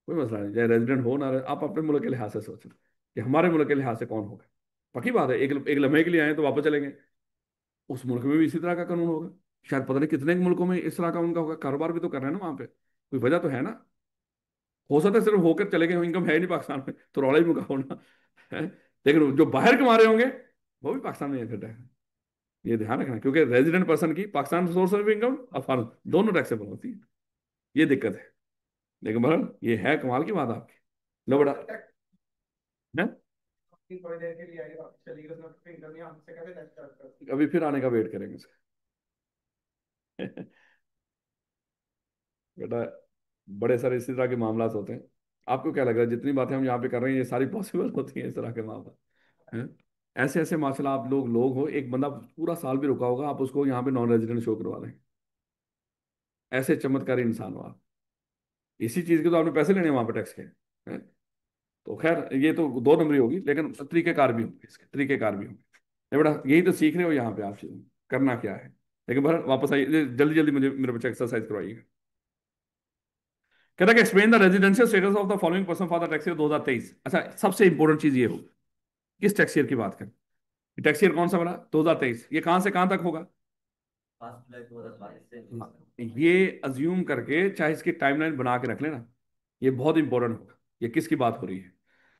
कोई मसला नहीं, चाहे रेजिडेंट हो ना रहे, आप अपने मुल्क के लिहाज से सोचें कि हमारे मुल्क के लिहाज से कौन होगा। पक्की बात है, एक लम्हे के लिए आए तो वापस चलेंगे, उस मुल्क में भी इसी तरह का कानून होगा। शायद पता नहीं कितने मुल्कों में इस तरह का उनका होगा, कारोबार भी तो कर रहे हैं ना वहां पे, कोई वजह तो है ना। हो सकता है सिर्फ होकर चले गए, इनकम है ही नहीं पाकिस्तान में तो रौला ही मुका होना है, लेकिन जो बाहर कमा रहे होंगे वो भी पाकिस्तान में इकट्ठा है। ये ध्यान रखना, क्योंकि रेजिडेंट पर्सन की पाकिस्तान सोर्स ऑफ इनकम और फॉरेन दोनों टैक्सेबल होती है, ये दिक्कत है। लेकिन बहरहाल ये है कमाल की बात आपकी। लो बड़ा है, थोड़ी देर के लिए आई वापस चली गई, उसने फिर इंटरव्यू हमसे कैसे लेक्चर अभी फिर आने का वेट करेंगे इसका बेटा, बड़े सारे इसी तरह के मामला होते हैं। आपको क्या लग रहा है जितनी बातें हम यहाँ पे कर रहे हैं ये सारी पॉसिबल होती हैं इस तरह के मामला हैं? ऐसे ऐसे माशाल्लाह आप लोग हो, एक बंदा पूरा साल भी रुका होगा आप उसको यहाँ पे नॉन रेजिडेंट शो करवा दें, ऐसे चमत्कारी इंसान हो आप। इसी चीज के तो आपने पैसे लेने हैं वहां पे टैक्स के हैं? तो खैर ये तो 2 नंबरी होगी, लेकिन तरीकेकार भी होंगे, इसके तरीकेकार भी होंगे। ये बेटा यही तो सीख रहे हो यहाँ पे आप चीज़ें, करना क्या है। लेकिन बहर वापस आइए, जल्दी जल्दी मुझे मेरे बच्चे एक्सरसाइज करवाइएगा। कहता है कि explain the residential status of the following person for the tax year 2023। अच्छा सबसे इंपॉर्टेंट चीज ये होगी, किस टैक्स ईयर की बात करें, टैक्स ईयर कौन सा बना 2023, ये कहां से कहां तक होगा। 5 जुलाई 2022 से हाँ, ये अज्यूम करके चाहे इसकी टाइमलाइन बना के रख लेना, ये बहुत इंपॉर्टेंट होगा, ये किसकी बात हो रही है।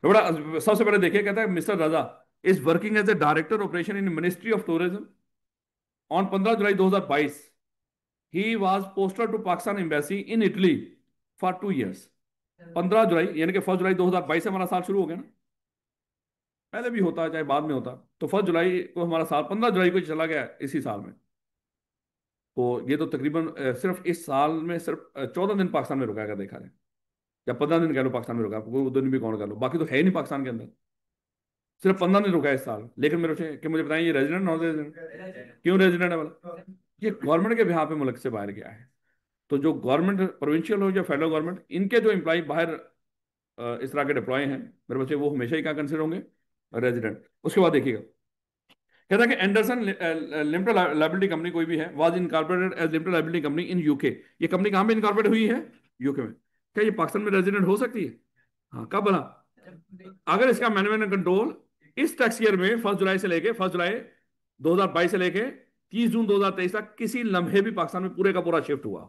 तो बड़ा सबसे पहले देखिए, कहता है mister Raza is working as a director operation in ministry of tourism on 15 July 2022। He was posted to Pakistan embassy in Italy for 2 years. 15 जुलाई यानी कि 1 जुलाई 2022 से हमारा साल शुरू हो गया ना, पहले भी होता है चाहे बाद में होता, तो 1 जुलाई को हमारा साल 15 जुलाई को चला गया इसी साल में। तो ये तो तकरीबन सिर्फ इस साल में सिर्फ 14 दिन पाकिस्तान में रुका है, अगर देखा जाए, या 15 दिन कह लो पाकिस्तान में रुका, वो दिन भी कौन कर लो, बाकी तो है ही नहीं पाकिस्तान के अंदर, सिर्फ 15 दिन रुका है इस साल। लेकिन मेरे कि मुझे बताएं ये रेजिडेंट नॉन रेजिडेंट, क्यों रेजिडेंट है वाला, ये गवर्नमेंट के बिहाफ पे मुल्क से बाहर गया है। तो जो गवर्नमेंट प्रोविंशियल हो या फेडरल गवर्नमेंट, इनके जो एम्प्लॉय बाहर इस तरह के डिप्लॉय हैं मेरे बच्चे, वो हमेशा ही क्या कंसिडर होंगे, रेजिडेंट। उसके बाद देखिएगा, कहता है कि एंडरसन लिमिटेड लाइबिलिटी कंपनी कोई भी है, was incorporated as limited liability company in UK. ये कंपनी कहां पे इनकॉर्पोरेट हुई है, यूके में। क्या ये पाकिस्तान में रेजिडेंट हो सकती है? हाँ, कब बना? अगर इसका मैनेजमेंट कंट्रोल इस टैक्स ईयर में 1 जुलाई से लेके 1 जुलाई 2022 से लेके 30 जून 2023 तक किसी लम्हे भी पाकिस्तान में पूरे का पूरा शिफ्ट हुआ।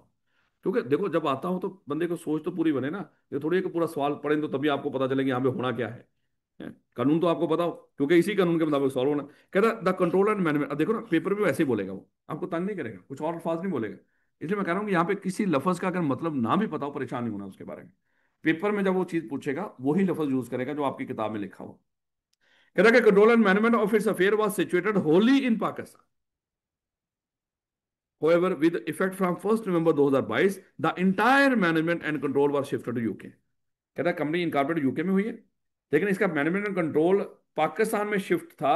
क्योंकि देखो, जब आता हो तो बंदे को सोच तो पूरी बने ना, ये थोड़ी है कि पूरा सवाल पढ़ें तो तभी आपको पता चलेगा यहाँ पे होना क्या है। कानून तो आपको बताओ, क्योंकि इसी कानून के मुताबिक सॉल्व होना। कहता द कंट्रोल एंड मैनेजमेंट। अब देखो ना, पेपर पे वैसे ही बोलेगा, वो आपको तंग नहीं करेगा, कुछ और अल्फाज नहीं बोलेगा। इसलिए मैं कह रहा हूँ कि यहाँ पे किसी लफज का अगर मतलब ना भी पता हो, परेशान नहीं होना उसके बारे में। पेपर में जब वो चीज पूछेगा वही लफज यूज करेगा जो आपकी किताब में लिखा हो। कहता है कि control and management of its affair was situated Holi in Pakistan. However, with effect from 1st November 2022, the entire management and control was shifted to UK। कहता है कंपनी इनकॉर्पोरेट यूके में हुई है, लेकिन इसका मैनेजमेंट एंड कंट्रोल पाकिस्तान में शिफ्ट था।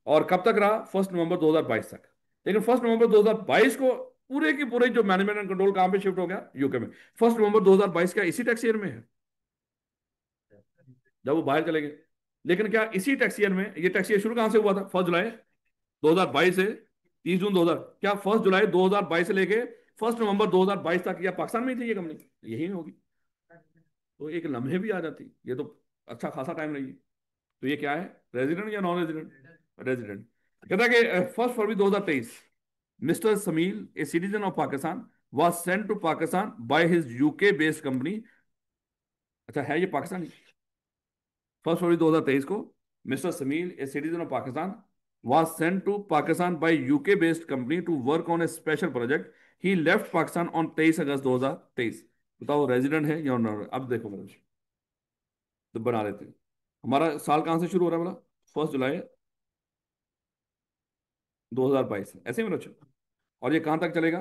और कब तक रहा? 1 नवंबर 2022 तक। लेकिन 1 नवंबर 2022 को पूरे की पूरे जो मैनेजमेंट एंड कंट्रोल कहां पे शिफ्ट हो गया? यूके में। 1 नवंबर 2022 का इसी टैक्स ईयर में है जब वो बाहर चले गए। लेकिन क्या इसी टैक्स ईयर में, ये टैक्स ईयर शुरू कहां से हुआ था? 1 जुलाई 2022 से 30 जून 2000, क्या 1 जुलाई 2022 से लेके 1 नवंबर 2022 तक या पाकिस्तान में ही थी ये कंपनी? यही होगी। तो एक लम्हे भी आ जाती, ये तो अच्छा खासा टाइम रही है। तो ये क्या है, रेजिडेंट या नॉन रेजिडेंट? रेजिडेंट। कहता है कि 1 फरवरी 2023, mister Sameel, a citizen of Pakistan, was sent to Pakistan by his UK based company. अच्छा, है ये पाकिस्तानी। 1 फरवरी 2023 को mister Sameel, a citizen of Pakistan, was sent to Pakistan by UK based company to work on a special project. He left Pakistan on 23 August 2023। बताओ resident है या non? अब देखो मेरे, तो बना लेते हैं। हमारा साल कहां से शुरू हो रहा है बोला? 1 जुलाई 2022 ऐसे में रचो। और ये कहां तक चलेगा?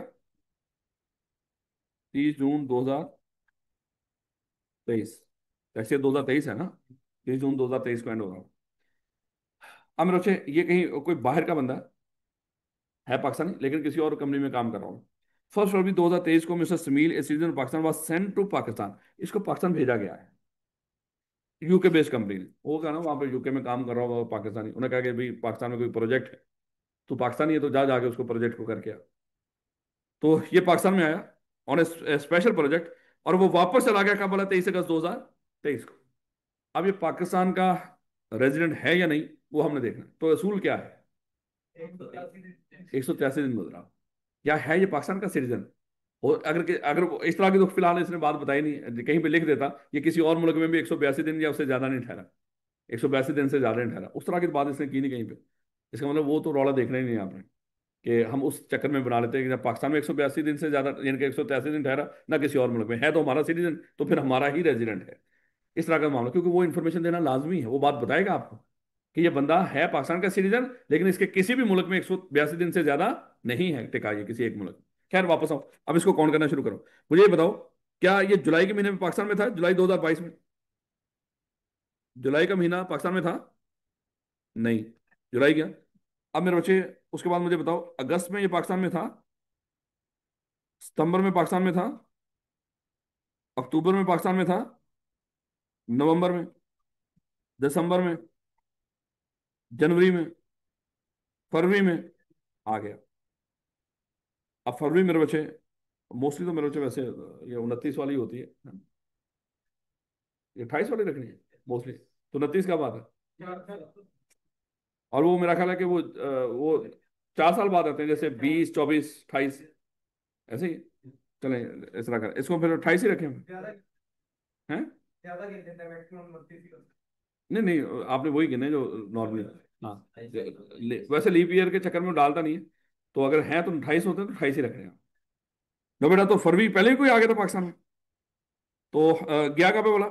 30 जून 2023। वैसे 2023 है ना, 30 जून 2023 को एंड होगा। अब मेरे बच्चे, ये कहीं कोई बाहर का बंदा है पाकिस्तानी, लेकिन किसी और कंपनी में काम कर रहा हूँ। 1 फरवरी 2023 को mister Sameel, a citizen Pakistan, was sent to Pakistan. इसको पाकिस्तान भेजा गया है यूके बेस्ड कंपनी ने। वो कहा ना वहां पे यूके में काम कर रहा होगा पाकिस्तानी, उन्होंने कहा कि भाई पाकिस्तान में कोई प्रोजेक्ट है, तो पाकिस्तानी है तो जा जाके उसको प्रोजेक्ट को करके आ। तो ये पाकिस्तान में आया ऑन स्पेशल प्रोजेक्ट, और वो वापस चला गया, कब बोला? 23 अगस्त 2023 को। अब ये पाकिस्तान का रेजिडेंट है या नहीं, वो हमने देखना। तो असूल क्या है? 183 दिन गुजरा। क्या है ये पाकिस्तान का सिटीजन? और अगर वो इस तरह की, तो फिलहाल इसने बात बताई नहीं, कहीं पे लिख देता ये किसी और मुल्क में भी 182 दिन या उससे ज्यादा नहीं ठहरा, 182 दिन से ज्यादा नहीं ठहरा, उस तरह की बात इसने की नहीं कहीं पे। इसका मतलब वो तो रौला देखना ही नहीं आपने, कि हम उस चक्कर में बना लेते हैं कि जब पाकिस्तान में 182 दिन से ज्यादा, यानी कि 183 दिन ठहरा ना किसी और मुल्क में, है तो हमारा सिटीजन, तो फिर हमारा ही रेजिडेंट है। इस तरह का मामला, क्योंकि वो इन्फॉर्मेशन देना लाजमी है, वो बात बताएगा आपको कि ये बंदा है पाकिस्तान का सिटीजन, लेकिन इसके किसी भी मुल्क में 182 दिन से ज्यादा नहीं है टिका, ये किसी एक मुल्क में। खैर वापस आओ, अब इसको काउंट करना शुरू करो। मुझे ये बताओ, क्या ये जुलाई के महीने में पाकिस्तान में था? जुलाई 2022 में जुलाई का महीना पाकिस्तान में था? नहीं, जुलाई क्या। अब मेरे बच्चे, उसके बाद मुझे बताओ, अगस्त में ये पाकिस्तान में था? सितंबर में पाकिस्तान में था? अक्टूबर में पाकिस्तान में था? नवंबर में? दिसंबर में? जनवरी में? फरवरी में? आ गया। अब फरवरी मेरे बच्चे, मोस्टली तो मेरे बच्चे वैसे ये 29 वाली होती है, ये 28 वाली रखनी है मोस्टली। तो 29 का बात है। और वो मेरा ख्याल है कि वो 4 साल बाद आते हैं, जैसे 20 24 28 ऐसे ही। चलें, इस तरह कर, इसको फिर 28 ही रखें हैं। ज्यादा गिन देते हैं, मैक्सिमम 32 ही होता नहीं नहीं, आपने वही गिने जो नॉर्मली। हाँ, वैसे लीप ईयर के चक्कर में वो डालता नहीं है। तो अगर हैं तो 28 होते हैं, तो 28 ही रख रहे हैं। नो बेटा, तो फरवरी पहले ही कोई आ गया था पाकिस्तान में, तो गया कब है बोला?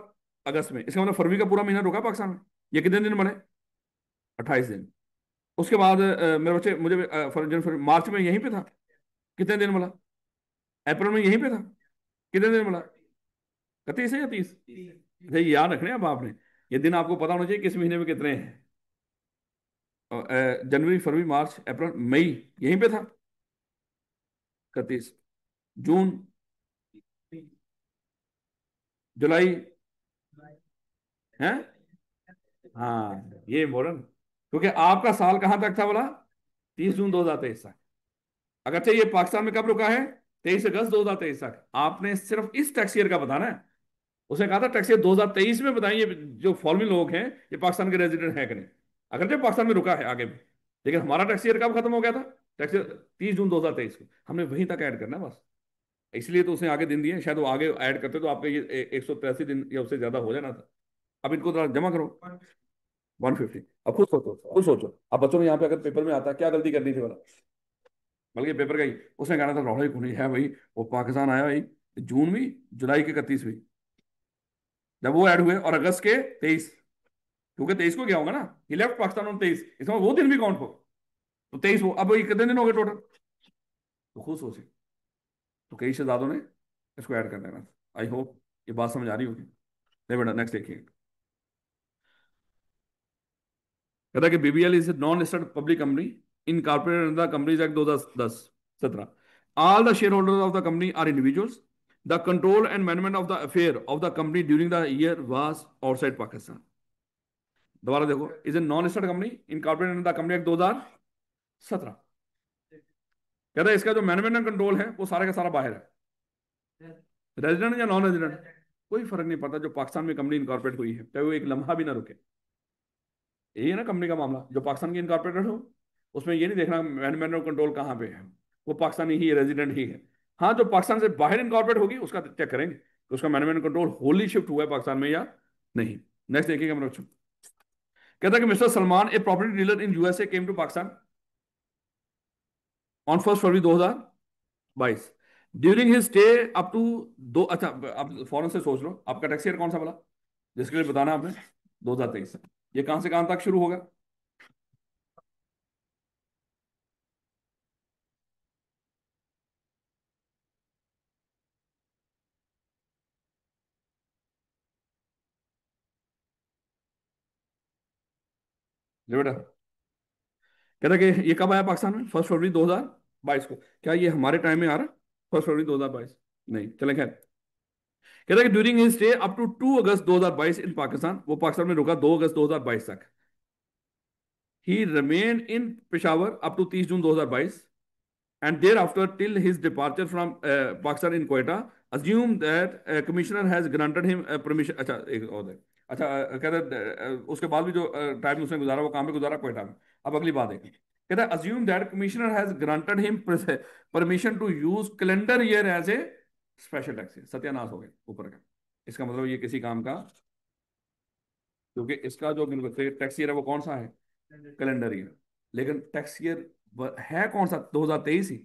अगस्त में। इसका मतलब फरवरी का पूरा महीना रुका पाकिस्तान में। ये कितने दिन बने? 28 दिन। उसके बाद मेरे बच्चे, मुझे फरवरी मार्च में यहीं पे था, कितने दिन बोला? अप्रैल में यहीं पे था, कितने दिन बोला? 31 है या 30? है। अच्छा, ये याद रखने अब आपने, ये दिन आपको पता होना चाहिए किस महीने में कितने हैं। जनवरी फरवरी मार्च अप्रैल मई यहीं पे था। 31, जून, जुलाई है। हाँ ये इम्पोर्टेंट, क्योंकि आपका साल कहां तक था बोला, 30 जून 2023 तक। अगरचे ये पाकिस्तान में कब रुका है, 23 अगस्त 2023 तक। आपने सिर्फ इस टैक्स ईयर का बताना है। उसने कहा था टैक्स ईयर 2023 में बताइए, जो फॉरेन लोग हैं ये पाकिस्तान के रेजिडेंट है कि नहीं। अगर जब पाकिस्तान में रुका है आगे भी, लेकिन हमारा टैक्स ईयर कब खत्म हो गया था, टैक्स ईयर 30 जून 2023 को, हमने वहीं तक ऐड करना है बस। इसलिए तो उसने आगे दिन दिए, शायद वो आगे ऐड करते तो आपके ये 183 दिन या उससे ज्यादा हो जाना था। अब इनको थोड़ा जमा करो। 150। अब खुद सोचो, खुद सोचो। अब बच्चों में यहाँ पे अगर पेपर में आता क्या गलती करनी थी वाला, बल्कि पेपर का ही उसने कहना था रौड़ा ही है भाई, वो पाकिस्तान आया भाई जून में, जुलाई के 31 में, जब वो ऐड हुए, और अगस्त के 23, क्योंकि 23 को क्या होगा ना, ही लेफ्ट पाकिस्तान ऑन 23, इसमें वो दिन भी काउंट हो। तो 23 वो, अब ये कितने दिन हो गए टोटल, तो खुद सोचे। तो कई शहजादों ने इसको ऐड कर देना। आई होप ये बात समझ आ रही होगी। नहीं बेटा, नेक्स्ट देखिए। कहता है कि BBL is non listed public company incorporated under the companies act 2010-17। All the share holders of the company are individuals. The control and management of the affair of the company during the year was outside Pakistan. दोबारा देखो, is a non listed company incorporated under the company act 2017। कहता है इसका जो management and control है वो सारा का सारा बाहर है। रेजिडेंट या नॉन रेजिडेंट कोई फर्क नहीं पड़ता, जो पाकिस्तान में कंपनी इनकॉर्पोरेट हुई है चाहे वो एक लम्हा भी ना रुके। यही है ना कंपनी का मामला, जो पाकिस्तान की इनकॉर्पोरेटेड हो, उसमें ये नहीं देखना मैनेजमेंट और कंट्रोल कहाँ पे है, वो पाकिस्तानी ही रेजिडेंट ही है। हाँ, जो पाकिस्तान से बाहर इनकॉर्पोरेट होगी उसका चेक करेंगे कि उसका मैनेजमेंट कंट्रोल होली शिफ्ट हुआ है पाकिस्तान में या नहीं। नेक्स्ट देखिएगा मेरे बच्चों। कहता है कि mister Salman a property dealer in USA came to Pakistan on 1 February 2022। During his stay up to दो, अच्छा आप फौरन से सोच लो आपका टैक्स ईयर कौन सा बोला, जिसके लिए बताना आपने, 2023। ये कहां से कहां तक शुरू होगा, ले बेटा। कहता है कि ये कब आया पाकिस्तान में, 1 फरवरी 2022 को। क्या ये हमारे टाइम में आ रहा, 1 फरवरी 2022? नहीं, चले खैर। कहता है कि during his stay up to 2 August 2022 in Pakistan, वो पाकिस्तान में रुका 2 अगस्त 2022 तक। He remain in Peshawar up to 30 June 2022, and thereafter till his departure from Pakistan in Quetta, assume that commissioner has granted him permission। अच्छा एक और है। अच्छा कहता है उसके बाद भी जो टाइम उसने गुजारा वो कहाँ पे गुजारा, क्वेटा में। अब अगली बात है, कहता है assume that commissioner has granted him permission to use calendar year as a special tax। सत्यानाश हो गया ऊपर का, इसका मतलब ये किसी काम का, क्योंकि इसका जो टैक्स ईयर है वो कौन सा है, कैलेंडर ईयर। लेकिन टैक्स ईयर है कौन सा, 2023 ही।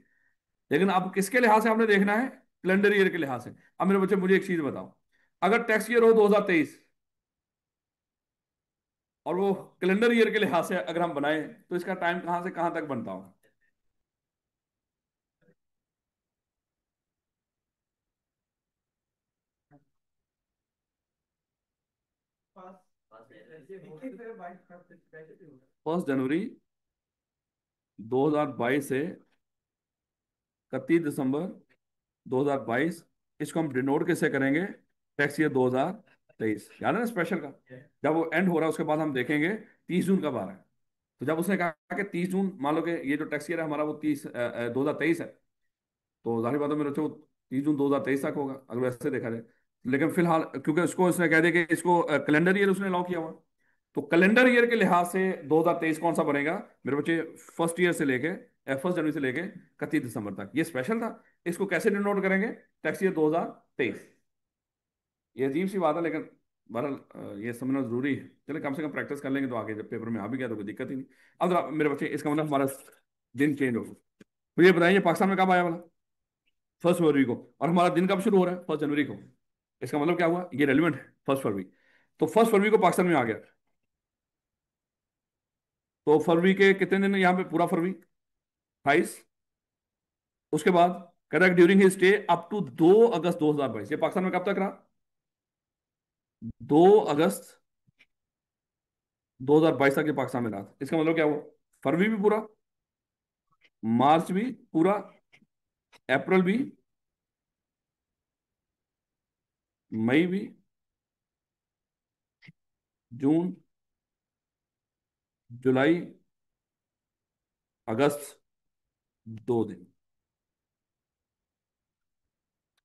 लेकिन अब किसके लिहाज से आपने देखना है, कैलेंडर ईयर के लिहाज से। अब मेरे बच्चे मुझे एक चीज बताओ, अगर टैक्स ईयर हो 2023 और वो कैलेंडर ईयर के लिहाज से अगर हम बनाए, तो इसका टाइम कहां से कहां तक बनता होगा। पास 1 जनवरी 2022 से 31 दिसंबर 2022, इसको हम डिनोट कैसे करेंगे, टैक्स ईयर 2023, याद है ना स्पेशल का। जब वो एंड हो रहा है उसके बाद हम देखेंगे 30 जून कब आ रहा है। तो जब उसने कहा कि 30 जून, मान लो कि ये जो टैक्स ईयर है हमारा वो 2023 है, तो जाहिर बात है मेरे बच्चों 30 जून 2023 तक होगा अगर वैसे देखा जाए। लेकिन फिलहाल क्योंकि उसको उसने कह दिया कि इसको कैलेंडर ईयर उसने अलाउ किया हुआ, तो कैलेंडर ईयर के लिहाज से 2023 कौन सा बनेगा मेरे बच्चे, फर्स्ट ईयर से लेके 1 जनवरी से लेके 31 दिसंबर तक, ये स्पेशल था। इसको कैसे डिनोट करेंगे, टैक्स ईयर 2023। ये अजीब सी बात है, लेकिन बहरहाल ये समझना जरूरी है। चले कम से कम प्रैक्टिस कर लेंगे तो आगे जब पेपर में आ भी गया तो कोई दिक्कत ही नहीं। अब जरा मेरे बच्चे इसका मतलब हमारा दिन चेंज होगा। तो ये बताइए पाकिस्तान में कब आया वाला, 1 फरवरी को, और हमारा दिन कब शुरू हो रहा है, 1 जनवरी को। इसका मतलब क्या हुआ, ये रेलिवेंट है 1 फरवरी। तो 1 फरवरी को पाकिस्तान में आ गया, तो फरवरी के कितने दिन यहाँ पे, पूरा फरवरी 28। उसके बाद कह रहा है during his stay up to 2 अगस्त 2022, ये पाकिस्तान में कब तक रहा, 2 अगस्त 2022 तक ये पाकिस्तान में रहा था। इसका मतलब क्या हुआ, फरवरी भी पूरा, मार्च भी पूरा, अप्रैल भी, मई भी, जून, जुलाई, अगस्त, 2 दिन।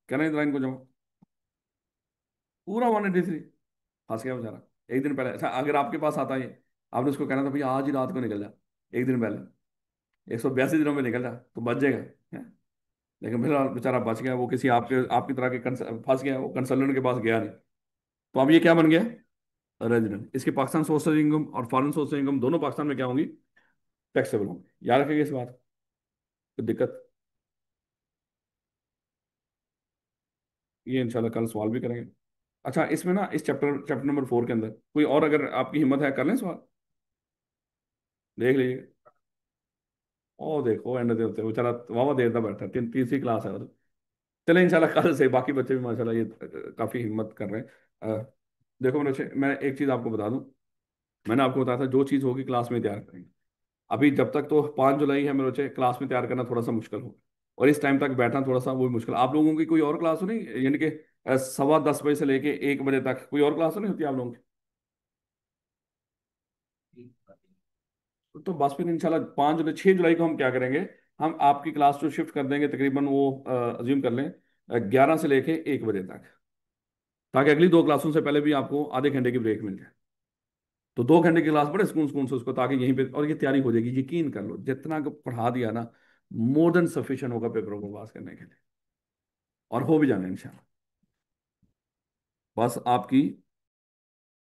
कहना इस लाइन को जमा, पूरा 183। फंस गया बेचारा। एक दिन पहले, अच्छा अगर आपके पास आता है, आपने उसको कहना था भैया आज ही रात को निकल जा, एक दिन पहले, 182 दिनों में निकल जा तो बच जाएगा, है? लेकिन फिर बेचारा बच गया, वो किसी आपके आपकी तरह के फंस गया, वो कंसल्टेंट के पास गया नहीं। तो अब ये क्या बन गया? रेजिडेंट। इसके पाकिस्तान सोर्स ऑफ इनकम और फॉरेन सोर्स ऑफ इनकम दोनों पाकिस्तान में क्या होंगी? टैक्सेबल होंगी। याद रखिएगा इस बात, कोई दिक्कत? ये इंशाल्लाह कल सवाल भी करेंगे। अच्छा, इसमें ना इस चैप्टर चैप्टर नंबर 4 के अंदर कोई और अगर आपकी हिम्मत है कर लें सवाल, देख लीजिए। ओ देखो एंड देते हो बेचारा, वाह देर तक बैठा, तीसरी क्लास है। चले इंशाल्लाह कल से बाकी बच्चे भी माशाल्लाह ये काफ़ी हिम्मत कर रहे हैं। देखो मेरे बच्चे, मैं एक चीज़ आपको बता दूं, मैंने आपको बताया था जो चीज़ होगी क्लास में तैयार करेंगे। अभी जब तक तो 5 जुलाई है मेरे बच्चे, क्लास में तैयार करना थोड़ा सा मुश्किल हो, और इस टाइम तक बैठना थोड़ा सा वो भी मुश्किल। आप लोगों की कोई और क्लास हो नहीं, यानी कि 10:15 बजे से लेके 1 बजे तक कोई और क्लास हो नहीं होती आप लोगों की? तो बस फिर इंशाल्लाह 5 जुलाई 6 जुलाई को हम क्या करेंगे, हम आपकी क्लास जो शिफ्ट कर देंगे तकरीबन, वो अज्यूम कर लें 11 से लेके 1 बजे तक, ताकि अगली 2 क्लासों से पहले भी आपको आधे घंटे की ब्रेक मिल जाए। तो 2 घंटे की क्लास बड़े सुकून सुकून से उसको, ताकि यहीं पे और ये तैयारी हो जाएगी। यकीन कर लो जितना को पढ़ा दिया ना, मोर देन सफिशिएंट होगा पेपरों को पास करने के लिए, और हो भी जाना इंशाल्लाह। बस आपकी